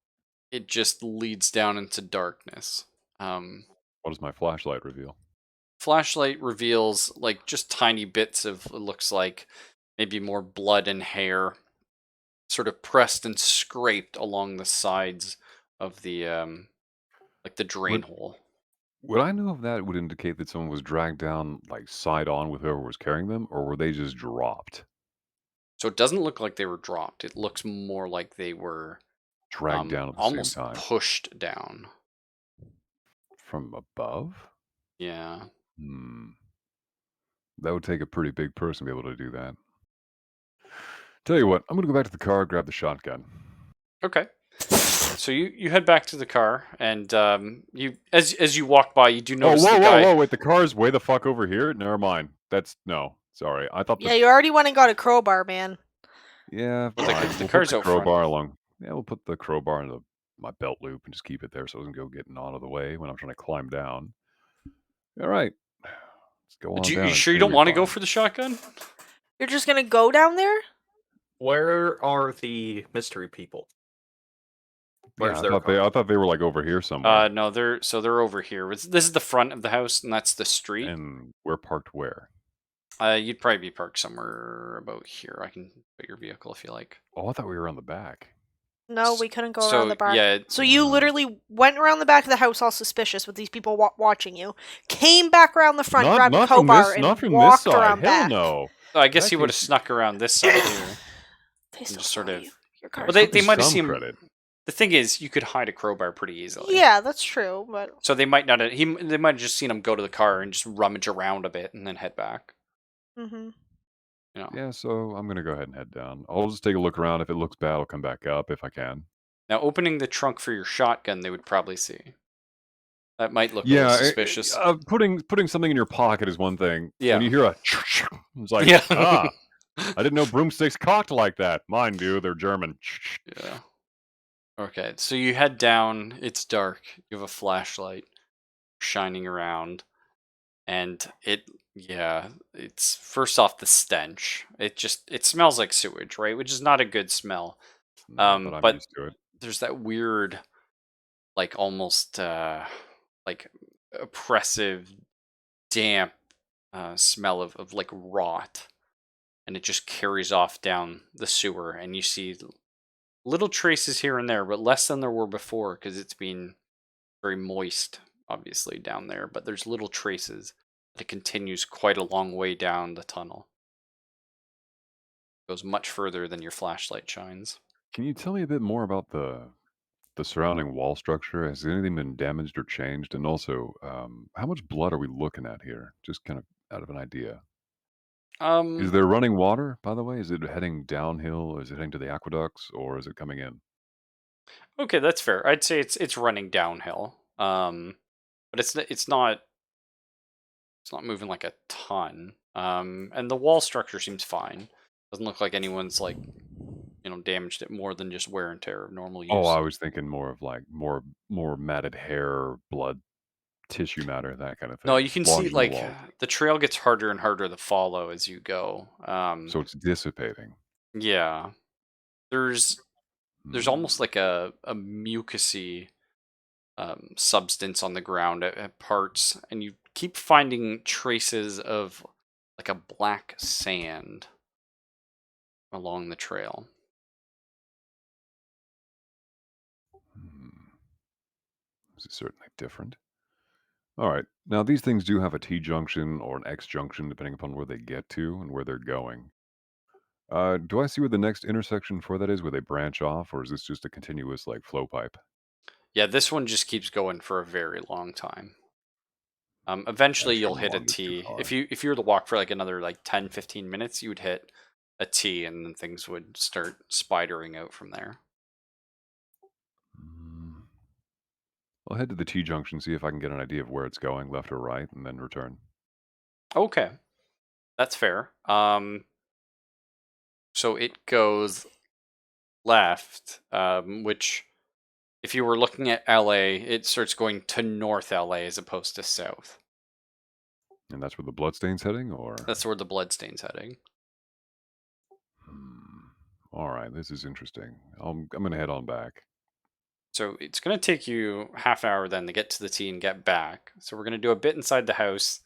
it just leads down into darkness. What does my flashlight reveal? Flashlight reveals like just tiny bits of, it looks like maybe more blood and hair, sort of pressed and scraped along the sides of the like the drain hole. Would I know if that would indicate that someone was dragged down like side on with whoever was carrying them, or were they just dropped, So it doesn't look like they were dropped. It looks more like they were dragged down at the almost same time pushed down. from above? Yeah. That would take a pretty big person to be able to do that. Tell you what, I'm gonna go back to the car, grab the shotgun. Okay. So you head back to the car, and you as you walk by, you do notice the guy. Whoa! Wait, the car's way the fuck over here. Never mind. Sorry. I thought. Yeah, you already went and got a crowbar, man. Yeah, Well, fine. the We'll car's put the out front. crowbar along. Yeah, we'll put the crowbar into my belt loop and just keep it there so it doesn't go getting out of the way when I'm trying to climb down. All right. Let's go on You down. sure you don't want to go for the shotgun? You're just gonna go down there? Where are the mystery people? Where's Yeah, their car? I thought they were like over here somewhere. No, they're over here. This is the front of the house, and that's the street. And we're parked where? You'd probably be parked somewhere about here. I can put your vehicle if you like. Oh, I thought we were on the back. No, we couldn't go So, around the back. yeah, So you literally went around the back of the house all suspicious with these people watching you, came back around the front, grabbed a crowbar, and not from walked this side. around Hell back. no. I guess That he would have seems- snuck around this side here. They And still just saw sort of. you. Your car's Well, they Give might have some seen him. credit. The thing is, you could hide a crowbar pretty easily. Yeah, that's true, but So they might not. They might have just seen him go to the car and just rummage around a bit and then head back. mhm. You know. Yeah, so I'm gonna go ahead and head down. I'll just take a look around. If it looks bad, I'll come back up if I can. Now, opening the trunk for your shotgun, they would probably see. That might look a little suspicious. Putting something in your pocket is one thing. Yeah. When you hear a, it's like, Yeah. I didn't know broomsticks cocked like that. Mine do. They're German. Yeah. Okay, so you head down. It's dark. You have a flashlight shining around, and it's first off the stench. It smells like sewage, right? Which is not a good smell. But I'm but used to it. There's that weird, like almost like oppressive, damp smell of like rot, and it just carries off down the sewer, and you see little traces here and there, but less than there were before because it's been very moist, obviously, down there. But there's little traces. It continues quite a long way down the tunnel. Goes much further than your flashlight shines. Can you tell me a bit more about the surrounding wall structure? Has anything been damaged or changed? And also, how much blood are we looking at here? Just kind of out of an idea. Is there running water, by the way? Is it heading downhill? Is it heading to the aqueducts, or is it coming in? Okay, that's fair. I'd say it's running downhill. But it's not moving like a ton. And the wall structure seems fine. Doesn't look like anyone's like damaged it more than just wear and tear of normal use. Oh, I was thinking more of like more matted hair, blood, tissue matter, that kind of thing. No, you can see Lodged in the like walls. the trail gets harder and harder to follow as you go. So it's dissipating. Yeah, there's almost Hmm. like a mucusy substance on the ground at parts, and you keep finding traces of like a black sand along the trail. Hmm. This is certainly different. All right. Now, these things do have a T junction or an X junction, depending upon where they get to and where they're going. Do I see where the next intersection for that is, where they branch off, or is this just a continuous like flow pipe? Yeah, this one just keeps going for a very long time. Eventually Extra you'll hit a long is too T. far. If you were to walk for like another like 10-15 minutes, you would hit a T, and then things would start spidering out from there. Mm. I'll head to the T junction, see if I can get an idea of where it's going, left or right, and then return. Okay, that's fair. So it goes left, which if you were looking at LA, it starts going to North LA as opposed to south. And that's where the bloodstain's heading, or? That's where the bloodstain's heading. All right, this is interesting. I'm gonna head on back. So it's going to take you half an hour then to get to the T and get back. So we're going to do a bit inside the house,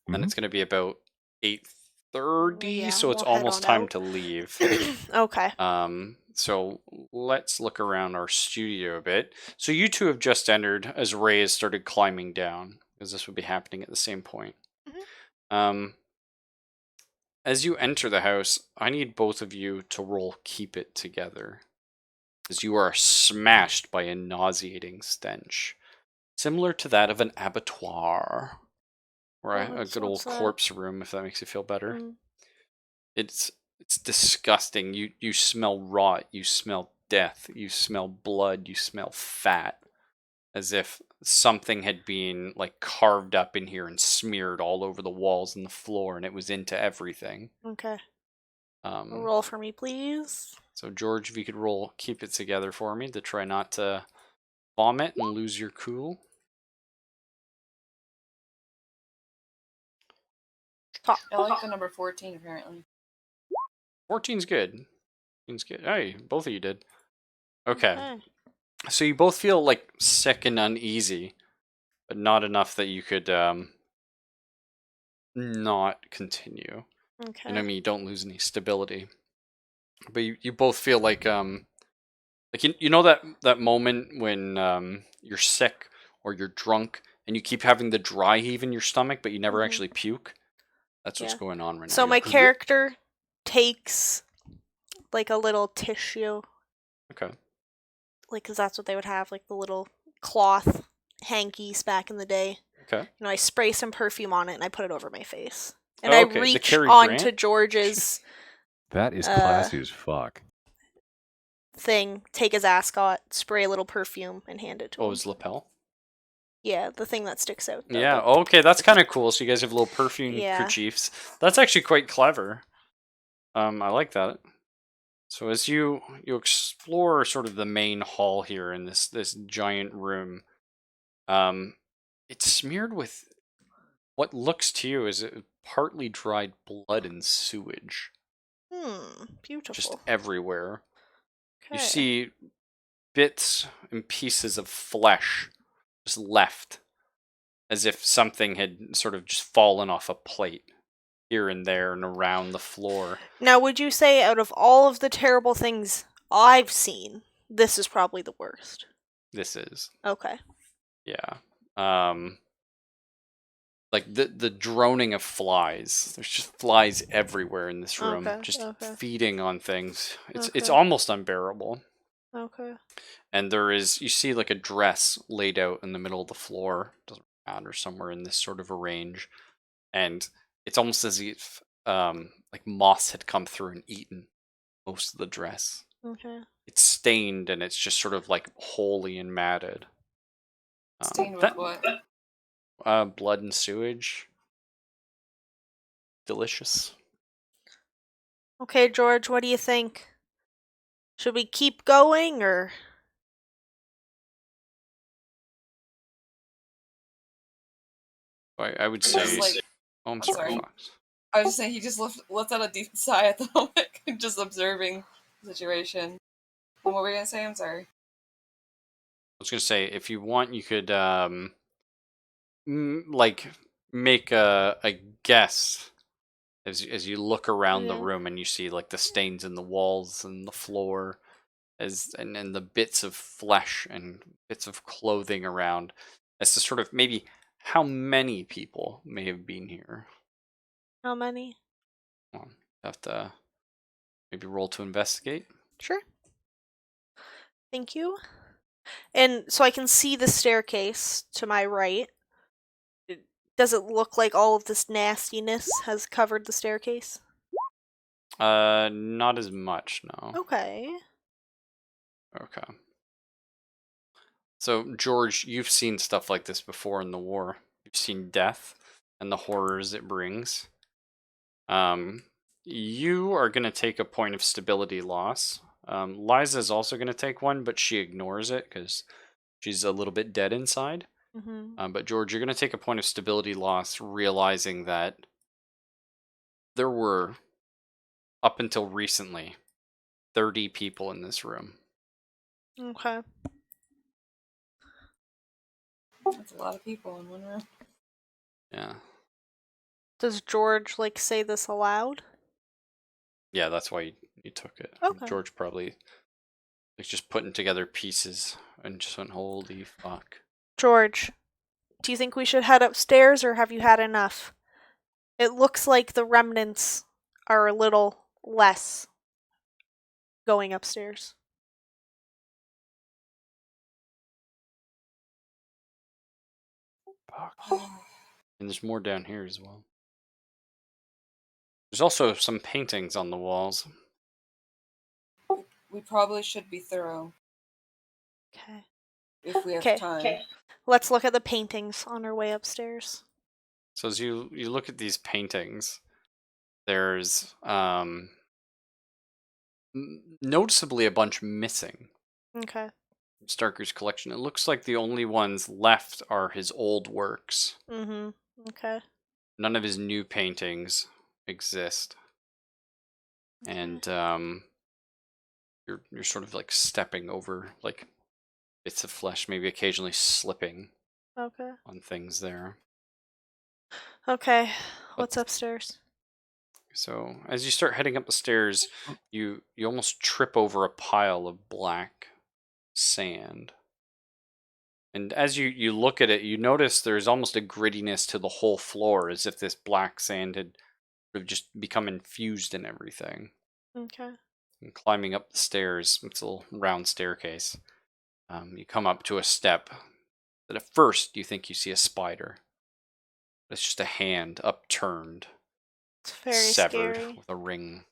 and it's going to be about 8:30. Yeah, So it's we'll head almost on time out. to leave. Okay. So let's look around our studio a bit. So you two have just entered as Ray has started climbing down, because this would be happening at the same point. As you enter the house, I need both of you to roll Keep It Together, as you are smashed by a nauseating stench, similar to that of an abattoir, or a What's good old that? corpse room, if that makes you feel better. Mm. It's disgusting. You smell rot, you smell death, you smell blood, you smell fat, as if something had been like carved up in here and smeared all over the walls and the floor, and it was into everything. Okay. Roll for me, please. So George, if you could roll Keep It Together for me to try not to vomit and lose your cool. I like the number 14, apparently. 14's good. 14's good. Hey, both of you did. Okay. Okay. So you both feel like sick and uneasy, but not enough that you could not continue. Okay. You know what I mean? You don't lose any stability. But you both feel like you know that moment when you're sick or you're drunk and you keep having the dry heave in your stomach but you never Mhm. actually puke? That's what's Yeah. going on right now. So You're my like, character takes like a little tissue, okay. like, because that's what they would have, like the little cloth hankies back in the day. Okay. I spray some perfume on it and I put it over my face. And Oh, I okay, the reach Cary onto Grant? George's That is classy as fuck. thing, take his ascot, spray a little perfume, and hand it to Oh, him. his lapel? Yeah, the thing that sticks out. though, Yeah, the- okay, that's kind of cool. So you guys have little perfume Yeah. kerchiefs. That's actually quite clever. I like that. So as you explore sort of the main hall here in this giant room, it's smeared with what looks to you as partly dried blood and sewage, Beautiful. just everywhere. You Okay. see bits and pieces of flesh just left, as if something had sort of just fallen off a plate here and there and around the floor. Now, would you say out of all of the terrible things I've seen, this is probably the worst? This is, Okay. yeah. Like the droning of flies. There's just flies everywhere in this room, Okay, just okay. feeding on things. It's Okay. almost unbearable. Okay. And you see like a dress laid out in the middle of the floor, doesn't matter, somewhere in this sort of a range, and it's almost as if like moths had come through and eaten most of the dress. Okay. It's stained and it's just sort of like holy and matted. Stained with what? Blood and sewage. Delicious. Okay, George, what do you think? Should we keep going, or? I would Just say. like, Oh, I'm sorry. sorry, Fox. I was just saying, he just lets out a deep sigh at the moment, just observing the situation. And what were we gonna say? I'm sorry. I was gonna say, if you want, you could like make a guess as you look around the Yeah. room and you see like the stains in the walls and the floor, and the bits of flesh and bits of clothing around, as to sort of maybe how many people may have been here. How many? Well, have to maybe roll to investigate. Sure. Thank you. And so I can see the staircase to my right. Does it look like all of this nastiness has covered the staircase? Not as much, no. Okay. Okay. So, George, you've seen stuff like this before in the war. You've seen death and the horrors it brings. You are going to take a point of stability loss. Liza's also going to take one, but she ignores it because she's a little bit dead inside. Mm-hmm. But, George, you're going to take a point of stability loss, realizing that there were, up until recently, 30 people in this room. Okay. That's a lot of people in one room. Yeah. Does George say this aloud? Yeah, that's why you took it. Okay. George probably just putting together pieces and just went, holy fuck. George, do you think we should head upstairs, or have you had enough? It looks like the remnants are a little less going upstairs. Fuck. And there's more down here as well. There's also some paintings on the walls. We probably should be thorough Okay. if we have Okay. time. Let's look at the paintings on our way upstairs. So as you look at these paintings, there's noticeably a bunch missing. Okay. Starker's collection. It looks like the only ones left are his old works. Mm-hmm. Okay. None of his new paintings exist. And you're sort of like stepping over like bits of flesh, maybe occasionally slipping Okay. on things there. Okay. But What's upstairs? so as you start heading up the stairs, you almost trip over a pile of black sand. And as you look at it, you notice there's almost a grittiness to the whole floor, as if this black sand had sort of just become infused in everything. Okay. And climbing up the stairs, it's a little round staircase. You come up to a step that at first you think you see a spider. It's just a hand upturned, It's very severed scary. with a ring.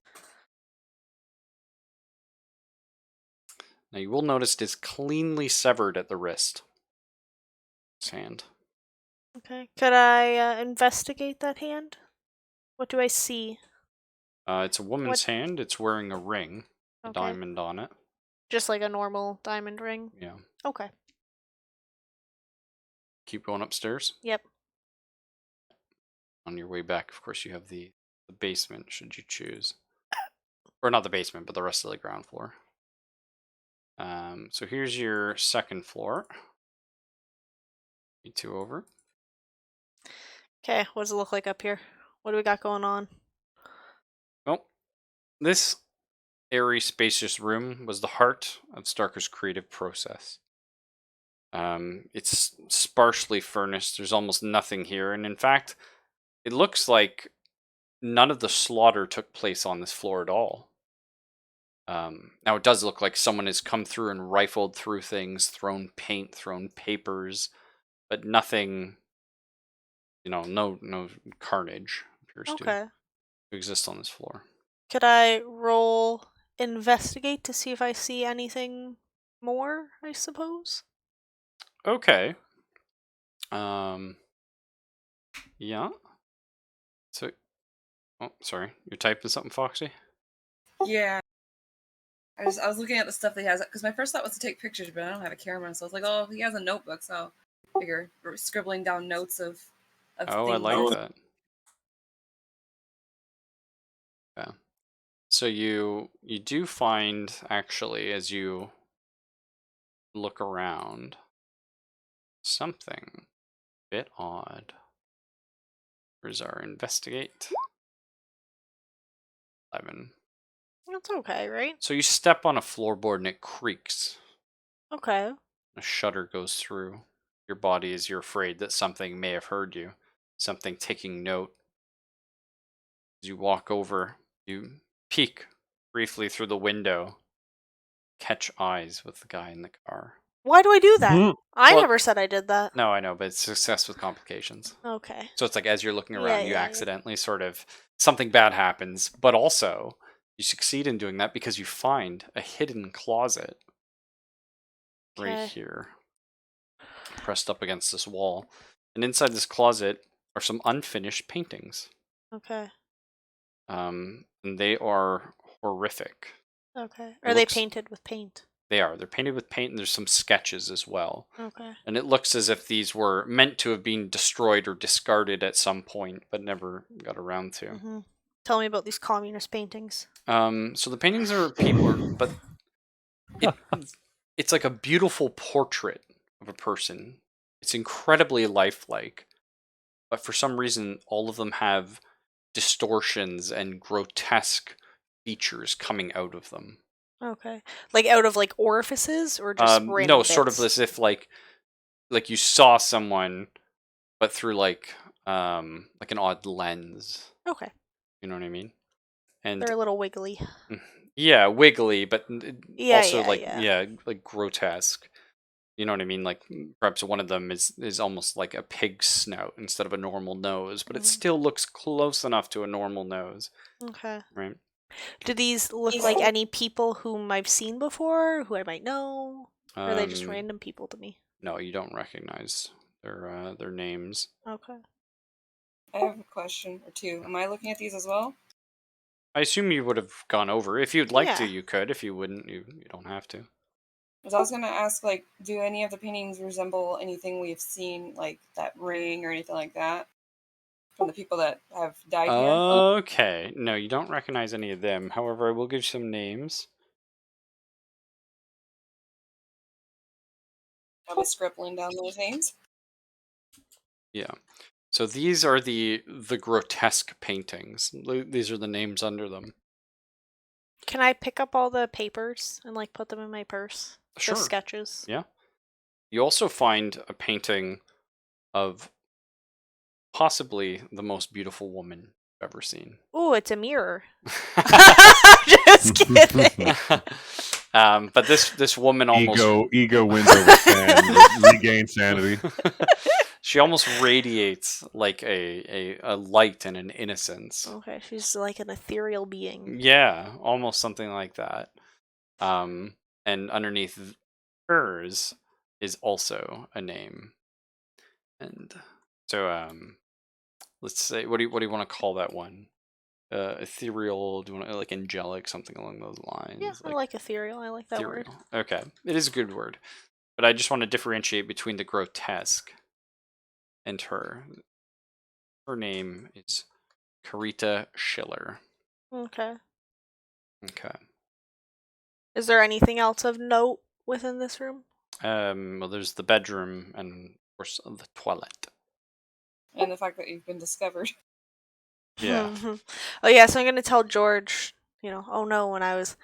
Now you will notice it is cleanly severed at the wrist. This hand. Okay. Could I investigate that hand? What do I see? It's a woman's hand. It's wearing a ring, a Okay. diamond on it. Just like a normal diamond ring? Yeah. Okay. Keep going upstairs. Yep. On your way back, of course, you have the basement, should you choose. Or not the basement, but the rest of the ground floor. So here's your second floor. You two over. Okay, what does it look like up here? What do we got going on? Well, this airy, spacious room was the heart of Starker's creative process. It's sparsely furnished. There's almost nothing here, and in fact, it looks like none of the slaughter took place on this floor at all. Now, it does look like someone has come through and rifled through things, thrown paint, thrown papers, but nothing, no carnage appears to exist on this floor. Could I roll investigate to see if I see anything more, I suppose? Okay. Yeah. So, oh, sorry. You're typing something, Foxy? Yeah. I was looking at the stuff that he has, because my first thought was to take pictures, but I don't have a camera, so I was like, oh, he has a notebook, so I figure scribbling down notes of Oh, I things. like that. Yeah. So you do find, actually, as you look around, something a bit odd. Here's our investigate. 11. That's okay, right? So you step on a floorboard and it creaks. Okay. A shudder goes through your body as you're afraid that something may have heard you. Something taking note. As you walk over, you peek briefly through the window. Catch eyes with the guy in the car. Why do I do that? I Well, never said I did that. No, I know, but it's success with complications. Okay. So it's like as you're looking around, you Yeah. accidentally sort of, something bad happens, but also you succeed in doing that because you find a hidden closet right here, pressed up against this wall. And inside this closet are some unfinished paintings. Okay. And they are horrific. Okay. Are they painted with paint? They are. They're painted with paint, and there's some sketches as well. Okay. And it looks as if these were meant to have been destroyed or discarded at some point, but never got around to. Mm-hmm. Tell me about these communist paintings. So the paintings are people, but it's like a beautiful portrait of a person. It's incredibly lifelike, but for some reason, all of them have distortions and grotesque features coming out of them. Okay. Like out of like orifices or just random no, sort of as if like you saw someone, but through like an odd lens. Okay. You know what I mean? And they're a little wiggly. Yeah, wiggly, but also yeah. like grotesque. You know what I mean? Like perhaps one of them is almost like a pig's snout instead of a normal nose, but it still looks close enough to a normal nose. Okay. Right. Do these look like any people whom I've seen before, who I might know? Or are they just random people to me? No, you don't recognize their names. Okay. I have a question or two. Am I looking at these as well? I assume you would have gone over. If you'd like to, you could. If you wouldn't, you don't have to. Because I was going to ask, like, do any of the paintings resemble anything we've seen, like that ring or anything like that? from the people that have died here? Okay. No, you don't recognize any of them. However, I will give you some names. I'll be scribbling down those names. Yeah. So these are the grotesque paintings. These are the names under them. Can I pick up all the papers and like put them in my purse? Sure. The sketches. Yeah. You also find a painting of possibly the most beautiful woman you've ever seen. Ooh, it's a mirror. Just kidding. But this woman almost ego wins over Stan. Regain sanity. she almost radiates like a light and an innocence. Okay, she's like an ethereal being. Yeah, almost something like that. And underneath hers is also a name. And so let's say what do you want to call that one? Ethereal, do you want to, like angelic, something along those lines? Yeah, I like ethereal. I like that word. ethereal. Okay, it is a good word. But I just want to differentiate between the grotesque and her. Her name is Carita Schiller. Okay. Okay. Is there anything else of note within this room? Well, there's the bedroom and, of course, the toilet. And the fact that you've been discovered. Yeah. Oh yeah, so I'm gonna tell George, oh no, when I was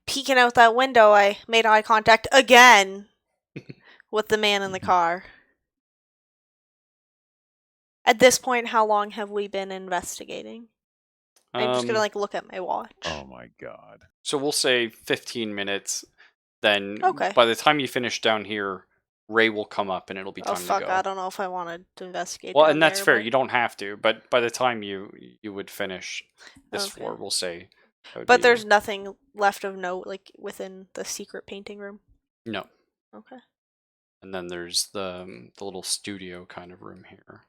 peeking out that window, I made eye contact again with the man in the car. At this point, how long have we been investigating? I'm just gonna look at my watch. Oh my god. So we'll say 15 minutes. Then Okay. by the time you finish down here, Ray will come up and it'll be time Oh fuck! to go. I don't know if I wanted to investigate. Well, down and that's there, fair. but- You don't have to, but by the time you would finish this Okay. floor, we'll say. that would But be- there's nothing left of note, like within the secret painting room. no. Okay. And then there's the little studio kind of room here.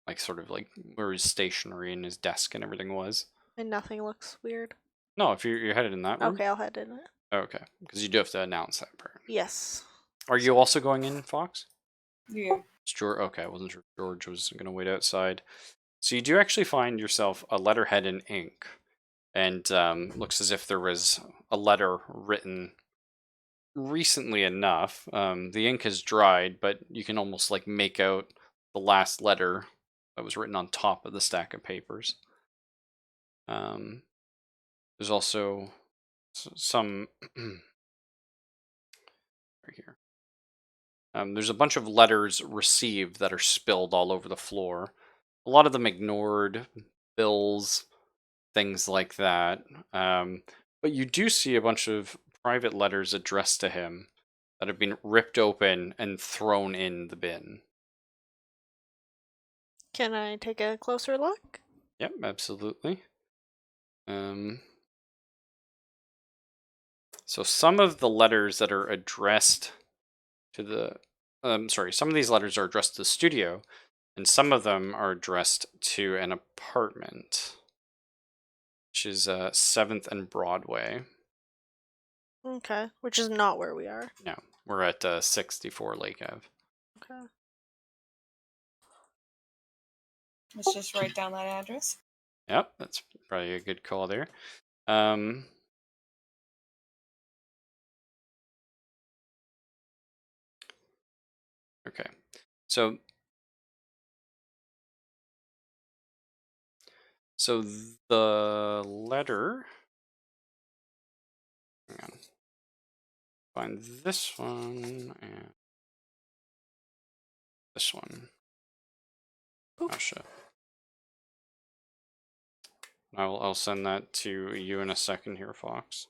Like sort of like where his stationery and his desk and everything was. And nothing looks weird. No, if you're headed in that room. Okay, I'll head in it. Okay, because you do have to announce that part. Yes. Are you also going in, Fox? Yeah. It's George. Okay, I wasn't sure if George was going to wait outside. So you do actually find yourself a letterhead in ink, and looks as if there was a letter written recently enough. The ink has dried, but you can almost like make out the last letter that was written on top of the stack of papers. There's also some right here. There's a bunch of letters received that are spilled all over the floor. A lot of them ignored, bills, things like that. But you do see a bunch of private letters addressed to him that have been ripped open and thrown in the bin. Can I take a closer look? Yep, absolutely. So some of the letters that are addressed to the some of these letters are addressed to the studio, and some of them are addressed to an apartment, which is 7th and Broadway. Okay, which is not where we are. No, we're at 64 Lake Ave. Okay. Let's just write down that address. Yep, that's probably a good call there. Okay, so the letter. Hang on. Find this one and this one. Oh shit. I'll send that to you in a second here, Fox.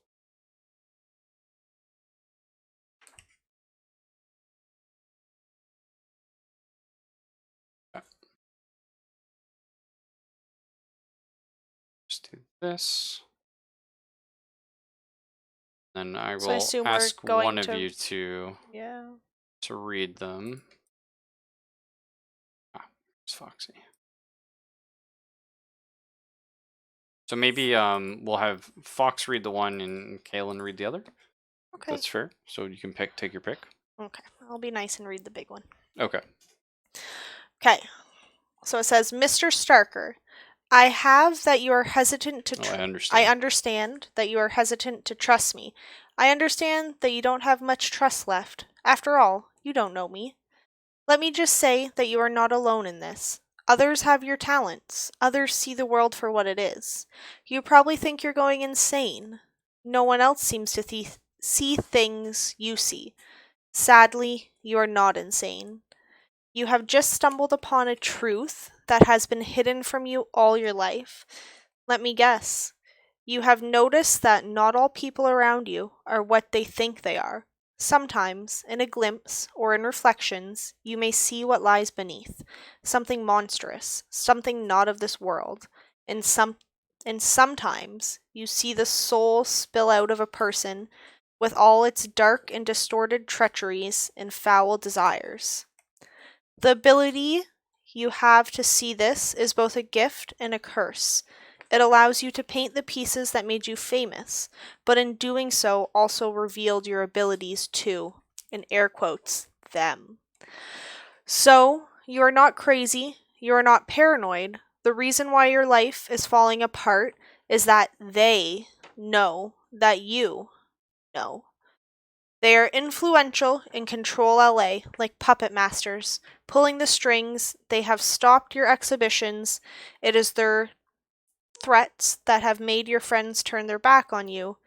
Okay. Just do this. Then I So I will assume we're ask going one of to- you to Yeah. read them. Ah, it's Foxy. So maybe we'll have Fox read the one and Kaylin read the other. Okay. That's fair. So you can take your pick. Okay. I'll be nice and read the big one. Okay. Okay. So it says, Mr. Starker, I have that you are hesitant to. I understand. I understand that you are hesitant to trust me. I understand that you don't have much trust left. After all, you don't know me. Let me just say that you are not alone in this. Others have your talents. Others see the world for what it is. You probably think you're going insane. No one else seems to see things you see. Sadly, you are not insane. You have just stumbled upon a truth that has been hidden from you all your life. Let me guess. You have noticed that not all people around you are what they think they are. Sometimes, in a glimpse or in reflections, you may see what lies beneath, something monstrous, something not of this world. And sometimes you see the soul spill out of a person with all its dark and distorted treacheries and foul desires. The ability you have to see this is both a gift and a curse. It allows you to paint the pieces that made you famous, but in doing so also revealed your abilities to, in air quotes, them. So, you are not crazy, you are not paranoid. The reason why your life is falling apart is that they know that you know. They are influential and control LA like puppet masters, pulling the strings. They have stopped your exhibitions. It is their threats that have made your friends turn their back on you.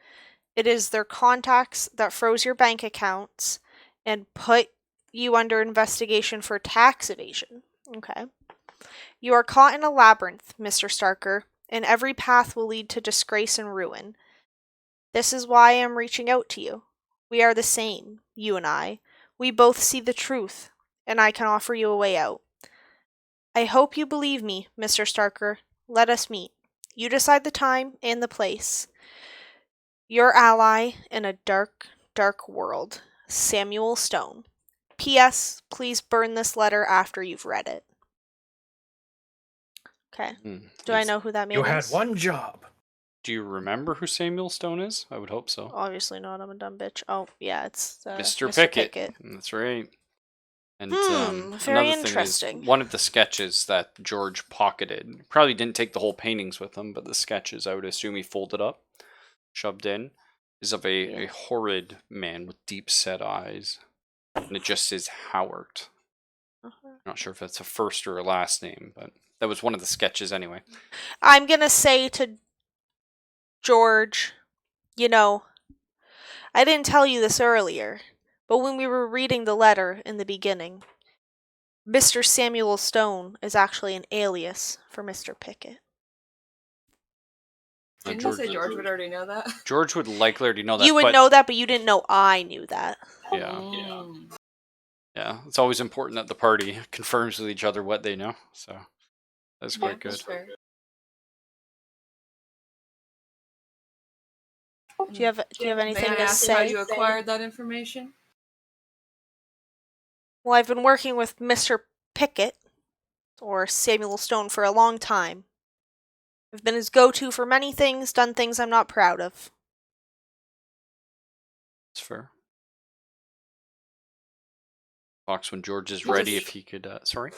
It is their contacts that froze your bank accounts and put you under investigation for tax evasion. Okay. You are caught in a labyrinth, Mr. Starker, and every path will lead to disgrace and ruin. This is why I am reaching out to you. We are the same, you and I. We both see the truth, and I can offer you a way out. I hope you believe me, Mr. Starker. Let us meet. You decide the time and the place. Your ally in a dark, dark world, Samuel Stone. P.S. Please burn this letter after you've read it. Okay. Do I know who that man You had is? one job. Do you remember who Samuel Stone is? I would hope so. Obviously not. I'm a dumb bitch. Oh, yeah, it's Mr. Pickett. That's right. And very another thing interesting. is, one of the sketches that George pocketed, probably didn't take the whole paintings with him, but the sketches I would assume he folded up, shoved in, is of a horrid man with deep set eyes. And it just says Howard. I'm not sure if that's a first or a last name, but that was one of the sketches anyway. I'm going to say to George, you know, I didn't tell you this earlier, but when we were reading the letter in the beginning, Mr. Samuel Stone is actually an alias for Mr. Pickett. Didn't you say George would already know that? George would likely already know that. You would know that, but you didn't know I knew that. Yeah, it's always important that the party confirms with each other what they know, so that's quite good. That's fair. Do you have anything to say? How you acquired that information? Well, I've been working with Mr. Pickett, or Samuel Stone, for a long time. I've been his go-to for many things, done things I'm not proud of. That's fair. Fox, when George is ready, if he could, sorry?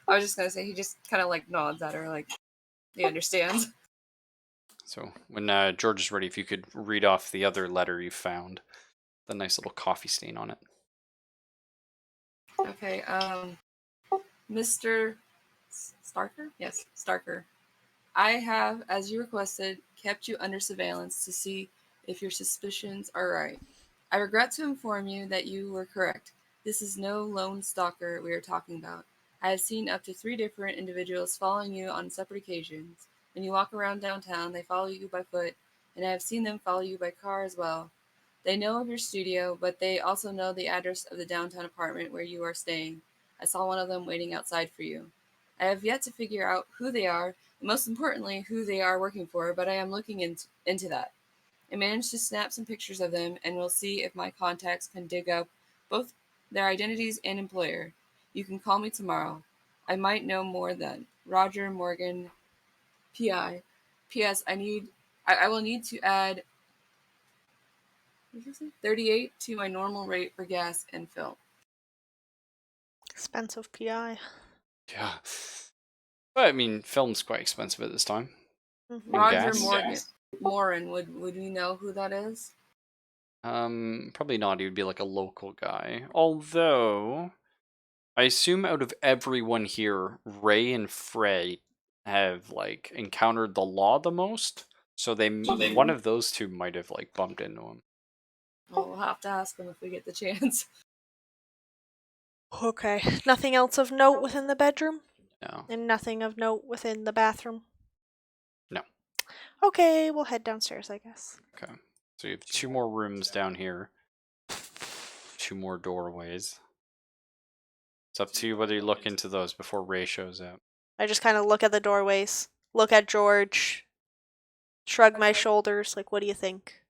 I was just gonna say, he just kind of like nods at her, like, he understands. So, when George is ready, if you could read off the other letter you found, the nice little coffee stain on it. Okay, Mr. Starker? Yes, Starker. I have, as you requested, kept you under surveillance to see if your suspicions are right. I regret to inform you that you were correct. This is no lone stalker we are talking about. I have seen up to 3 different individuals following you on separate occasions. When you walk around downtown, they follow you by foot, and I have seen them follow you by car as well. They know of your studio, but they also know the address of the downtown apartment where you are staying. I saw one of them waiting outside for you. I have yet to figure out who they are, and most importantly, who they are working for, but I am looking into that. I managed to snap some pictures of them, and we'll see if my contacts can dig up both their identities and employer. You can call me tomorrow. I might know more then. Roger Morgan, PI. P.S. I will need to add 38 to my normal rate for gas and fill. Expensive PI. Yeah. But I mean, film's quite expensive at this time. Mhm. Roger gas? Morin, would we know who that is? Probably not. He would be like a local guy. Although, I assume out of everyone here, Ray and Frey have like encountered the law the most. So one of those two might have like bumped into him. Well, we'll have to ask him if we get the chance. Okay. Nothing else of note within the bedroom? No. And nothing of note within the bathroom? No. Okay, we'll head downstairs, I guess. Okay. So you have 2 more rooms down here. 2 more doorways. It's up to you whether you look into those before Ray shows up. I just kind of look at the doorways, look at George, shrug my shoulders, like, what do you think?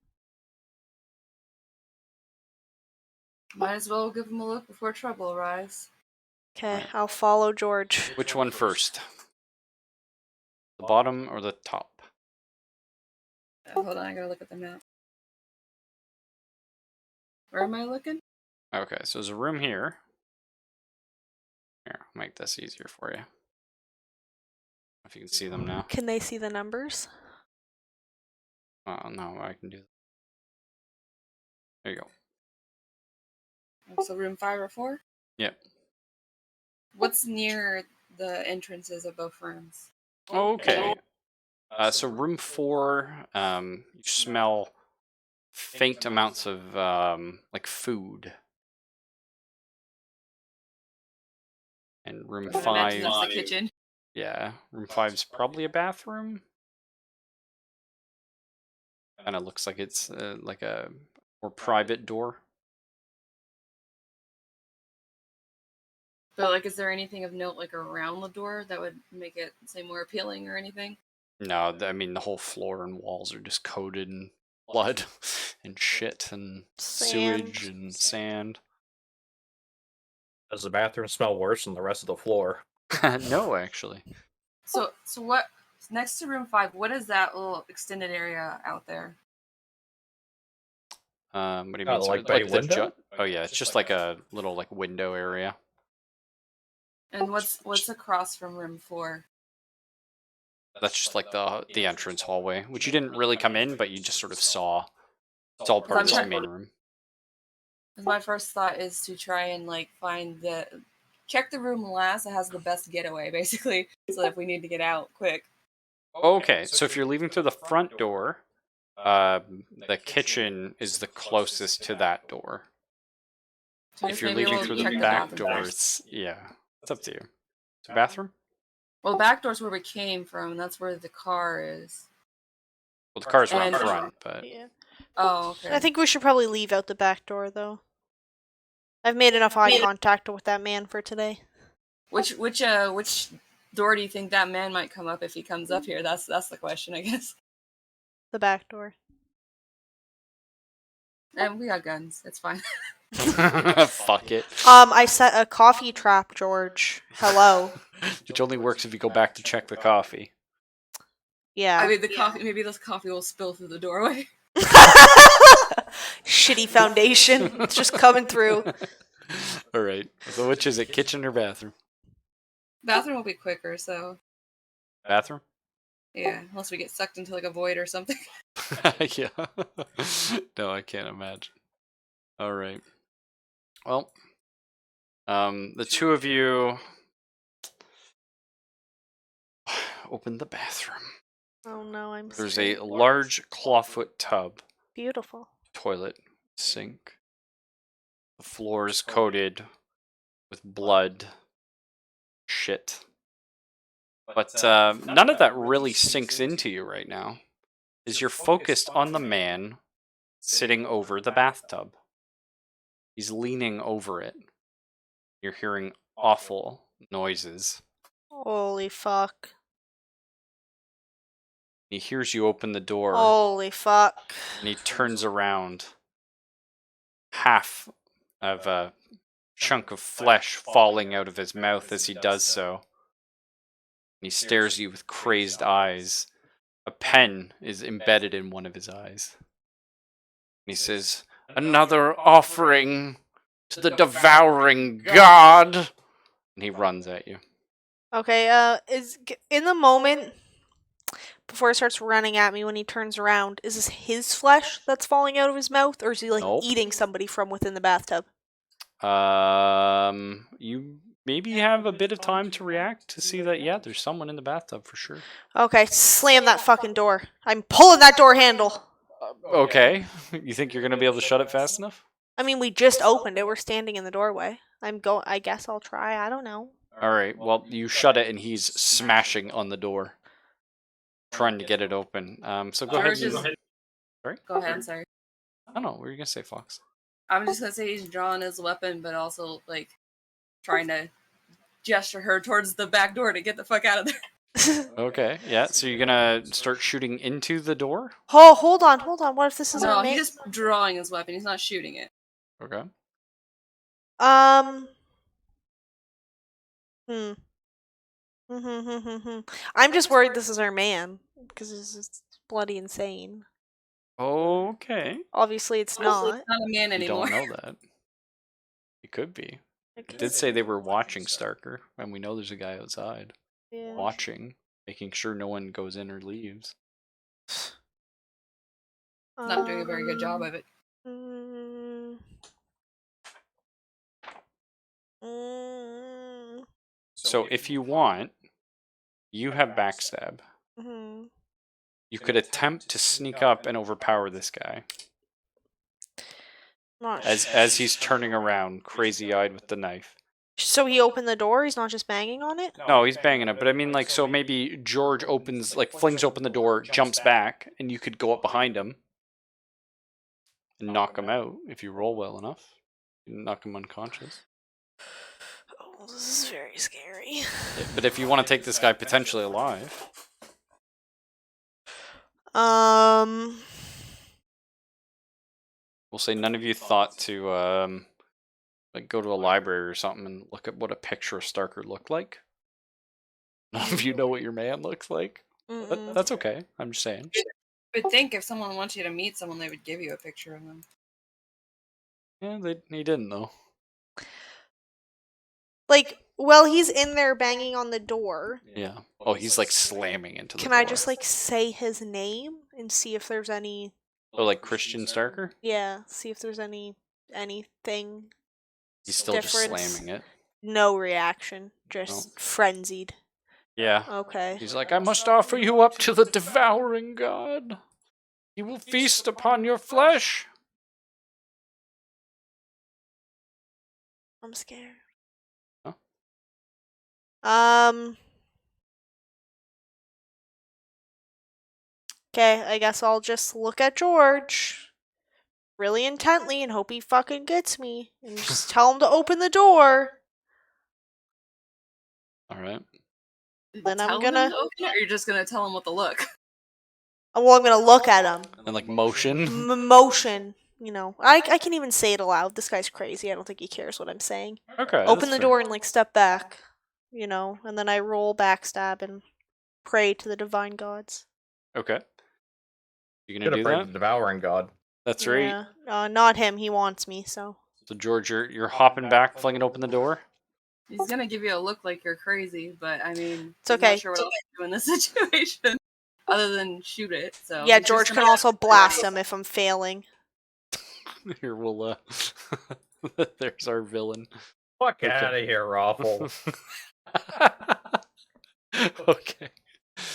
Might as well give him a look before trouble arrives. Okay, Right. I'll follow George. Which one first? The bottom or the top? Hold on, I gotta look at the map. Where am I looking? Okay, so there's a room here. Here, I'll make this easier for you. If you can see them now. Can they see the numbers? Oh, no, I can do that. There you go. So room 5 or 4? Yep. What's near the entrances of both rooms? Okay. So room 4, you smell faint amounts of like food. And room I imagine 5, that's the kitchen. yeah, room 5's probably a bathroom. Kind of looks like it's like a more private door. But like, is there anything of note like around the door that would make it say more appealing or anything? No, I mean the whole floor and walls are just coated in blood and shit and sewage and sand. Does the bathroom smell worse than the rest of the floor? No, actually. So what next to room 5? What is that little extended area out there? What do you Oh, mean? like So, bay the window? oh yeah, it's just like a little like window area. And what's across from room 4? That's just like the entrance hallway, which you didn't really come in, but you just sort of saw. It's all part of this main room. My first thought is to try and like check the room last that has the best getaway, basically, so if we need to get out quick. Okay, so if you're leaving through the front door, the kitchen is the closest to that door. So If you're maybe leaving we'll through check the back bathroom first. doors, yeah, it's up to you. So bathroom? Well, the back door's where we came from, and that's where the car is. Well, the car's around And- front, but Yeah. Oh, okay. I think we should probably leave out the back door, though. I've made enough eye contact with that man for today. Which door do you think that man might come up if he comes up here? That's the question, I guess. The back door. And we got guns. It's fine. fuck it. I set a coffee trap, George. Hello. Which only works if you go back to check the coffee. Yeah. I mean, the coffee. Maybe this coffee will spill through the doorway. Shitty foundation. It's just coming through. All right. So which is it, kitchen or bathroom? Bathroom will be quicker, so Bathroom? yeah. Unless we get sucked into like a void or something. Yeah. No, I can't imagine. All right. Well, the two of you open the bathroom. Oh no, I'm There's scared. a large clawfoot tub, Beautiful. toilet, sink. The floor is coated with blood, shit. But none of that really sinks into you right now, as you're focused on the man sitting over the bathtub. He's leaning over it. You're hearing awful noises. Holy fuck. He hears you open the door, Holy fuck. and he turns around. Half of a chunk of flesh falling out of his mouth as he does so. He stares at you with crazed eyes. A pen is embedded in one of his eyes. He says, "Another offering to the devouring god!" And he runs at you. Okay, in the moment before it starts running at me when he turns around, is this his flesh that's falling out of his mouth, or is he like Nope. eating somebody from within the bathtub? You maybe have a bit of time to react to see that, yeah, there's someone in the bathtub for sure. Okay, slam that fucking door. I'm pulling that door handle. Okay. You think you're going to be able to shut it fast enough? I mean, we just opened it. We're standing in the doorway. I guess I'll try. I don't know. All right. Well, you shut it and he's smashing on the door, trying to get it open. So go ahead. George is- Sorry? Go ahead, I'm sorry. I don't know. What were you going to say, Fox? I'm just gonna say he's drawing his weapon, but also like trying to gesture her towards the back door to get the fuck out of there. Okay. Yeah. So you're going to start shooting into the door? Oh, hold on. What if this is No, our he's just drawing his weapon. He's not shooting it. Okay. I'm just worried this is our man because this is bloody insane. Okay. Obviously, it's Obviously, not. it's not a man You anymore. don't know that. It could be. It did say they were watching Starker, and we know there's a guy outside Yeah. watching, making sure no one goes in or leaves. Not doing a very good job of it. So if you want, you have backstab. Mhm. You could attempt to sneak up and overpower this guy Not as he's turning around, crazy-eyed with the knife. So he opened the door. He's not just banging on it. No, he's banging it, but I mean, like, so maybe George flings open the door, jumps back, and you could go up behind him and knock him out if you roll well enough. You can knock him unconscious. Oh, this is very scary. Yeah, but if you want to take this guy potentially alive, we'll say none of you thought to like go to a library or something and look at what a picture of Starker looked like. None of you know what your man looks like. But that's okay. I'm just saying. I would think if someone wants you to meet someone, they would give you a picture of them. Yeah, he didn't though. Like, well, he's in there banging on the door. Yeah. Oh, he's like slamming into the Can door. I just like say his name and see if there's any? Oh, like Christian Starker? Yeah, see if there's anything. He's still difference. just slamming it. No reaction, just frenzied. Yeah. Okay. He's like, I must offer you up to the devouring god. He will feast upon your flesh. I'm scared. Huh? Okay, I guess I'll just look at George really intently and hope he fucking gets me. And just tell him to open the door. Alright. Then I'm Tell gonna- him to open it, or you're just gonna tell him with the look? Well, I'm gonna look at him. And like motion. Motion. You know, I can even say it aloud. This guy's crazy. I don't think he cares what I'm saying. Okay. Open the door and like step back. You know, and then I roll backstab and pray to the divine gods. Okay. You Should gonna have do prayed that? the devouring god. That's right. Yeah. Not him. He wants me, so. So George, you're hopping back, flinging open the door. He's gonna give you a look like you're crazy, but I mean, It's I'm okay. not sure what else to do in this situation other than shoot it. So Yeah, he's George just can gonna- also blast him if I'm failing. Here we'll there's our villain. Fuck Okay. out of here, Raffle. Okay.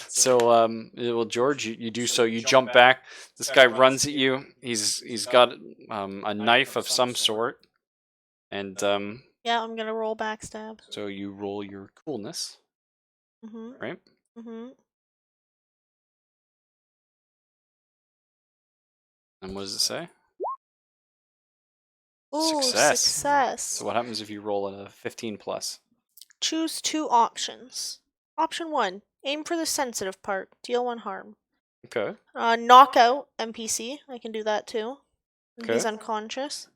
So well, George, you do so. You jump back. This guy runs at you. He's got a knife of some sort, and Yeah, I'm gonna roll backstab. so you roll your coolness, Mhm. right? Mhm. And what does it say? Ooh, Success. success. So what happens if you roll a 15 plus? Choose 2 options. Option 1: aim for the sensitive part. Deal 1 harm. Okay. Knockout NPC. I can do that too. Okay. He's unconscious.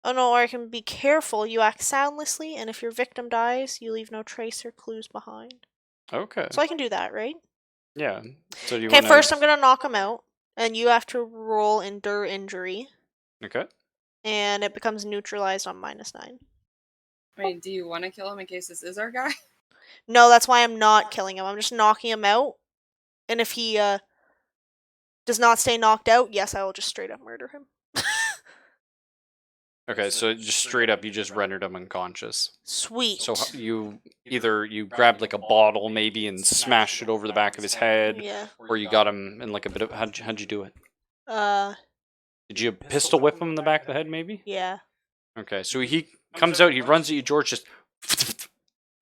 Oh no, or I can be careful. You act soundlessly, and if your victim dies, you leave no trace or clues behind. Okay. So I can do that, right? Yeah. So do you Okay, want first I'm gonna knock him out, and you have to roll endure injury. Okay. and it becomes neutralized on -9. I mean, do you want to kill him in case this is our guy? No, that's why I'm not killing him. I'm just knocking him out. And if he does not stay knocked out, yes, I will just straight up murder him. Okay, so just straight up, you just rendered him unconscious. Sweet. So you grabbed like a bottle maybe and smashed it over the back of his head, Yeah. or you got him in like a bit of how'd you do it? Uh, Did you pistol whip him in the back of the head maybe? yeah. Okay, so he comes out, he runs at you, George, just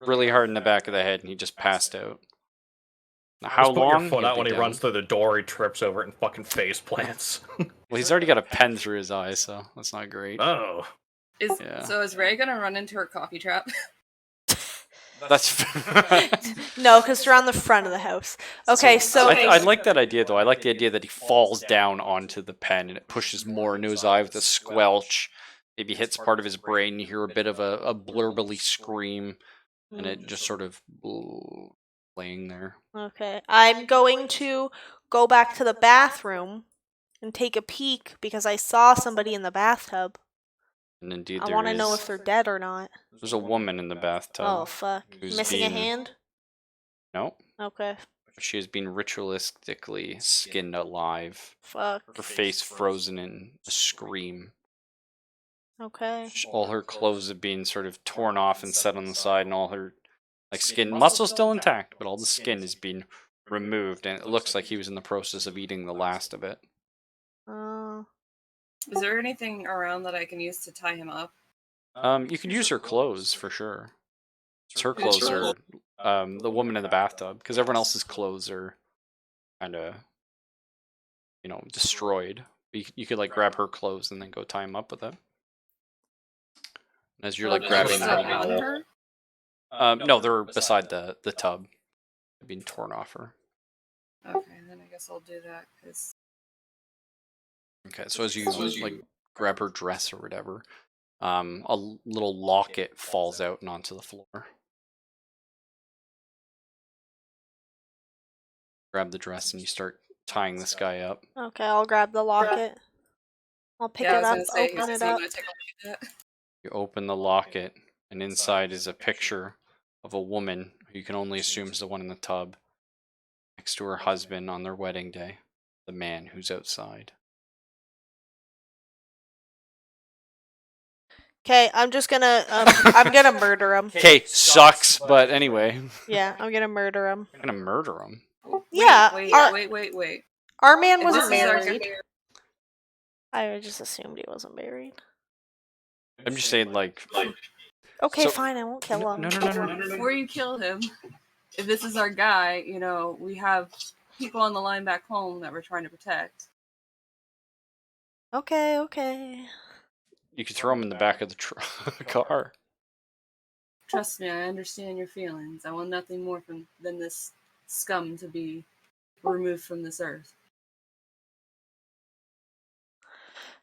really hard in the back of the head, and he just passed out. Now, how Just put long? your foot He'll out be when he down. runs through the door, he trips over it and fucking face plants. Well, he's already got a pen through his eye, so that's not great. Oh. Yeah. So is Ray gonna run into her coffee trap? That's. No, because they're on the front of the house. Okay, so I like that idea though. I like the idea that he falls down onto the pen and it pushes more into his eye with a squelch. Maybe hits part of his brain. You hear a bit of a blurbly scream, and it just sort of laying there. Okay, I'm going to go back to the bathroom and take a peek because I saw somebody in the bathtub. And indeed, I want to know if they're dead or not. There's a woman in the bathtub. Oh fuck! who's Missing a been- hand? No, Okay. she has been ritualistically skinned alive. Fuck. Her face frozen in a scream. Okay. All her clothes have been sort of torn off and set on the side, and all her skin muscle still intact, but all the skin has been removed, and it looks like he was in the process of eating the last of it. Is there anything around that I can use to tie him up? You could use her clothes for sure. Her clothes are the woman in the bathtub, because everyone else's clothes are kind of, destroyed. You could like grab her clothes and then go tie him up with it. As you're like They're grabbing still on her? no, they're beside the tub. They've been torn off her. Okay, then I guess I'll do that because Okay, so as you like grab her dress or whatever, a little locket falls out and onto the floor. Grab the dress and you start tying this guy up. Okay, I'll grab the locket. I'll pick it up, open it up. You open the locket, and inside is a picture of a woman who you can only assume is the one in the tub, next to her husband on their wedding day, the man who's outside. Okay, I'm just gonna, I'm gonna murder him. Okay, sucks, but anyway. Yeah, I'm gonna murder him. I'm gonna murder him. Yeah, Wait. Our man Is wasn't this our married. guy? I just assumed he wasn't married. I'm just saying, like... Okay, So- fine, I won't kill him. No. Before you kill him, if this is our guy, we have people on the line back home that we're trying to protect. Okay. You could throw him in the back of the car. Trust me, I understand your feelings. I want nothing more than this scum to be removed from this earth.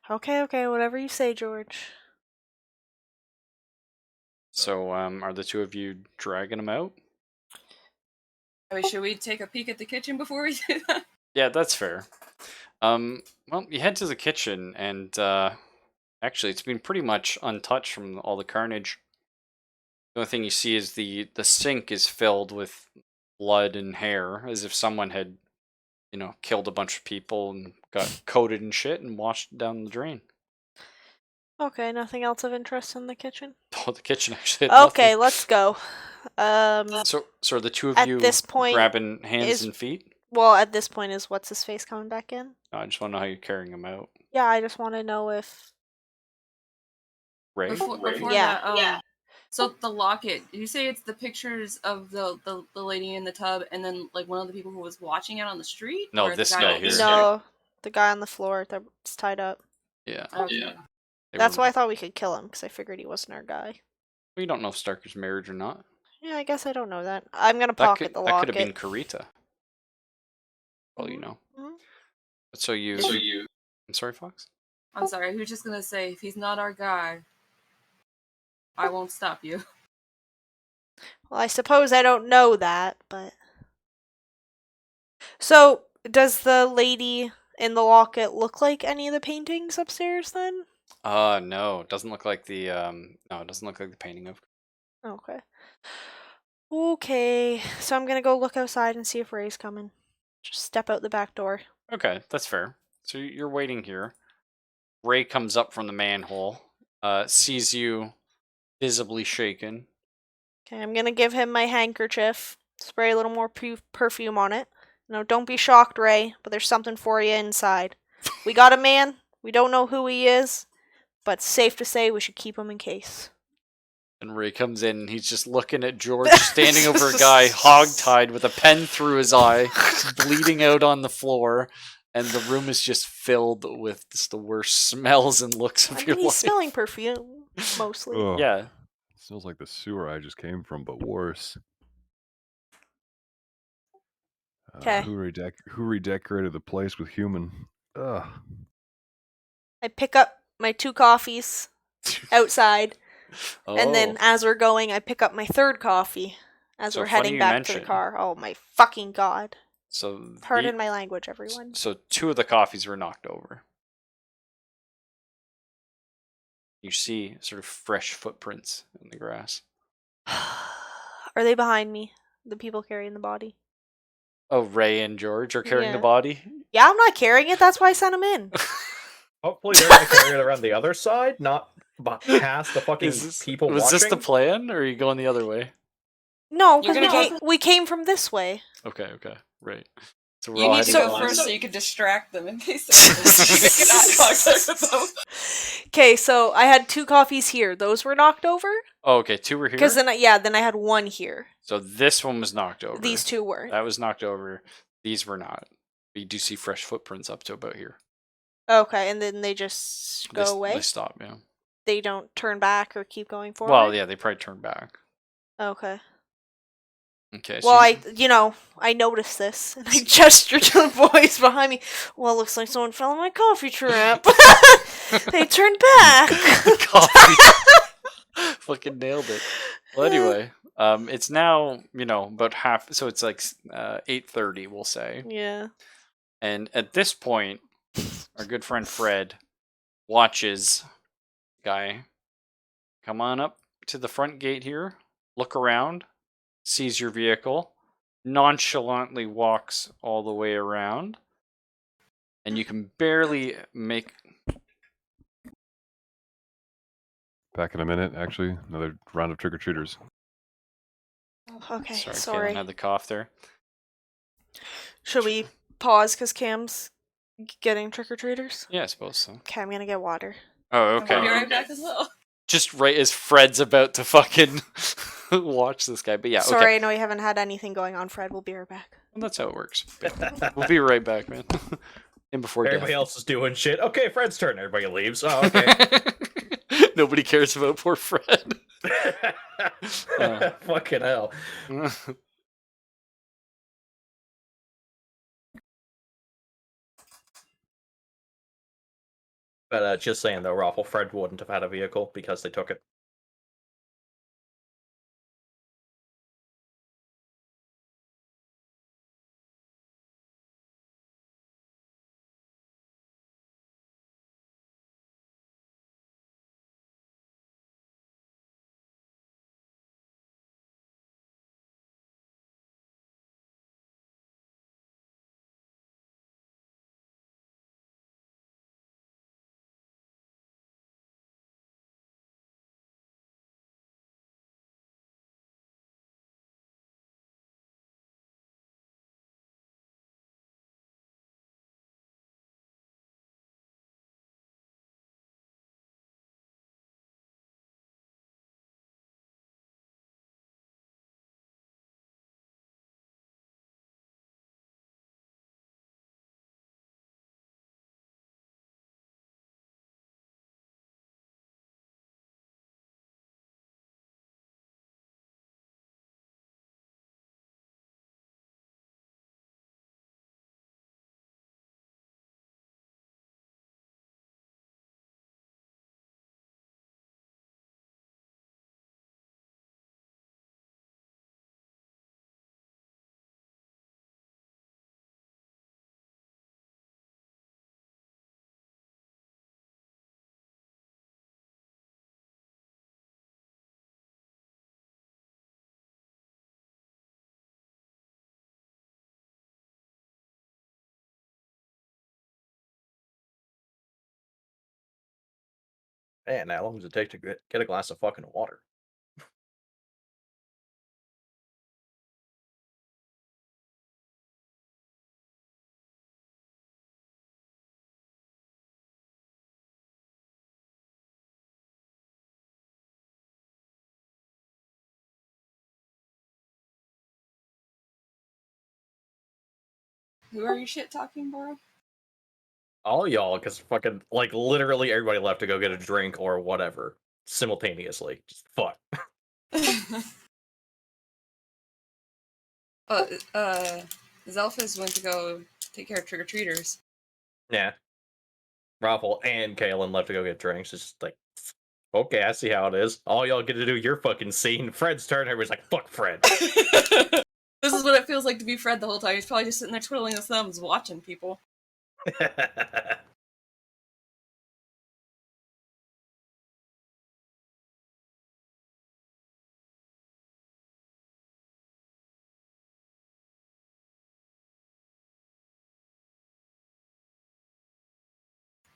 Okay, whatever you say, George. So, are the two of you dragging him out? I mean, should we take a peek at the kitchen before we do that? Yeah, that's fair. Well, you head to the kitchen, and actually, it's been pretty much untouched from all the carnage. The only thing you see is the sink is filled with blood and hair, as if someone had, killed a bunch of people and got coated in shit and washed it down the drain. Okay, nothing else of interest in the kitchen? Oh, the kitchen actually had Okay, nothing. let's go. So are the two of At you this point, grabbing hands is- and feet? Well, at this point, is what's his face coming back in? I just want to know how you're carrying him out. Yeah, I just want to know if. Ray? Before Yeah. that, so the locket, you say it's the pictures of the lady in the tub and then like one of the people who was watching it on the street? No, Or the this guy guy on here. the- No, the guy on the floor that's tied up. Yeah. Okay. They That's were- why I thought we could kill him, because I figured he wasn't our guy. We don't know if Starker's married or not. Yeah, I guess I don't know that. I'm gonna That pocket could the that locket. could have been Karita. Well, you know. Mhm. But so you. I'm sorry, Fox. I'm sorry, he was just gonna say, if he's not our guy, I won't stop you. Well, I suppose I don't know that, but. So, does the lady in the locket look like any of the paintings upstairs then? No, it doesn't look like the no, it doesn't look like the painting of. Okay. Okay, so I'm gonna go look outside and see if Ray's coming. Just step out the back door. Okay, that's fair. So you're waiting here. Ray comes up from the manhole, sees you visibly shaken. Okay, I'm gonna give him my handkerchief. Spray a little more perfume on it. No, don't be shocked, Ray, but there's something for you inside. We got a man. We don't know who he is, but safe to say we should keep him in case. And Ray comes in and he's just looking at George standing over a guy hogtied with a pen through his eye, bleeding out on the floor, and the room is just filled with just the worst smells and looks of I your mean, he's life. smelling perfume, mostly. Ugh, Yeah. smells like the sewer I just came from, but worse. 'Kay. Who redecorated the place with human? Ugh. I pick up my 2 coffees outside, and then as we're going, I pick up my 3rd coffee as So we're funny heading you back to mention. the car. Oh my fucking god. So Pardon my language, everyone. So 2 of the coffees were knocked over. You see sort of fresh footprints in the grass. Are they behind me? The people carrying the body? Oh, Ray and George are carrying the Yeah. body? Yeah, I'm not carrying it. That's why I sent him in. Hopefully they're gonna carry it around the other side, not past the fucking people was watching. this the plan, or are you going the other way? No, You're because gonna we came from this way. Okay, right. So we're You all need to heading go down. first so you can distract them in case they make an eye contact with them. Okay, so I had 2 coffees here. Those were knocked over. Oh, okay, 2 were here? Because then I had 1 here. So this one was knocked over. These 2 were. That was knocked over. These were not. But you do see fresh footprints up to about here. Okay, and then they just go away? They stop, yeah. They don't turn back or keep going forward? Well, yeah, they probably turn back. Okay. Okay. Well, I noticed this, and I gestured to the boys behind me. Well, looks like someone fell in my coffee trap. They turned back. Coffee. Fucking nailed it. Well, anyway, it's now about half. So it's like 8:30, we'll say. Yeah. And at this point, our good friend Fred watches guy come on up to the front gate here, look around, sees your vehicle, nonchalantly walks all the way around, and you can barely make. Back in a minute, actually. Another round of trick-or-treaters. Okay, Sorry, sorry. Caitlin had the cough there. Should we pause because Cam's getting trick-or-treaters? Yeah, I suppose so. Okay, I'm gonna get water. Oh, I'll be okay. right back as well. Just right as Fred's about to fucking watch this guy. But yeah, Sorry, okay. I know you haven't had anything going on, Fred. We'll be right back. Well, that's how it works. We'll be right back, man. And before Everybody death. else is doing shit. Okay, Fred's turn. Everybody leaves. Oh, okay. Nobody cares about poor Fred. Fucking hell. But just saying though, Raffle, Fred wouldn't have had a vehicle because they took it. Man, how long does it take to get a glass of fucking water? Who are you shit talking, bro? All y'all, because fucking, like, literally everybody left to go get a drink or whatever simultaneously. Just fuck. Zelphus went to go take care of trick-or-treaters. Yeah. Raffle and Kalen left to go get drinks. It's just like, okay, I see how it is. All y'all get to do your fucking scene. Fred's turn. Everybody's like, fuck Fred. This is what it feels like to be Fred the whole time. He's probably just sitting there twiddling his thumbs, watching people.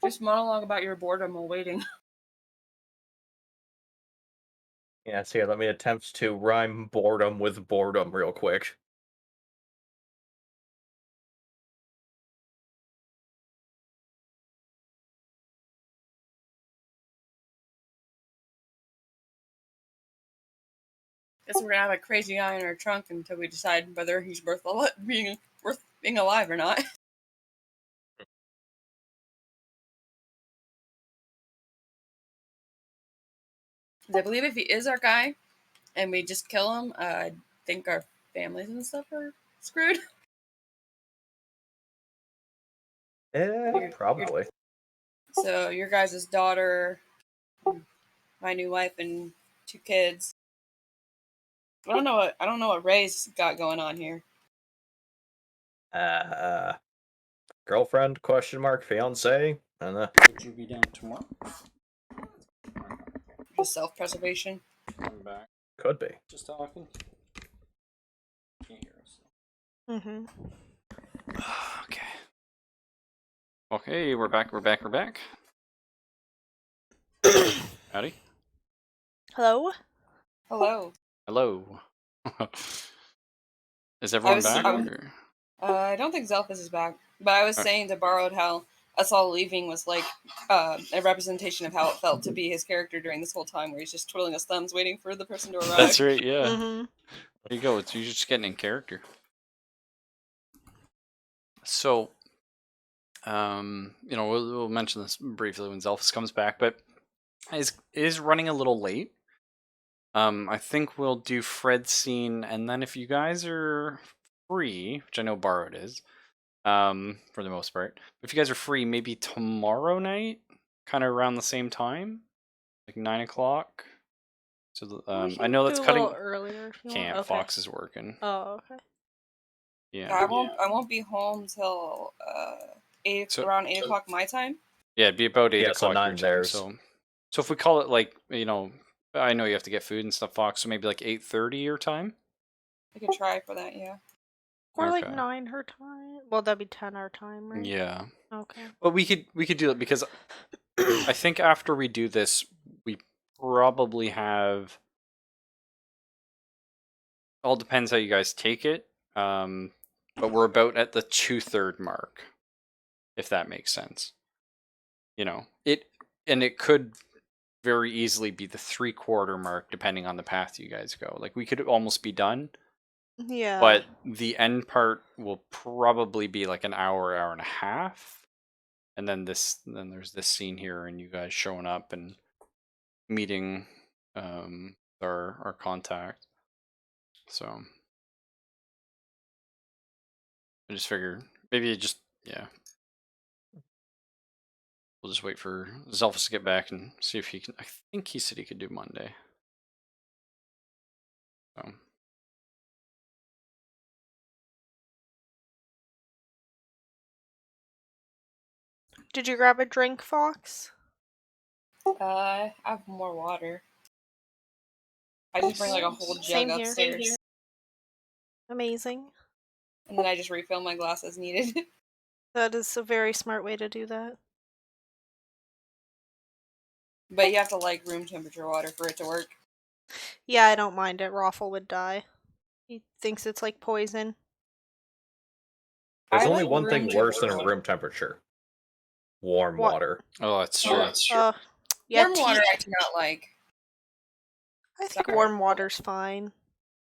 Just monologue about your boredom while waiting. Yeah, so here, let me attempt to rhyme boredom with boredom real quick. Guess we're gonna have a crazy guy in our trunk until we decide whether he's worth being alive or not. I believe if he is our guy, and we just kill him, I think our families and stuff are screwed. Probably. So your guys' daughter, my new wife, and 2 kids. I don't know what Ray's got going on here. Girlfriend, question mark, fiance, and Would you be down tomorrow? Just self-preservation. Come back. could be. Just talking. Can't hear us. Mm-hmm. Okay. Okay, we're back. Howdy. Hello? Hello. Hello. Is everyone back? Or? I don't think Zelphus is back, but I was saying to Borrowed how us all leaving was like a representation of how it felt to be his character during this whole time, where he's just twiddling his thumbs, waiting for the person to arrive. That's right. Yeah. Mm-hmm. There you go. It's you just getting in character. So, we'll mention this briefly when Zelphus comes back, but is running a little late. I think we'll do Fred's scene, and then if you guys are free, which I know Borrowed is, for the most part, if you guys are free, maybe tomorrow night, kind of around the same time, like 9 o'clock. So I know that's cutting. A little earlier. If you Can't. want. Okay. Fox is working. Oh, okay. Yeah. I won't be home till around 8 o'clock my time. Yeah, it'd be about 8 Yeah, so o'clock your 9 time. theirs. So if we call it like, I know you have to get food and stuff, Fox, so maybe like 8:30 your time? I could try for that, yeah. Or like Okay. 9 her time. Well, that'd be 10 our time, right? Yeah. Okay. But we could do it because I think after we do this, we probably have. All depends how you guys take it. But we're about at the 2/3 mark, if that makes sense. It could very easily be the 3/4 mark, depending on the path you guys go. Like we could almost be done. Yeah. But the end part will probably be like an hour and a half. And then there's this scene here and you guys showing up and meeting our contact. So I just figured maybe we'll just wait for Zelphus to get back and see if he can. I think he said he could do Monday. So Did you grab a drink, Fox? I have more water. I just bring like a whole jug Same here. upstairs. Amazing. And then I just refill my glass as needed. That is a very smart way to do that. But you have to like room temperature water for it to work. Yeah, I don't mind it. Raffle would die. He thinks it's like poison. There's I only like one room thing worse than temperature. room temperature. Warm What? water. Oh, that's true. Yeah, Warm water I do not like. I think Sorry. warm water's fine.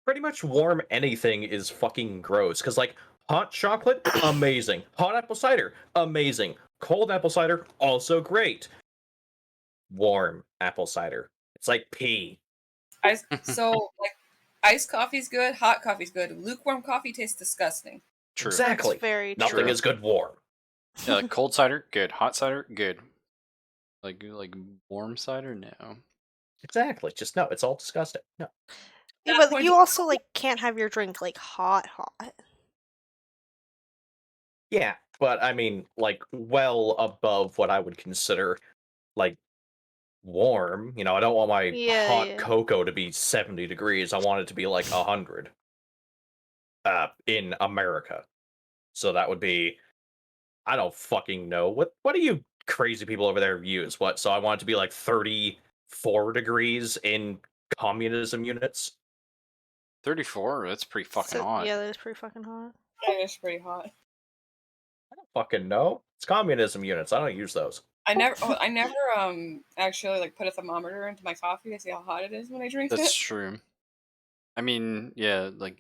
Pretty much warm anything is fucking gross. Because, like, hot chocolate, amazing. Hot apple cider, amazing. Cold apple cider, also great. Warm apple cider. It's like pee. So like iced coffee's good, hot coffee's good. Lukewarm coffee tastes disgusting. True. Exactly. That's very Nothing true. is good warm. Yeah, like cold cider, good. Hot cider, good. Like warm cider, no. Exactly. Just no, it's all disgusting. No. Yeah, That but point- you also like can't have your drink like hot. Yeah, but I mean, like, well above what I would consider, like, warm. You know, I don't want my hot Yeah. cocoa to be 70 degrees. I want it to be like 100. In America. So that would be, I don't fucking know. What do you crazy people over there use? What? So I want it to be like 34 degrees in communism units? 34, that's pretty fucking hot. Yeah, that is pretty fucking hot. It is pretty hot. I don't fucking know. It's communism units. I don't use those. I never actually like put a thermometer into my coffee to see how hot it is when I drink That's it. true. I mean, yeah, like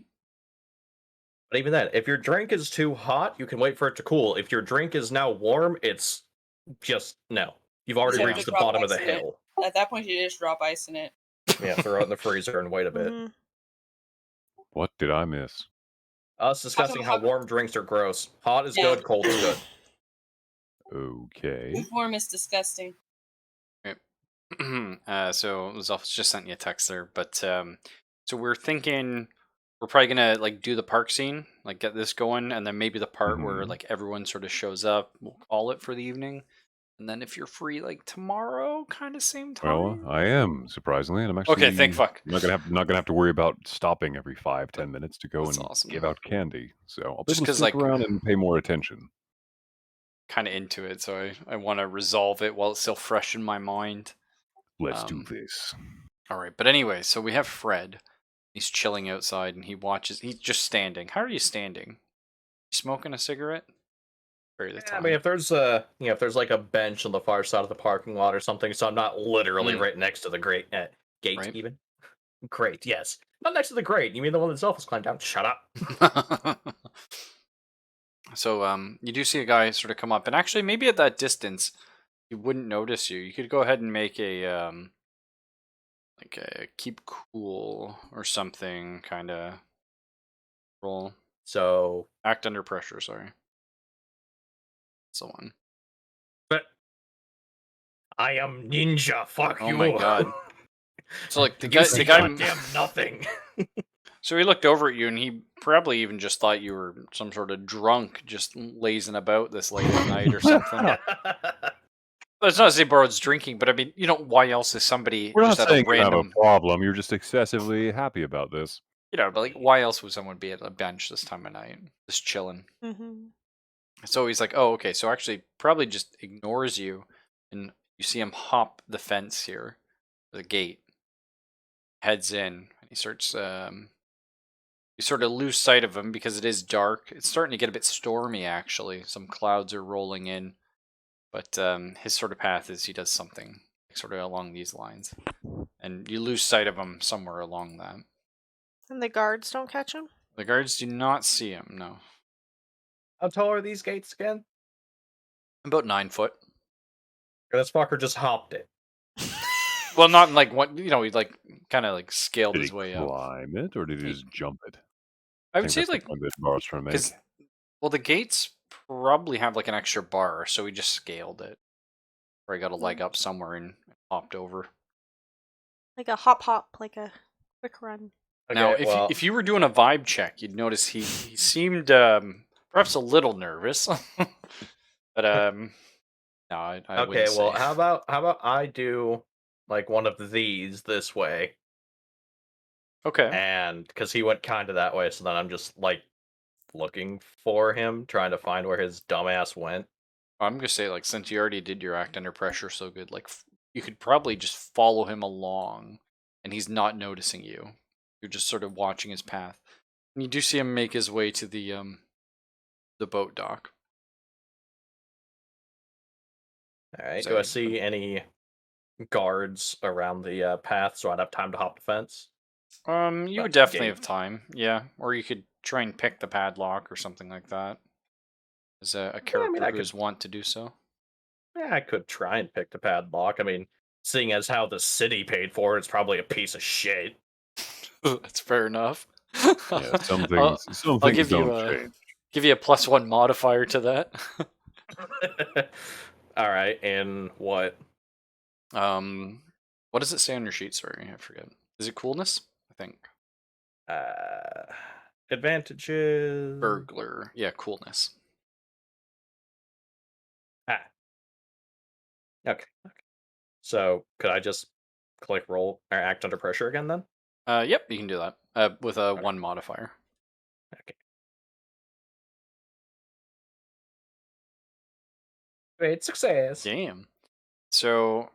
But even then, if your drink is too hot, you can wait for it to cool. If your drink is now warm, it's just no. You've already Yeah, reached just the drop bottom of the ice in it. hill. At that point, you just drop ice in it. Yeah, throw it in the freezer and wait a bit. Mhm. What did I miss? Us discussing how warm drinks are gross. Hot is Yeah. good, cold is good. Okay. Lukewarm is disgusting. so Zolf just sent you a text there, but so we're thinking we're probably gonna like do the park scene, like get this going, and then maybe the part where Mhm. like everyone sort of shows up, we'll call it for the evening, and then if you're free like tomorrow, kind of same Well, time. I am surprisingly, and I'm actually Okay, thank fuck. not gonna have to worry about stopping every 5-10 minutes to go That's and awesome. give out candy. So I'll be Just able to 'cause, stick like- around and pay more attention. Kind of into it, so I want to resolve it while it's still fresh in my mind. Let's do this. All right, but anyway, so we have Fred. He's chilling outside and he watches. He's just standing. How are you standing? You smoking a cigarette? Very the Yeah, time. I mean, if there's if there's like a bench on the far side of the parking lot or something, so I'm not literally right next to the gate, Right. even. Great, yes, not next to the grate. You mean the one that Zelphus climbed down? Shut up. So you do see a guy sort of come up, and actually, maybe at that distance, he wouldn't notice you. You could go ahead and make a like a keep cool or something kind of roll. So, Act under pressure. Sorry. That's the one. but I am ninja. Fuck Oh you. my god. So like the You guy, see the guy. goddamn nothing. So he looked over at you, and he probably even just thought you were some sort of drunk, just lazing about this late at night or something. That's not to say Borrowed's drinking, but I mean, why else is somebody We're just not at a saying you have a random, problem. You're just excessively happy about this. but like, why else would someone be at a bench this time of night, just chilling? Mhm. So he's like, oh, okay, so actually probably just ignores you, and you see him hop the fence here, the gate, heads in, and he starts, you sort of lose sight of him because it is dark. It's starting to get a bit stormy, actually. Some clouds are rolling in. But his sort of path is he does something sort of along these lines. And you lose sight of him somewhere along that. And the guards don't catch him? The guards do not see him, no. How tall are these gates again? About 9 foot. This fucker just hopped it. Well, not in like what, he like kind of like scaled Did his he way up. climb it, or did he just jump it? I would think say that's the like, point that Bar's trying to make. because, well, the gates probably have like an extra bar, so he just scaled it. Or he got a leg up somewhere and hopped over. Like a hop, like a quick run. Now, Okay, well, if you were doing a vibe check, you'd notice he seemed perhaps a little nervous, but no, I okay, wouldn't well, say. how about I do like one of these this way, Okay, and because he went kind of that way, so then I'm just like looking for him, trying to find where his dumbass went. I'm gonna say like since you already did your act under pressure so good, like you could probably just follow him along, and he's not noticing you. You're just sort of watching his path. And you do see him make his way to the boat dock. All right. So- Do I see any guards around the path so I'd have time to hop the fence? You would definitely have time, yeah. Or you could try and pick the padlock or something like that. As a character I who could- is wont to do so. Yeah, I could try and pick the padlock. I mean, seeing as how the city paid for it, it's probably a piece of shit. That's fair enough. Yeah, some I'll- things, some I'll things give you don't a change. give you a +1 modifier to that. All right, and what? What does it say on your sheet? Sorry, I forget. Is it coolness? I think Advantages. burglar. Yeah, coolness. Ah. Okay. So could I just click roll or act under pressure again then? Yep, you can do that. With a Okay. 1 modifier. Okay. Great success. Damn. So,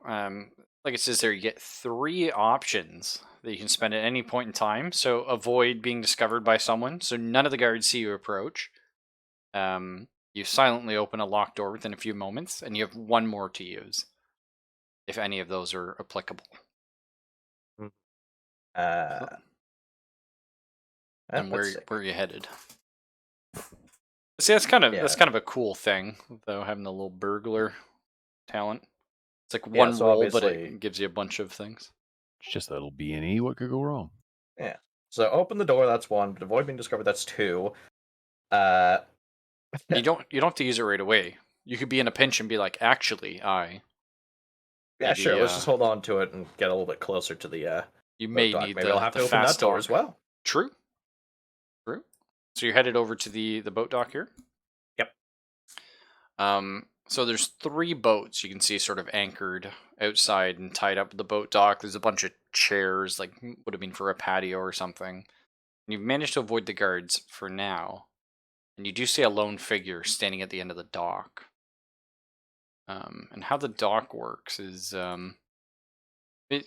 like it says there, you get 3 options that you can spend at any point in time. So, avoid being discovered by someone, so none of the guards see you approach. You silently open a locked door within a few moments, and you have 1 more to use, if any of those are applicable. And where are you headed? See, that's kind of a cool thing, though, having the little burglar talent. It's like one so roll, but obviously- it gives you a bunch of things. It's just a little B&E. What could go wrong? Yeah. So open the door, that's 1, but avoid being discovered, that's 2. You don't have to use it right away. You could be in a pinch and be like, actually, Yeah, maybe, sure, let's just hold on to it and get a little bit closer to the you may dock. need Maybe the, I'll have the to open that fast door talk. as well. True. So you're headed over to the boat dock here? Yep. So there's 3 boats you can see sort of anchored outside and tied up at the boat dock. There's a bunch of chairs, like would have been for a patio or something. And you've managed to avoid the guards for now. And you do see a lone figure standing at the end of the dock. And how the dock works is, I mean,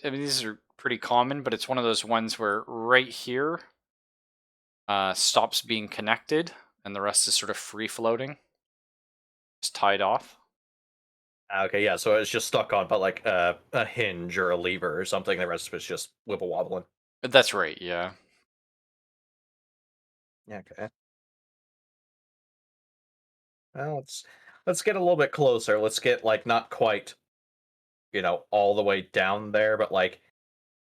these are pretty common, but it's one of those ones where right here stops being connected, and the rest is sort of free floating, just tied off. Okay, yeah, so it's just stuck on, but like a hinge or a lever or something. The rest of it's just wibble wobbling. That's right, yeah. Yeah, okay. Well, let's get a little bit closer. Let's get like not quite, all the way down there, but like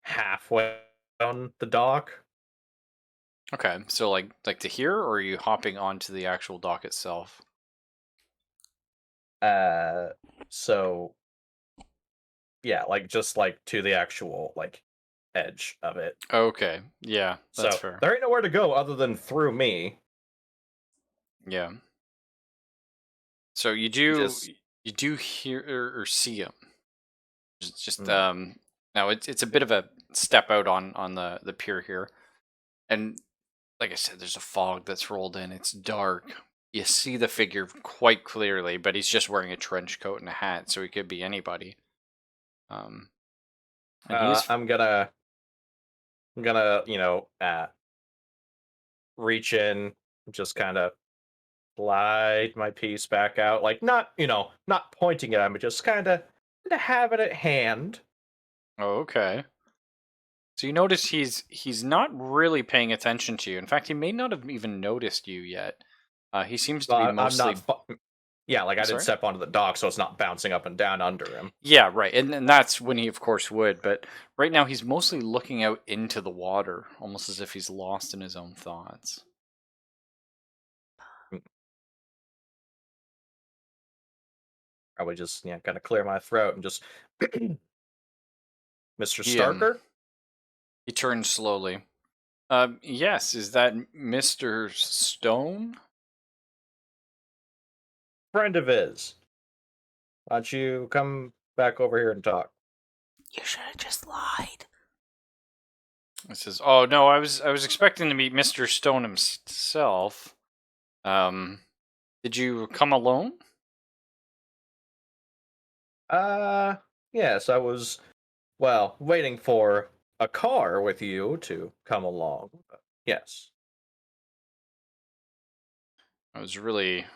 halfway down the dock. Okay, so like to here, or are you hopping onto the actual dock itself? So yeah, like just like to the actual like edge of it. Okay, yeah, that's So fair. there ain't nowhere to go other than through me. Yeah. So you do Just- hear or see him. Just Hmm. now it's a bit of a step out on the pier here, and like I said, there's a fog that's rolled in. It's dark. You see the figure quite clearly, but he's just wearing a trench coat and a hat, so he could be anybody. And he's I'm gonna reach in, just kind of slide my piece back out, like not pointing at him, but just kind of have it at hand. oh, okay. So you notice he's not really paying attention to you. In fact, he may not have even noticed you yet. He seems to be I'm mostly. not. Yeah, like I Sorry? didn't step onto the dock, so it's not bouncing up and down under him. Yeah, right. And that's when he, of course, would. But right now, he's mostly looking out into the water, almost as if he's lost in his own thoughts. Probably just kind of clear my throat and just, Mr. Yeah. Starker. He turns slowly. Yes, is that Mr. Stone? Friend of his. Why don't you come back over here and talk? You should have just lied. He says, "Oh no, I was expecting to meet Mr. Stone himself. Did you come alone?" Yes, I was, well, waiting for a car with you to come along. Yes. I was really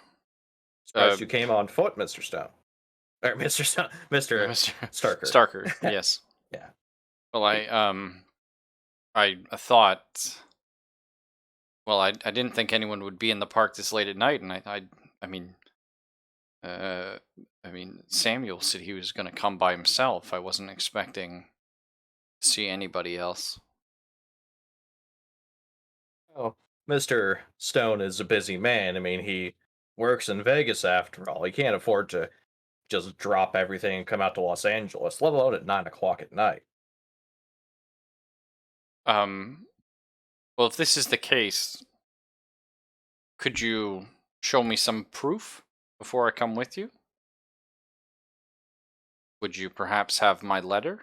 Surprised you came on foot, Mr. Stone. Or Mr. Stone, Mr. Mr. Starker. Starker. Yes. Yeah. Well, I thought. Well, I didn't think anyone would be in the park this late at night, and I mean, uh, Samuel said he was going to come by himself. I wasn't expecting to see anybody else. Oh, Mr. Stone is a busy man. I mean, he works in Vegas after all. He can't afford to just drop everything and come out to Los Angeles, let alone at 9 o'clock at night. Um, well, if this is the case, could you show me some proof before I come with you? Would you perhaps have my letter?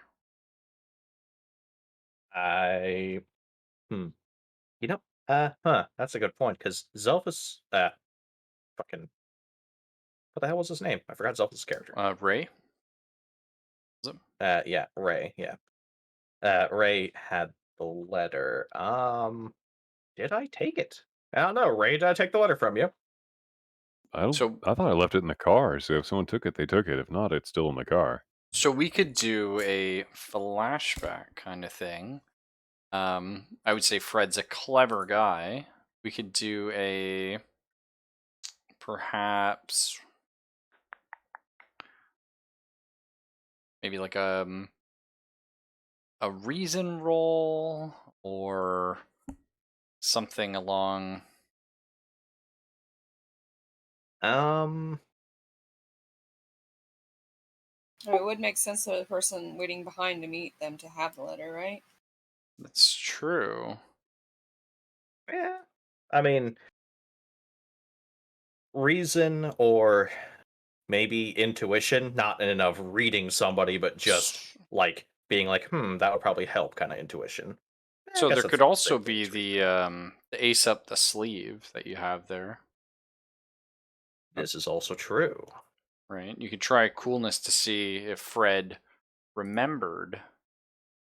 I, hmm, that's a good point, because Zelphus, fucking, what the hell was his name? I forgot Zelphus' character. Ray? Yeah, Ray, yeah. Ray had the letter. Did I take it? I don't know, Ray, did I take the letter from you? I So thought I left it in the car, so if someone took it, they took it. If not, it's still in the car. So we could do a flashback kind of thing. I would say Fred's a clever guy. We could do a perhaps maybe like a reason roll or something along. Um, It would make sense for the person waiting behind to meet them to have the letter, right? That's true. yeah. I mean, reason or maybe intuition, not in and of reading somebody, but just like being like, that would probably help kind of intuition. I So guess there that's could the also same thing be as reason. the ace up the sleeve that you have there, This is also true. right? You could try coolness to see if Fred remembered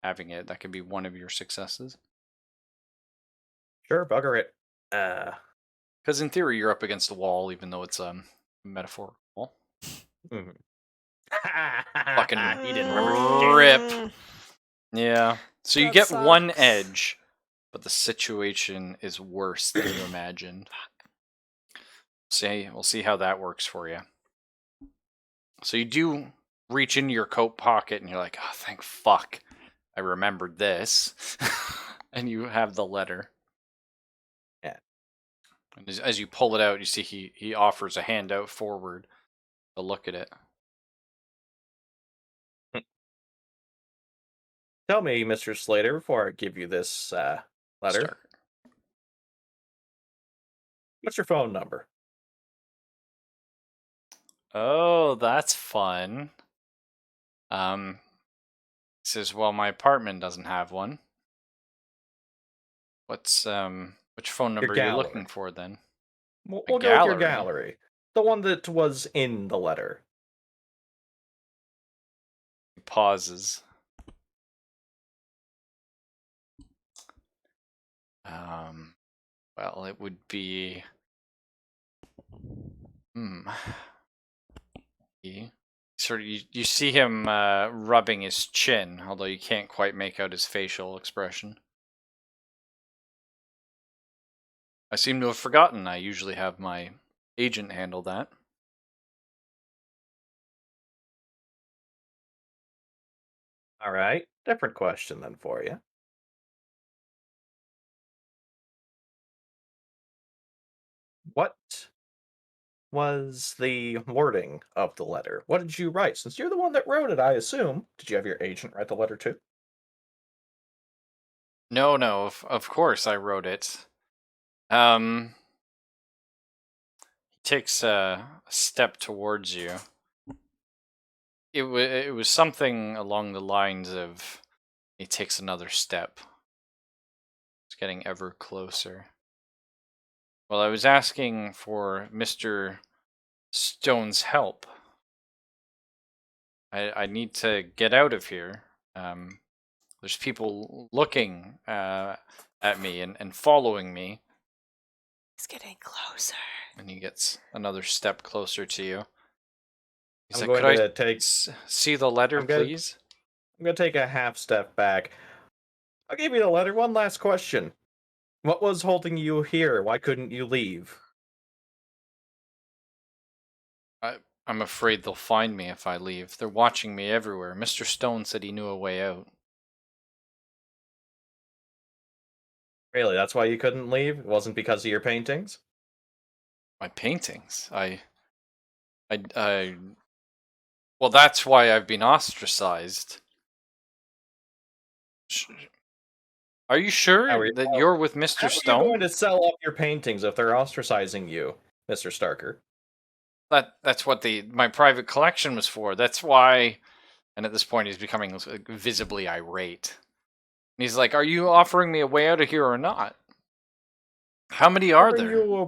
having it. That could be one of your successes. Sure, bugger it. Because in theory, you're up against a wall, even though it's metaphorical. Mhm. Fucking He didn't remember rip. Mm, Yeah. So you that get one sucks. edge, but the situation is worse than you imagined. We'll see how that works for you. So you do reach into your coat pocket and you're like, oh, thank fuck. I remembered this. And you have the letter. Yeah. And as you pull it out, you see he offers a handout forward to look at it. Tell me, Mr. Slater, before I give you this letter, Start. what's your phone number? Oh, that's fun. He says, well, my apartment doesn't have one. Which phone Your number are you gallery. looking for then? We'll go with your gallery. The one that was in the letter. He pauses. Well, it would be. You see him rubbing his chin, although you can't quite make out his facial expression. I seem to have forgotten. I usually have my agent handle that. All right. Different question then for you. What was the wording of the letter? What did you write? Since you're the one that wrote it, I assume. Did you have your agent write the letter too? No, of course I wrote it. He takes a step towards you. It was something along the lines of he takes another step. It's getting ever closer. Well, I was asking for Mr. Stone's help. I need to get out of here. There's people looking at me and following me. He's getting closer. And he gets another step closer to you. He's I'm like, going could I to take. see the letter, I'm gonna- please? I'm gonna take a half step back. I'll give you the letter. One last question. What was holding you here? Why couldn't you leave? I'm afraid they'll find me if I leave. They're watching me everywhere. Mr. Stone said he knew a way out. Really, that's why you couldn't leave? It wasn't because of your paintings? My paintings. Well, that's why I've been ostracized. Are you sure that you're with How Mr. are you Stone? going to sell off your paintings if they're ostracizing you, Mr. Starker? That's what my private collection was for. That's why. And at this point, he's becoming visibly irate. And he's like, "Are you offering me a way out of here or not? How many are there?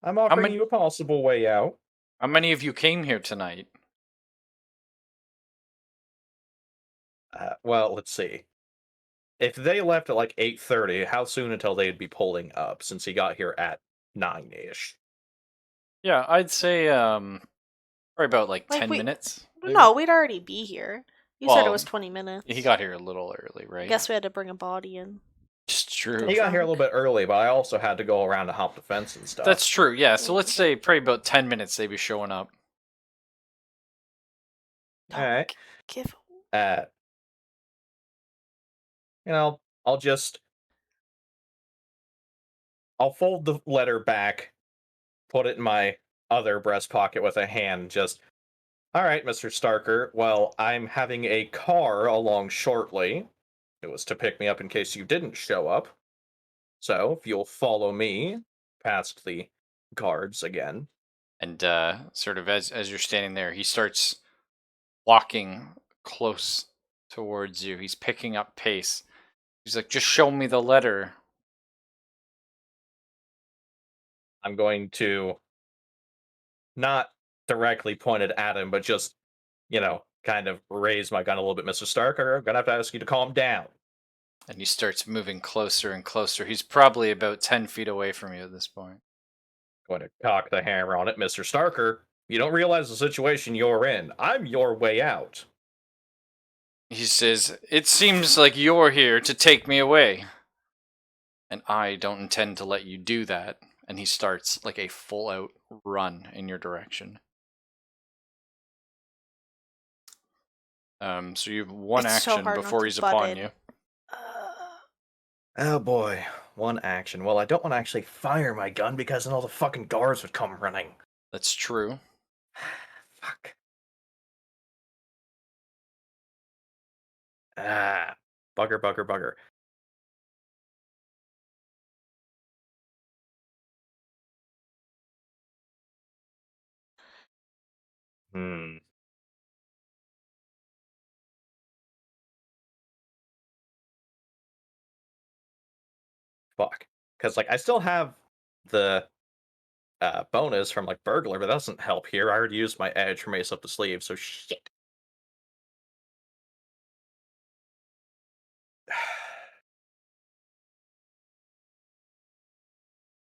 I'm offering you a possible way out. How many of you came here tonight?" Well, let's see. If they left at like 8:30, how soon until they'd be pulling up? Since he got here at 9-ish. Yeah, I'd say probably about like 10 we- minutes. Maybe? No, we'd already be here. You said it Well, was 20 minutes. He got here a little early, right? I guess we had to bring a body in. It's true. He got here a little bit early, but I also had to go around to hop the fence and stuff. That's true. Yeah. So let's say probably about 10 minutes they'd be showing up. No, All right. Give. I'll fold the letter back, put it in my other breast pocket with a hand, just, all right, Mr. Starker, well, I'm having a car along shortly. It was to pick me up in case you didn't show up. So, if you'll follow me past the guards again. And sort of as you're standing there, he starts walking close towards you. He's picking up pace. He's like, just show me the letter. I'm going to not directly point it at him, but just, kind of raise my gun a little bit, Mr. Starker. I'm going to have to ask you to calm down. And he starts moving closer and closer. He's probably about 10 feet away from you at this point. I'm going to cock the hammer on it, Mr. Starker. You don't realize the situation you're in. I'm your way out. He says, it seems like you're here to take me away. And I don't intend to let you do that. And he starts like a full out run in your direction. So you have one It's so action hard not before to he's butt upon in. you. Oh boy, one action. Well, I don't want to actually fire my gun because then all the fucking guards would come running. That's true. Fuck. Bugger. Fuck. Because, I still have the bonus from, burglar, but that doesn't help here. I already used my edge from Ace Up the Sleeve, so shit.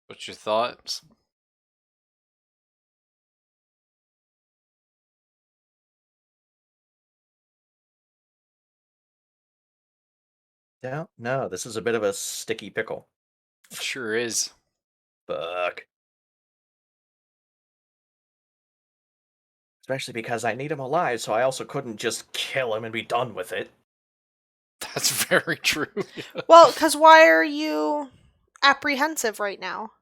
What's your thoughts? No, this is a bit of a sticky pickle. It sure is. Fuck. Especially because I need him alive, so I also couldn't just kill him and be done with it. That's very true. Well, because why are you apprehensive right now?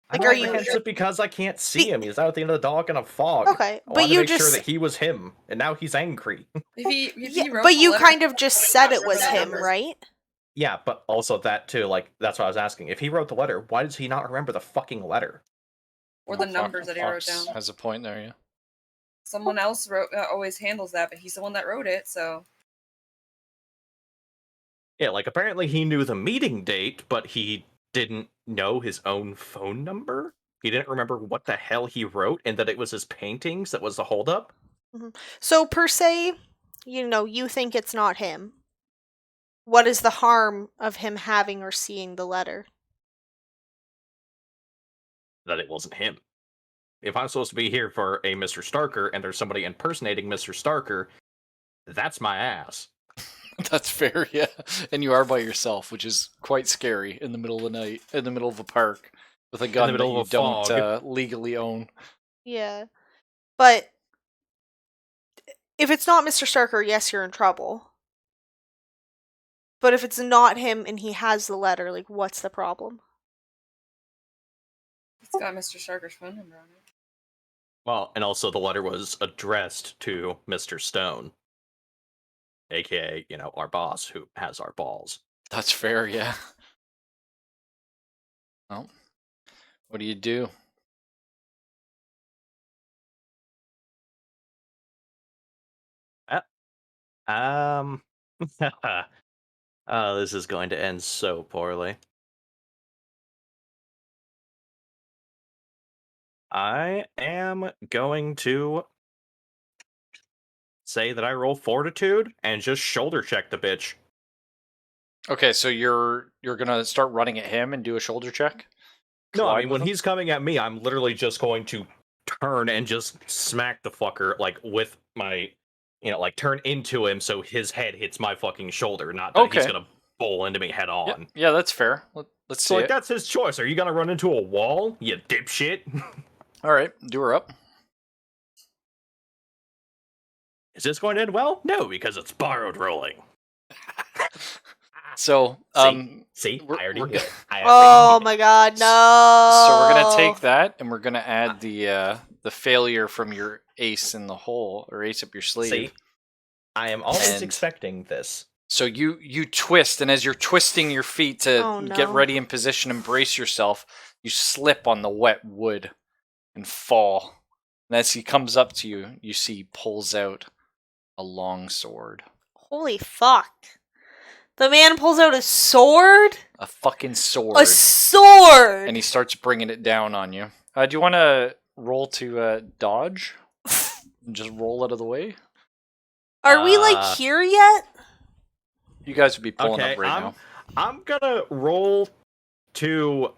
I'm are you- apprehensive because I can't see him. He's out at the end of the dock in a fog. Okay, I but wanted you to make sure just. that he was him, and now he's angry. If he wrote But the you letter, kind of just said it was remember the him, numbers. right? Yeah, but also that too, that's what I was asking. If he wrote the letter, why does he not remember the fucking letter? Or the numbers that he wrote Fox down. has a point there, yeah. Someone else always handles that, but he's the one that wrote it, so. Yeah, apparently he knew the meeting date, but he didn't know his own phone number? He didn't remember what the hell he wrote and that it was his paintings that was the holdup? So, per se, you think it's not him. What is the harm of him having or seeing the letter? That it wasn't him. If I'm supposed to be here for a Mr. Starker and there's somebody impersonating Mr. Starker, that's my ass. That's fair, yeah. And you are by yourself, which is quite scary in the middle of the night, in the middle of a park, with a gun that middle you of a don't fog. legally own. Yeah. But if it's not Mr. Starker, yes, you're in trouble. But if it's not him and he has the letter, like, what's the problem? It's got Mr. Starker's phone number on it. Well, and also the letter was addressed to Mr. Stone, aka, our boss who has our balls. That's fair, yeah. Well, what do you do? Um, oh, this is going to end so poorly. I am going to say that I roll fortitude and just shoulder check the bitch. Okay, so you're gonna start running at him and do a shoulder check? No, I Collide mean, with when him? he's coming at me, I'm literally just going to turn and just smack the fucker, like, with my, like, turn into him so his head hits my fucking shoulder, not that he's Okay. gonna bowl into me head on. Yeah, that's fair. Let's see So, like, it. that's his choice. Are you gonna run into a wall, you dipshit? All right, do her up. Is this going to end well? No, because it's borrowed rolling. So, See? we're- I already we're knew go- it. Oh my god, no! So we're gonna take that and we're gonna add the failure from your ace in the hole, or ace up your sleeve. See? I am always And- expecting this. So you twist, and as you're twisting your feet to get ready in position and brace yourself, you slip on the wet wood and fall. And as he comes up to you, you see he pulls out a long sword. Holy fuck. The man pulls out a sword? A fucking sword. A sword! And he starts bringing it down on you. Do you want to roll to dodge? And just roll out of the way? Are we, like, here yet? You guys would be pulling Okay, up right now. I'm gonna roll to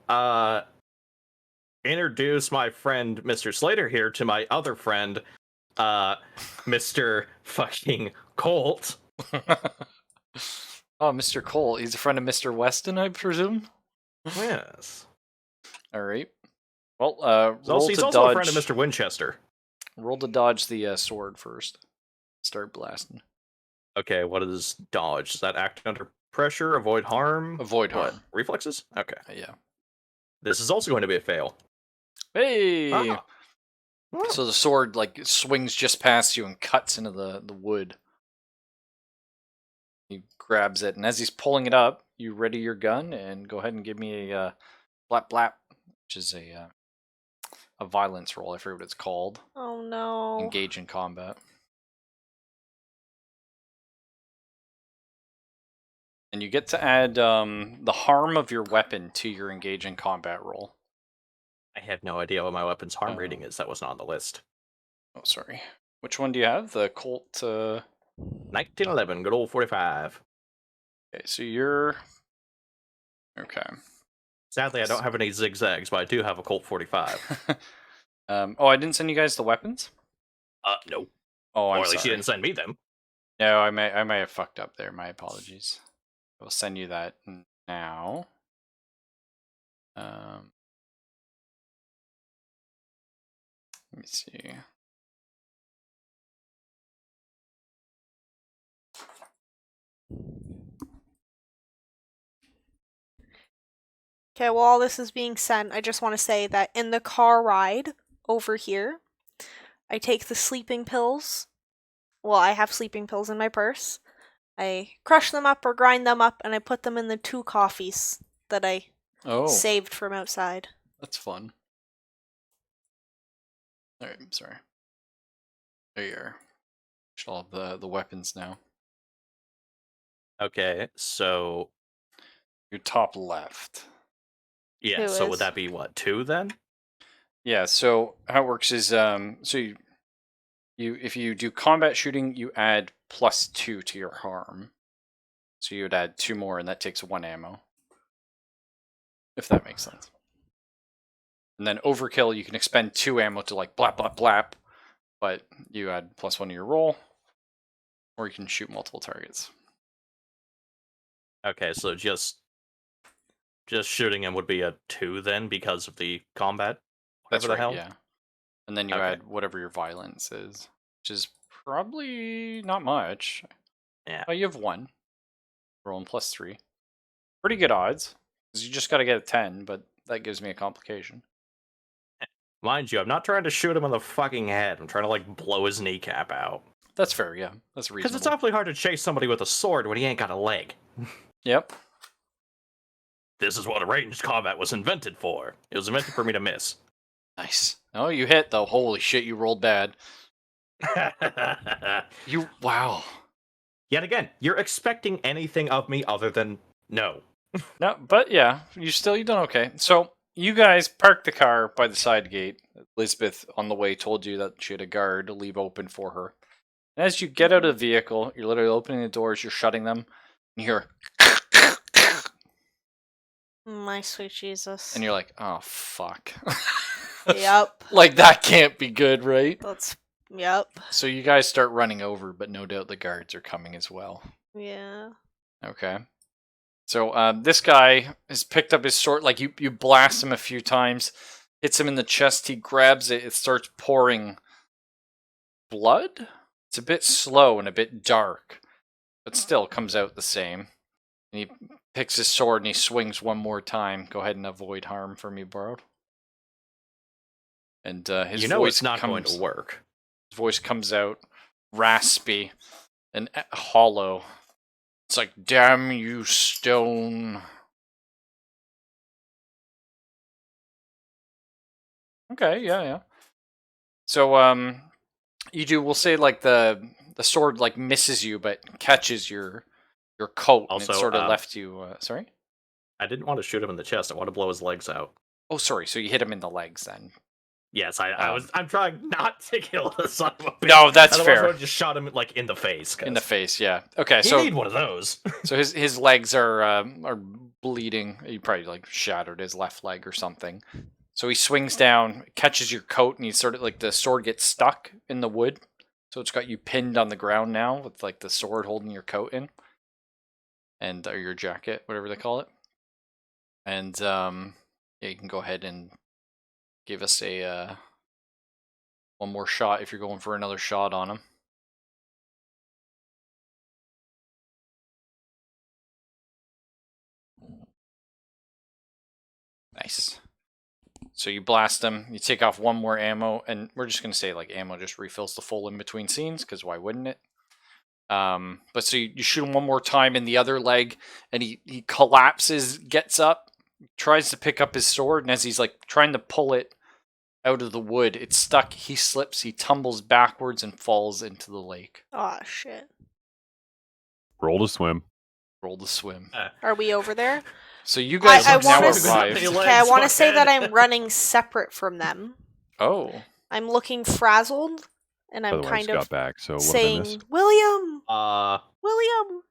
introduce my friend Mr. Slater here to my other friend, Mr. fucking Colt. Oh, Mr. Cole. He's a friend of Mr. Weston, I presume? Yes. Alright. Well, He's also a friend of Mr. Winchester. Roll to dodge the sword first. Start blasting. Okay, what is dodge? Does that act under pressure, avoid harm? Avoid What? harm. Reflexes? Okay. Yeah. This is also going to be a fail. Hey! Ah. So the sword, like, swings just past you and cuts into the wood. He grabs it, and as he's pulling it up, you ready your gun, and go ahead and give me a blap blap, which is a violence roll. I forget what it's called. Oh no. Engage in combat. And you get to add the harm of your weapon to your engage in combat roll. I have no idea what my weapon's harm rating is. That was not on the list. Oh, sorry. Which one do you have? The Colt... 1911, good old 45. Okay, so you're... Okay. Sadly, I don't have any zigzags, but I do have a Colt 45. Oh, I didn't send you guys the weapons? No. Oh, I'm Or at least sorry. you didn't send me them. No, I may have fucked up there. My apologies. I will send you that now. Let me see. Okay, while this is being sent, I just want to say that in the car ride over here, I take the sleeping pills. Well, I have sleeping pills in my purse. I crush them up or grind them up, and I put them in the 2 coffees that I saved from outside. That's fun. Alright, I'm sorry. There you are. Should all have the weapons now. Okay, so... Your top left. Yeah, Who so is? would that be, what, 2 then? Yeah, so how it works is, so if you do combat shooting, you add +2 to your harm. So you would add 2 more, and that takes 1 ammo. If that makes sense. And then overkill, you can expend 2 ammo to like blap blap blap, but you add +1 to your roll, or you can shoot multiple targets. Okay, so just shooting him would be a 2 then because of the combat. That's Whatever the right, hell. yeah. And then you Okay. add whatever your violence is, which is probably not much. Yeah. Oh, you have 1. Rolling +3. Pretty good odds, because you just got to get a 10, but that gives me a complication. Mind you, I'm not trying to shoot him in the fucking head. I'm trying to like blow his kneecap out. That's fair, yeah. That's Because reasonable. it's awfully hard to chase somebody with a sword when he ain't got a leg. Yep. This is what ranged combat was invented for. It was invented for me to miss. Nice. Oh, you hit, though. Holy shit, you rolled bad. Wow. Yet again, you're expecting anything of me other than no. No, but yeah, you done okay. So, you guys parked the car by the side gate. Elizabeth, on the way, told you that she had a guard to leave open for her. And as you get out of the vehicle, you're literally opening the doors, you're shutting them, and you hear... My sweet Jesus. And you're like, oh, fuck. Yep. Like, that can't be good, right? Yep. So you guys start running over, but no doubt the guards are coming as well. Yeah. Okay. So this guy has picked up his sword, like you blast him a few times, hits him in the chest, he grabs it, it starts pouring blood? It's a bit slow and a bit dark, but still comes out the same. And he picks his sword and he swings one more time. Go ahead and avoid harm for me, Borrowed. And his voice it's not going to work. His voice comes out raspy and hollow. It's like, damn you, stone. Okay, yeah. So, we'll say like the sword like misses you, but catches your coat, and Also, it sort of left you. Sorry. I didn't want to shoot him in the chest. I want to blow his legs out. Oh, sorry. So you hit him in the legs then. Yes, I'm trying not to kill the son of a bitch. No, that's Otherwise, fair. I would have just shot him like in the face. In the face, yeah. Okay, You so need one of those. so his legs are bleeding. He probably like shattered his left leg or something. So he swings down, catches your coat, and he sort of like the sword gets stuck in the wood. So it's got you pinned on the ground now with like the sword holding your coat in, and or your jacket, whatever they call it. And yeah, you can go ahead and give us a one more shot if you're going for another shot on him. Nice. So you blast him, you take off one more ammo, and we're just going to say like ammo just refills the full in between scenes, because why wouldn't it? But so you shoot him one more time in the other leg, and he collapses, gets up, tries to pick up his sword, and as he's like trying to pull it out of the wood, it's stuck, he slips, he tumbles backwards and falls into the lake. Oh shit. Roll to swim. Roll to swim. Are we over there? So you guys I have now wanna arrived. Okay, I want to say that I'm running separate from them. Oh. I'm looking frazzled, and I'm Otherwise, kind of got back. So what did I saying, miss? William! Uh, William!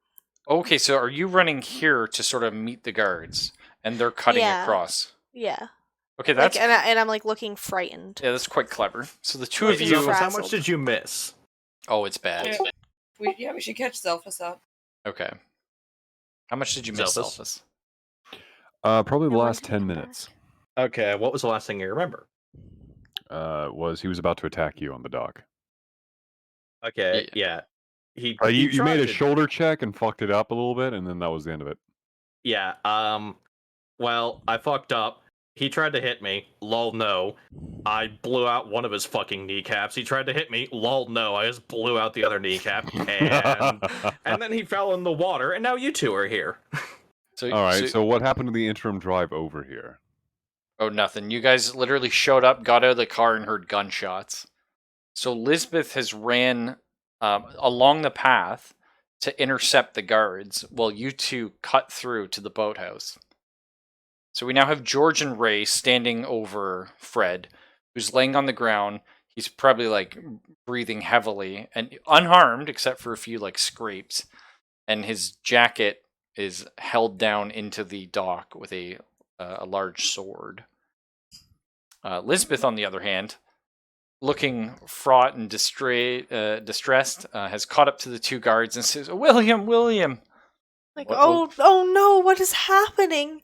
Okay, so are you running here to sort of meet the guards, and they're cutting Yeah. across? Yeah. Okay, that's Like, and I'm like looking frightened. yeah, that's quite clever. So the two wait, of you. Zelphus, how frazzled. much did you miss? Oh, it's bad. We should catch Zelphus up. Okay. How much did you miss, Zelphus? Elphus? Probably the Yeah, when last did he 10 come back? minutes. Okay, what was the last thing you remember? Was he was about to attack you on the dock. Okay, yeah. He You tried made a to- shoulder check and fucked it up a little bit, and then that was the end of it. Yeah, well, I fucked up. He tried to hit me. Lol, no. I blew out one of his fucking kneecaps. He tried to hit me. Lol, no. I just blew out the other kneecap. And then he fell in the water, and now you two are here. So, All right, so what happened to the interim drive over here? oh, nothing. You guys literally showed up, got out of the car, and heard gunshots. So Lisbeth has ran along the path to intercept the guards, while you two cut through to the boathouse. So we now have George and Ray standing over Fred, who's laying on the ground. He's probably like breathing heavily and unharmed except for a few like scrapes, and his jacket is held down into the dock with a large sword. Lisbeth, on the other hand, looking fraught and distressed, has caught up to the two guards and says, "William, William!" Like, What- oh no, what is happening?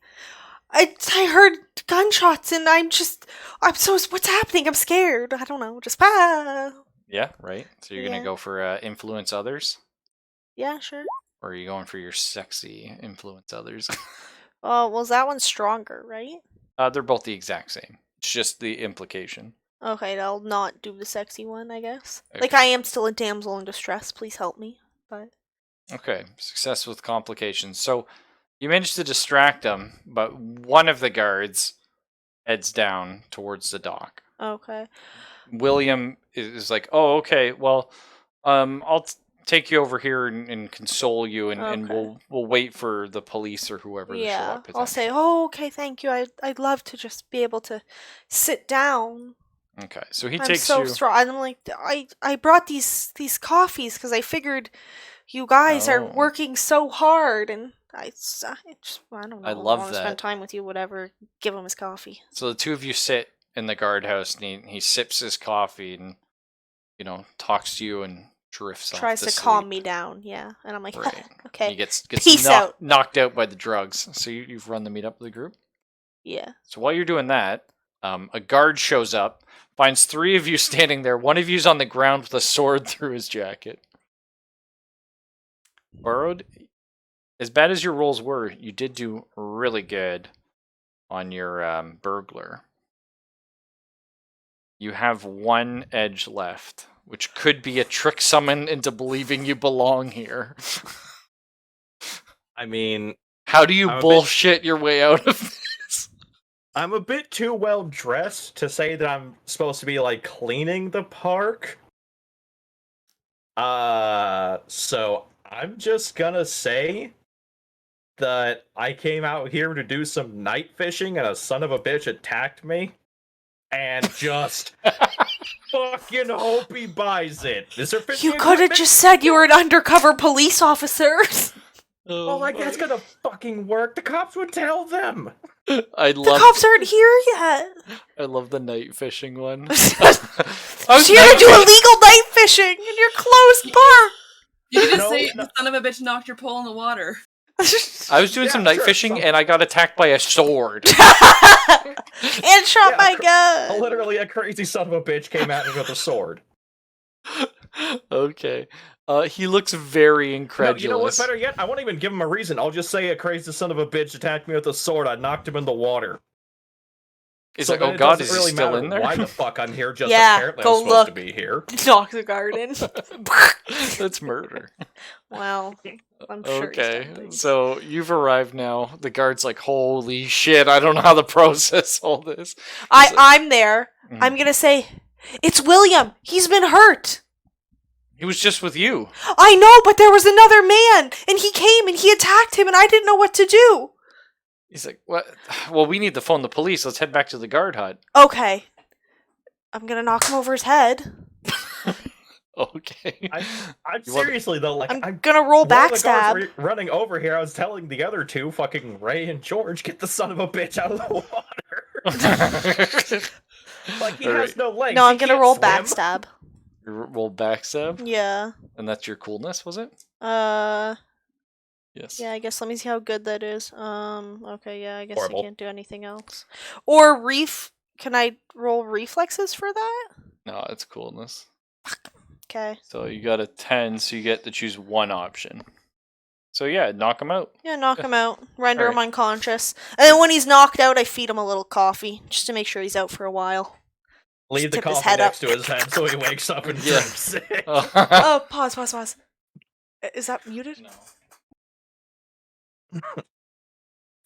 I heard gunshots and what's happening? I'm scared. I don't know. Just Yeah, right. So you're Yeah. gonna go for influence others, Yeah, sure. or are you going for your sexy influence others? Oh, well, that one's stronger, right? They're both the exact same. It's just the implication. Okay, I'll not do the sexy one, I guess. Okay. Like, I am still a damsel in distress. Please help me. But Okay, success with complications. So you managed to distract them, but one of the guards heads down towards the dock. okay. William is like, "Oh, okay. Well, I'll take you over here and console you, and Okay. we'll wait for the police or whoever to show Yeah, up." I'll say, "Oh, okay, thank you. I'd love to just be able to sit down. Okay, so he I'm takes so you. strong." And I'm like, I brought these coffees because I figured you guys are Oh. working so hard, and I don't know. I love want to that. spend time with you. Whatever. Give him his coffee. So the two of you sit in the guardhouse, and he sips his coffee and talks to you and drifts off Tries to to sleep. calm me down. Yeah, and I'm like, Right. okay. He gets Peace out. knocked out by the drugs. So you've run the meetup with the group. Yeah. So while you're doing that, a guard shows up, finds three of you standing there. One of you's on the ground with a sword through his jacket. Borrowed, as bad as your rolls were, you did do really good on your burglar. You have one edge left, which could be a trick summon into believing you belong here. I mean, How do you I'm a bit- bullshit your way out of this? I'm a bit too well dressed to say that I'm supposed to be like cleaning the park. So I'm just gonna say that I came out here to do some night fishing and a son of a bitch attacked me. And just fucking hope he buys it. Is there fishing You could have equipment? just said you were an undercover police officer. Well, like that's gonna fucking work. The cops would tell them. I The love cops aren't here yet. I love the night fishing one. I'm here to do illegal night fishing in your closed park. You can just No, say no. the son of a bitch knocked your pole in the water. I was doing Yeah, some night sure, fishing so- and I got attacked by a sword. And shot Yeah, my gun. Literally, a crazy son of a bitch came at me with a sword. Okay. He looks very No, incredulous. you know what? Better yet, I won't even give him a reason. I'll just say a crazy son of a bitch attacked me with a sword. I knocked him in the water. He's So like, then oh it god, doesn't is he really still matter in there? why the fuck I'm here? Just Yeah, apparently go I'm supposed to look. be here. Knock the garden. That's murder. Well, I'm sure he's Okay, done things. so you've arrived now. The guard's like, holy shit, I don't know how to process all this. I'm there. Mhm. I'm gonna say, it's William. He's been hurt. He was just with you. I know, but there was another man, and he came and he attacked him, and I didn't know what to do. He's like, what? Well, we need to phone the police. Let's head back to the guard hut. Okay. I'm gonna knock him over his head. Okay. I'm You want- seriously though, like I'm gonna roll while the guards backstab. were running over here, I was telling the other two, fucking Ray and George, get the son of a bitch out of the water. Like he Alright. has no legs. No, I'm he gonna can't roll swim. backstab. Roll backstab, Yeah. and that's your coolness, was it? Yes. Yeah, I guess let me see how good that is. Okay, yeah, I guess Horrible. I can't do anything else. Or can I roll reflexes for that? No, it's coolness. Okay. So you got a 10, so you get to choose one option. So yeah, knock him out. Yeah, knock him out. Render him Alright. unconscious. And then when he's knocked out, I feed him a little coffee, just to make sure he's out for a while. Leave the tip his coffee head next up. to his head so he wakes up and Yeah. drinks it. Oh, pause. Is that muted? No.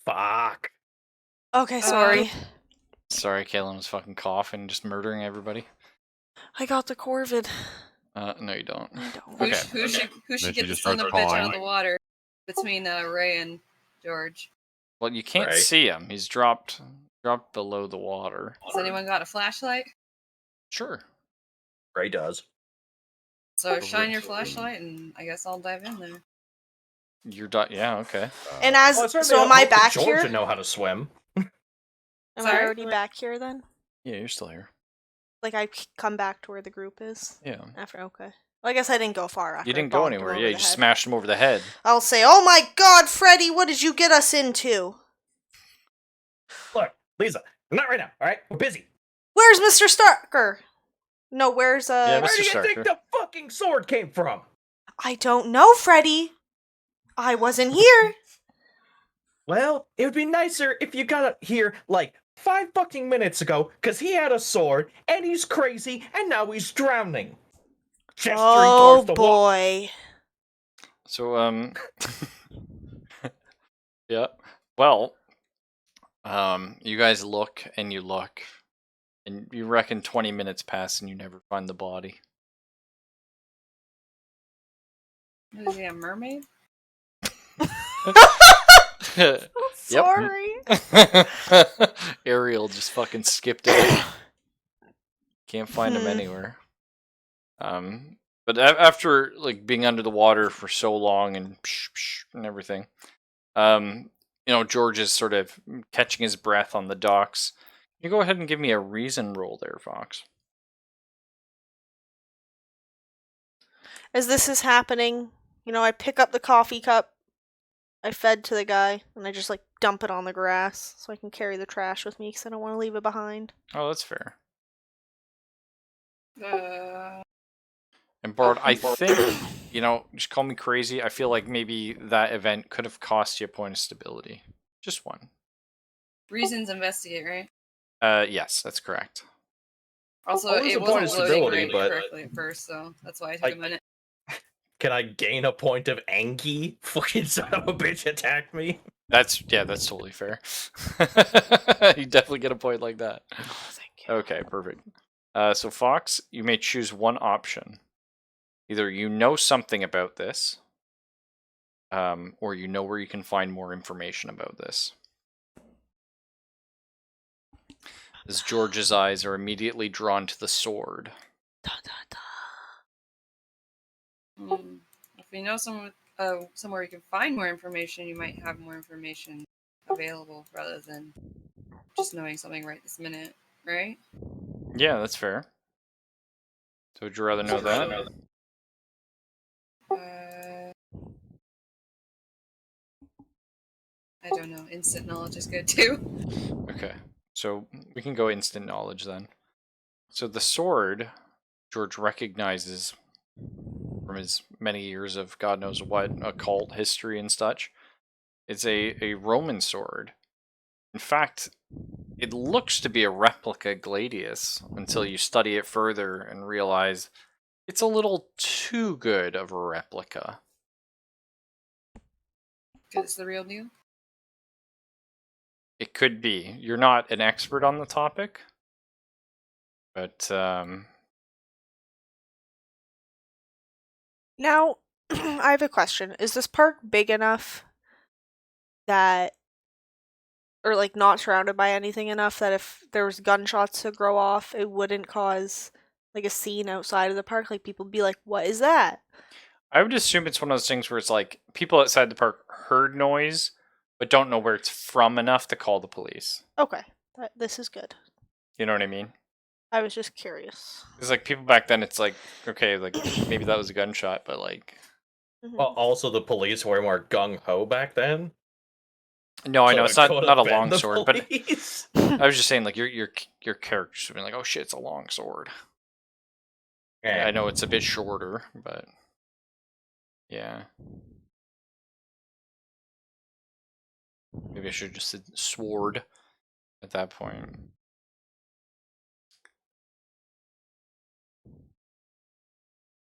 Fuck. Okay, sorry. Sorry, Kalen was fucking coughing, just murdering everybody. I got the corvid. No, you don't. I don't. Okay. Who should Then she get the just son of a starts bitch out crying. of the water between Ray and George? Well, you can't Right. see him. He's dropped below the water. Has anyone got a flashlight? Sure. Ray does. So shine your flashlight, and I guess I'll dive in there. You're yeah, okay. And Well, I as certainly so, am I hope that back George here? would know how to swim. Am I Sorry? already back here then? Yeah, you're still here. Like I come back to where the group is Yeah. after? Okay. Well, I guess I didn't go far after. You didn't I go bonked him anywhere. over Yeah, the you just head. smashed him over the head. I'll say, "Oh my God, Freddy, what did you get us into? Look, Lisa, not right now. All right, we're busy. Where's Mr. Starker? No, where's Yeah, Where Mr. do you think Starker. the fucking sword came from? I don't know, Freddy. I wasn't here. Well, it would be nicer if you got it here like 5 fucking minutes ago, because he had a sword, and he's crazy, and now he's drowning. Gesturing Oh towards the wall. boy. So, yeah. Well, you guys look and you look, and you reckon 20 minutes pass and you never find the body. Is he a mermaid? Sorry. Ariel just fucking skipped it. Can't find him anywhere. But after like being under the water for so long and and everything, George is sort of catching his breath on the docks. You go ahead and give me a reason roll there, Fox. As this is happening, I pick up the coffee cup I fed to the guy, and I just like dump it on the grass so I can carry the trash with me because I don't want to leave it behind. Oh, that's fair. Uh, And Bard, I think, just call me crazy. I feel like maybe that event could have cost you a point of stability. Just one. reasons investigate, right? Yes, that's correct. Also, Always it a point of wasn't loading stability, right but- correctly at first, so that's why I took Like- a minute. Can I gain a point of Anki? Fucking son of a bitch attacked me. That's totally fair. You definitely get a point like that. Oh, thank you. Okay, perfect. So Fox, you may choose one option. Either you know something about this, or you know where you can find more information about this. As George's eyes are immediately drawn to the sword. Da, da, da. If you know somewhere you can find more information, you might have more information available rather than just knowing something right this minute, right? Yeah, that's fair. So would you rather know that? I don't know. Instant knowledge is good too. Okay, so we can go instant knowledge then. So the sword, George recognizes from his many years of God knows what, occult history and such. It's a Roman sword. In fact, it looks to be a replica gladius until you study it further and realize it's a little too good of a replica. Because it's the real deal. It could be. You're not an expert on the topic, but Now, I have a question. Is this park big enough that, or like not surrounded by anything enough that if there was gunshots to go off, it wouldn't cause like a scene outside of the park? Like people would be like, "What is that?" I would assume it's one of those things where it's like people outside the park heard noise, but don't know where it's from enough to call the police. Okay, this is good. You know what I mean? I was just curious. It's like people back then, it's like, okay, like maybe that was a gunshot, but like... Mhm. Well, also the police were more gung-ho back then. No, I know, it's not a been long the sword, but police. I was just saying, like, your character's been like, oh shit, it's a long sword. Yeah. I know it's a bit shorter, but... Yeah. Maybe I should have just said sword at that point.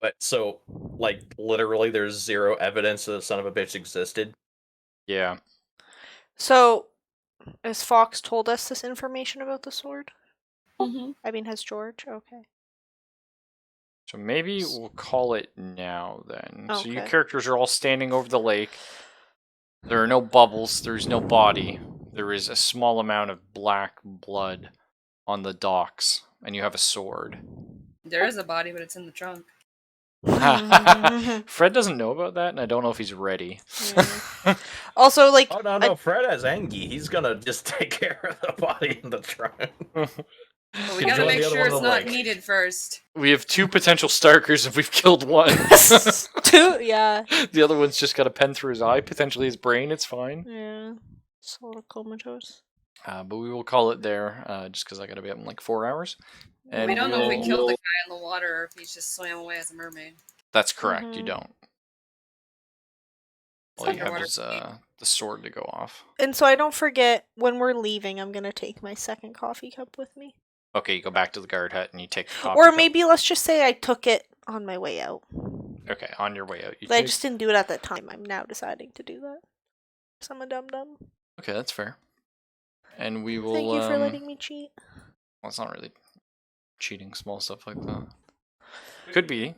But so, like, literally, there's zero evidence that the son of a bitch existed. Yeah. So, has Fox told us this information about the sword? Mm-hmm. I mean, has George? Okay. So maybe we'll call it now then. So you Okay. characters are all standing over the lake. There are no bubbles, there's no body. There is a small amount of black blood on the docks, and you have a sword. There is a body, but it's in the trunk. Fred doesn't know about that, and I don't know if he's ready. Yeah. Also, like, Oh no, Fred has Engie. He's gonna just take care of the body in the trunk. But we Can gotta join make the other sure one it's on the not lake. needed first. We have 2 potential Starkers, and we've killed one. yeah. The other one's just got a pen through his eye, potentially his brain. It's fine. Yeah. Sort of comatose. But we will call it there, just because I gotta be up in like 4 hours. And We don't know if we we'll- killed the guy in the water or if he's just swam away as a mermaid. That's correct. You Mhm. don't. It's All you have underwater. is the sword to go off. And so I don't forget, when we're leaving, I'm gonna take my second coffee cup with me. Okay, you go back to the guard hut and you take the coffee Or cup. maybe let's just say I took it on my way out. Okay, on your way out, you But I take. just didn't do it at that time. I'm now deciding to do that. 'Cause I'm a dum-dum. Okay, that's fair. And we will. Thank you for letting me cheat. Well, it's not really cheating, small stuff like that. Could be.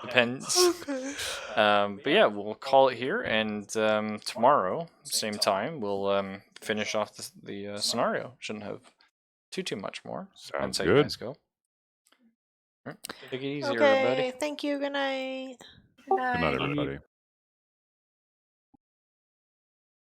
Depends. Okay. But yeah, we'll call it here, and tomorrow, same time, we'll finish off the scenario. Shouldn't have too much more. Sounds Depends how you good. guys go. Alright, take it easy, Okay, everybody. thank you. Good night. Good night, everybody.